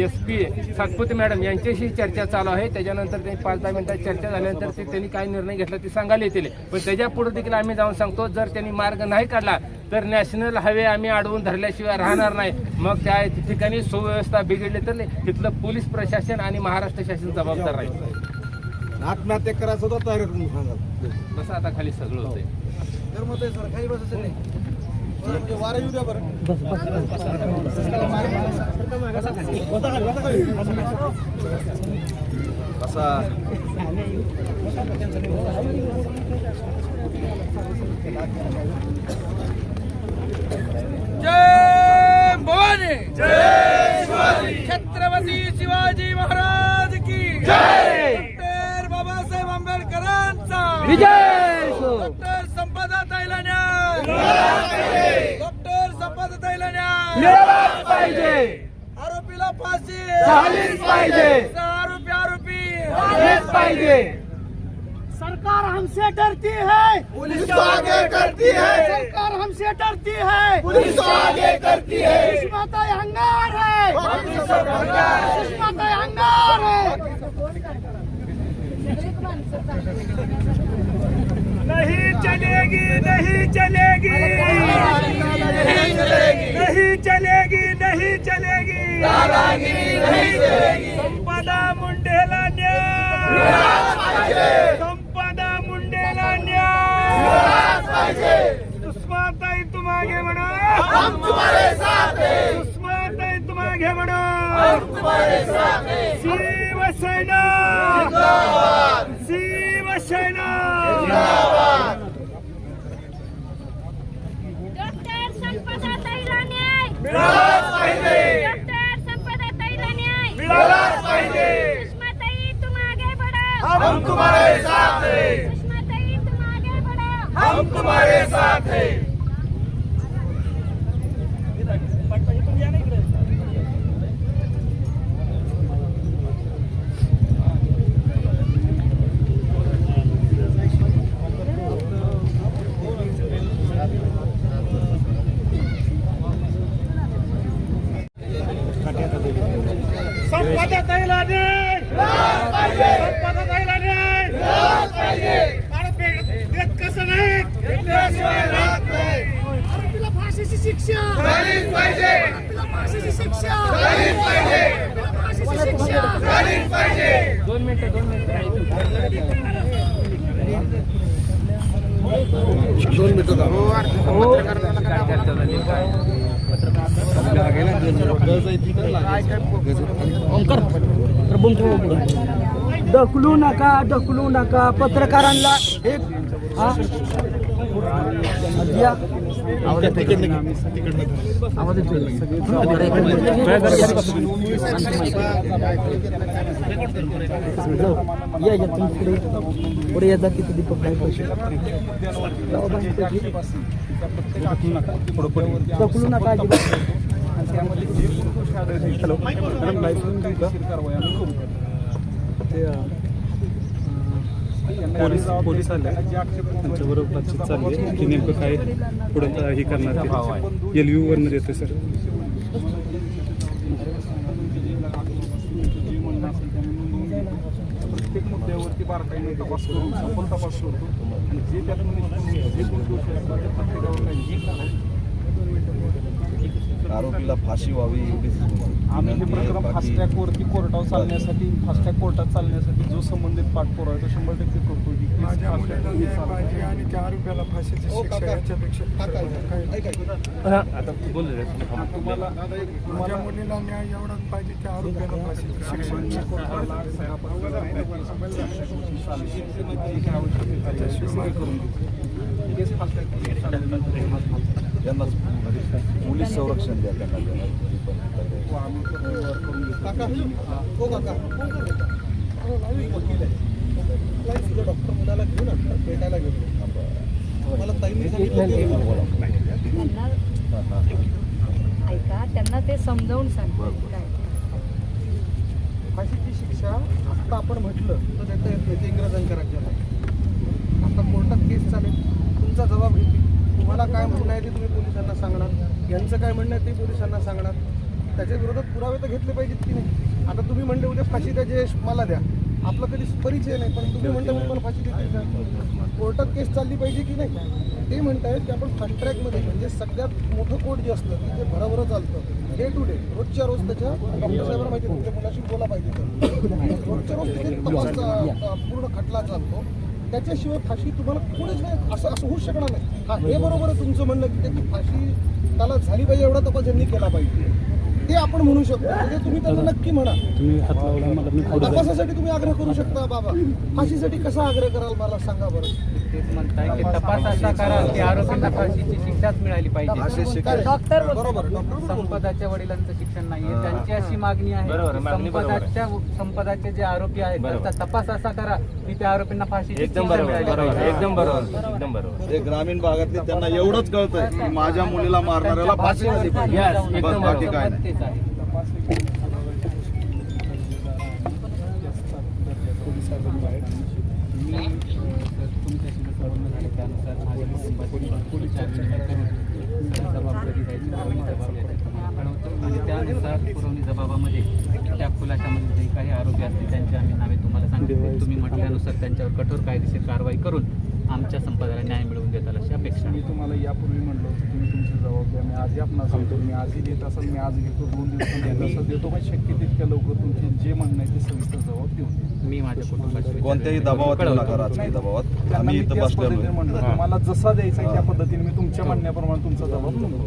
SP सातपुते मॅडम यांच्याशी चर्चा चालू आहे. त्याच्यानंतर त्यांनी 5-10 मिनिटात चर्चा झाल्यानंतर त्यांनी काय निर्णय घेतला ते सांगायला येतील. पण त्याच्या पुढे देखील आम्ही जाऊन सांगतो जर त्यांनी मार्ग नाही काढला तर नॅशनल हायवे आम्ही अडवून धरल्याशिवाय राहणार नाही. मग त्या ठिकाणी सुव्यवस्था बिघडली तर तिथलं पोलीस प्रशासन आणि महाराष्ट्र शासन जबाबदार राहील. आत्महत्या करायचं होतं तयार करून सांगा कसं आता खाली सगळं होतंय. तर मग सर खाली बसायचं नाही वारा येऊ द्या बरं कसा जय भवानी, जय शिवाजी, छत्रपती शिवाजी महाराज की जय, डॉक्टर बाबासाहेब आंबेडकरांचा विजय, डॉक्टर संपदाताईला न्याय, डॉक्टर संपदाताईला न्याय मिळालाच पाहिजे, आरोपीला फाशी झालीच पाहिजे, आरोपी झालेच पाहिजे. सरकार हमसे डरती है, पुलिस तो आगे करती है, सरकार हमसे डरती है, पुलिस तो आगे करती है, सुषमाताई अंगार है, सुषमाताई अंगार है. नहीं चलेगी, नहीं चलेगी, नहीं चलेगी, नहीं चलेगी, नहीं चलेगी. संपदा मुंडेला न्याय, संपदा मुंडेला न्याय. सुषमाताई तुम आगे बढ़ो, हम तुम्हारे साथ हैं, सुषमाताई तुम आगे बढ़ो, हम तुम्हारे साथ हैं. शिवसेना जिंदाबाद, शिवसेना. जिंदाबाद. डॉक्टर संपदाताईला न्याय मिळालाच पाहिजे, डॉक्टर संपदाताईला न्याय मिळालाच पाहिजे. सुषमाताई तुम आगे बढ़ो, हम तुम्हारे साथ हैं, सुषमाताई तुम आगे बढ़ो. हम तुम्हारे साथ हैं. संपदाताईला न्याय, संपदाताईला न्याय. देत कसं नाही, घेतल्याशिवाय राहत नाही. आरोपीला फाशीची शिक्षा, झालीच पाहिजे, आरोपीला फाशीची शिक्षा, झालीच पाहिजे, आरोपीला फाशीची शिक्षा. झालीच पाहिजे. 2 मिनिटं ढकलू नका, ढकलू नका. पत्रकारांना एक पुढे येतात तिथे दीपक काय पैसे ढकलू नका अजिबात. पोलीस आले त्यांच्याबरोबर बातचीत चालली आहे की नेमकं काय पुढं हे करणार ते LU वरनं देतोय सर. प्रत्येक मुद्द्यावरती बारकाईने तपास करून सखोल तपास करतो आणि जे त्यातून जे कोण दोषी असतात त्या प्रत्येकावर आरोपीला फाशी व्हावी एवढीच आम्ही हे प्रकरण फास्ट ट्रॅकवरती कोर्टावर चालण्यासाठी फास्ट ट्रॅक कोर्टात चालण्यासाठी जो संबंधित पाठपुरावा आहे तो 100% करतो की आणि त्या आरोपीला फाशीची शिक्षा याच्यापेक्षा आता बोलले तुम्हाला माझ्या मुलीला न्याय एवढाच पाहिजे त्या आरोपीला फाशीची शिक्षा यांना पोलीस संरक्षण द्या त्यांना. डॉक्टर मुलाला घेऊन भेटायला गेलो मला ऐका, त्यांना ते समजावून सांगा. फाशीची शिक्षा आता आपण म्हटलं तर त्याचं येते इंग्रजांच्या राज्याला. आता कोर्टात केस चालेल, तुमचा जबाब घेतील. तुम्हाला काय म्हणणं आहे ते तुम्ही पोलिसांना सांगणार, यांचं काय म्हणणं आहे ते पोलिसांना सांगणार. त्याच्या विरोधात पुरावे तर घेतले पाहिजेत की नाही. आता तुम्ही म्हणले उद्या फाशी द्या, जयेश मला द्या, आपला कधी परिचय नाही, पण तुम्ही म्हणता मला फाशी देतील का? कोर्टात केस चालली पाहिजे की नाही. ते म्हणतायत की आपण फास्ट ट्रॅकमध्ये म्हणजे सगळ्यात मोठं कोर्ट जे असतं की जे भरभर चालतं डे टू डे रोजच्या रोज त्याच्या डॉक्टर साहेबांना माहिती तुमच्या मुलाशी बोला पाहिजे तर रोजच्या रोज तिथे तपास पूर्ण खटला चालतो. त्याच्याशिवाय फाशी तुम्हाला कोणीच नाही असं होऊ शकणार नाही. हा हे बरोबर आहे तुमचं म्हणणं की त्याची फाशी त्याला झाली पाहिजे एवढा तपास यांनी केला पाहिजे. ते आपण म्हणू शकतो. म्हणजे तुम्ही त्यांना नक्की म्हणा. तुम्ही हात लावला मला मी पुढे जातो. तपासासाठी तुम्ही आग्रह करू शकता बाबा. फाशीसाठी कसा आग्रह कराल मला सांगा बरं. तेच म्हणताय की तपास असा करा की आरोपींना फाशीची शिक्षाच मिळाली पाहिजे. डॉक्टर बरोबर संपदाच्या वडिलांचं शिक्षण नाहीये, त्यांची अशी मागणी आहे. संपदाचे जे आरोपी आहेत त्यांचा तपास असा करा की त्या आरोपींना फाशीची शिक्षा मिळाली पाहिजे. एकदम बरोबर. ते ग्रामीण भागातले त्यांना एवढंच कळतंय की माझ्या मुलीला मारणाऱ्याला फाशी झाली पाहिजे. बस बाकी काय नाही. तेच आहे. आणि त्यानुसार पुरवणी जबाबामध्ये त्या खुलाशामध्ये जे काही आरोपी असतील त्यांची आम्ही नावे तुम्हाला सांगितले. तुम्ही म्हटल्यानुसार त्यांच्यावर कठोर कायदेशीर कारवाई करून आमच्या संपदाला न्याय मिळवून देताल अशी अपेक्षा. मी तुम्हाला यापूर्वी म्हणलो होतं तुम्ही तुमची जबाबदारी मी आजही आपणास सांगतो. मी आजही देत असाल, मी आज घेतो, 2 दिवसांनी देत असाल देतो. पण शक्य तितक्या लवकर तुमचे जे म्हणणं आहे ते सविस्तर जबाब देऊन मी माझ्या कुटुंबाची कोणत्याही दबावात नका, राजकीय दबावात. आम्ही इथं बसलेलो म्हणलं तुम्हाला जसा द्यायचा आहे त्या पद्धतीने मी तुमच्या म्हणण्याप्रमाणे तुमचा जबाब नोंदवतो.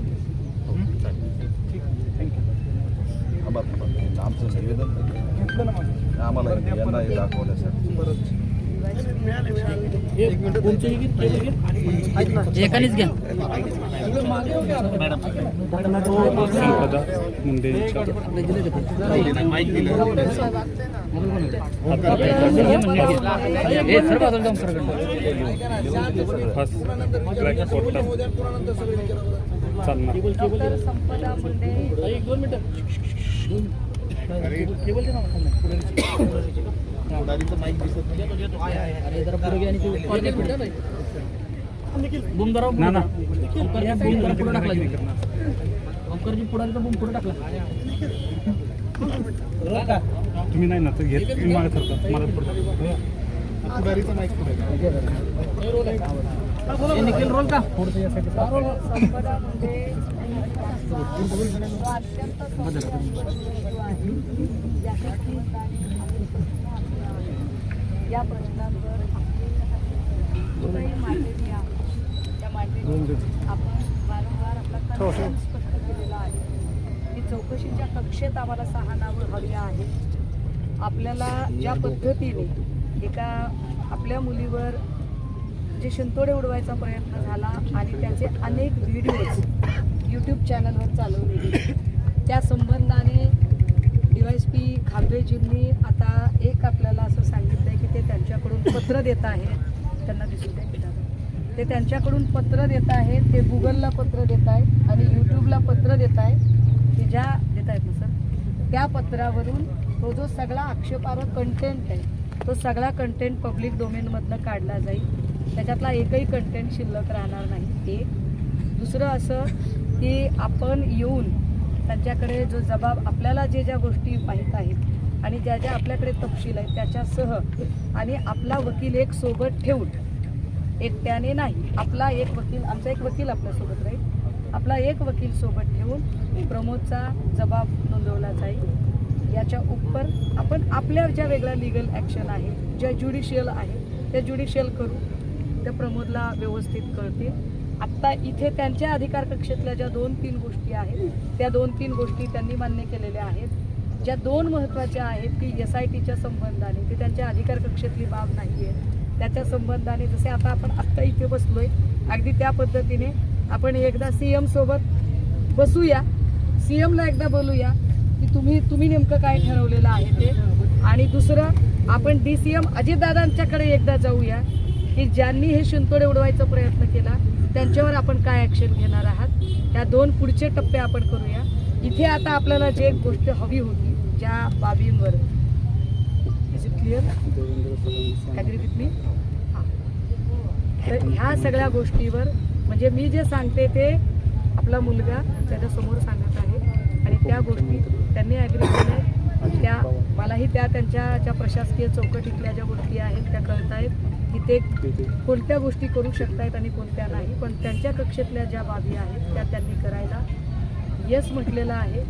आमचं निवेदन घेतलं ना मग आम्हाला यांना हे दाखवण्यासाठी एकानेच घ्या. संपदा मुंडे तुम्ही नाही ना तर घेत तुम्ही मागे सरका मला निखिल रोल का संपदा मुंडे या प्रश्नांवर मांडलेली आहे. त्या मांडणीत आपण वारंवार आपला कन्सर्न स्पष्ट केलेला आहे की चौकशीच्या कक्षेत आम्हाला 6 नावं हवी आहेत. आपल्याला ज्या पद्धतीने एका आपल्या मुलीवर जे शिंतोडे उडवायचा प्रयत्न झाला आणि त्याचे अनेक व्हिडिओज यूट्यूब चॅनलवर चालवले गेले, त्या संबंधाने DYSP खांबेजींनी आता एक आपल्याला असं सांगितलं आहे की ते त्यांच्याकडून पत्र देत आहेत. त्यांना दिसून ते त्यांच्याकडून पत्र देत आहेत, ते गुगलला पत्र देत आहेत आणि यूट्यूबला पत्र देत आहेत की ज्या देत आहेत ना सर, त्या पत्रावरून तो जो सगळा आक्षेपार्ह कंटेंट आहे तो सगळा कंटेंट पब्लिक डोमेनमधनं काढला जाईल. त्याच्यातला एकही कंटेंट शिल्लक राहणार नाही. एक दुसरं असं की आपण येऊन त्यांच्याकडे जो जबाब आपल्याला ज्या गोष्टी माहीत आहेत आणि ज्या आपल्याकडे तपशील आहेत त्याच्यासह आणि आपला वकील एक सोबत ठेवून, एकट्याने नाही, आपला एक वकील, आमचा एक वकील आपल्यासोबत राहील, आपला एक वकील सोबत ठेवून प्रमोदचा जबाब नोंदवला जाईल. याच्या उपर आपण आपल्या ज्या वेगळ्या लिगल ॲक्शन आहेत, ज्या ज्युडिशियल आहेत त्या ज्युडिशियल करू, त्या प्रमोदला व्यवस्थित कळतील. आत्ता इथे त्यांच्या अधिकार कक्षेतल्या ज्या 2-3 गोष्टी आहेत त्या 2-3 गोष्टी त्यांनी मान्य केलेल्या आहेत. ज्या 2 महत्त्वाच्या आहेत की SITच्या संबंधाने, ती त्यांच्या अधिकार कक्षेतली बाब नाही आहे, त्याच्या संबंधाने जसे आता आपण आत्ता इथे बसलोय अगदी त्या पद्धतीने आपण एकदा CM सोबत बसूया, CMला एकदा बोलूया की तुम्ही नेमकं काय ठरवलेलं आहे ते. आणि दुसरं आपण DCM अजितदादांच्याकडे एकदा जाऊया की ज्यांनी हे शिंतोडे उडवायचा प्रयत्न केला त्यांच्यावर आपण काय ॲक्शन घेणार आहात. ह्या 2 पुढचे टप्पे आपण करूया. इथे आता आपल्याला जे एक गोष्ट हवी होती ज्या बाबींवर, is it clear, agree with me? हां, तर ह्या सगळ्या गोष्टीवर म्हणजे मी जे सांगते ते आपला मुलगा त्याच्यासमोर सांगत आहे आणि त्या गोष्टी त्यांनी ॲग्री केल्या. त्या मलाही त्यांच्या ज्या प्रशासकीय चौकटीतल्या ज्या गोष्टी आहेत त्या कळत आहेत की ते कोणत्या गोष्टी करू शकतायत आणि कोणत्या नाही. पण त्यांच्या कक्षेतल्या ज्या बाबी आहेत त्या त्यांनी करायला येस म्हटलेला आहे.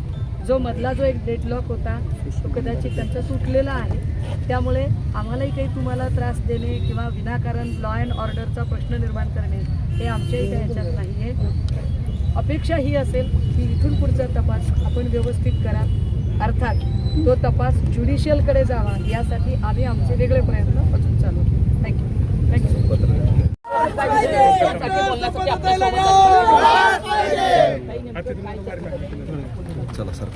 जो मधला जो एक डेडलॉक होता तो कदाचित त्यांचा सुटलेला आहे. त्यामुळे आम्हालाही काही तुम्हाला त्रास देणे किंवा विनाकारण लॉ अँड ऑर्डरचा प्रश्न निर्माण करणे हे आमच्याही काही ह्याच्यात नाही आहे. अपेक्षा ही असेल की इथून पुढचा तपास आपण व्यवस्थित करा, अर्थात तो तपास ज्युडिशियलकडे जावा यासाठी आम्ही आमचे वेगळे प्रयत्न अजून चालू थँक्यू चला सर.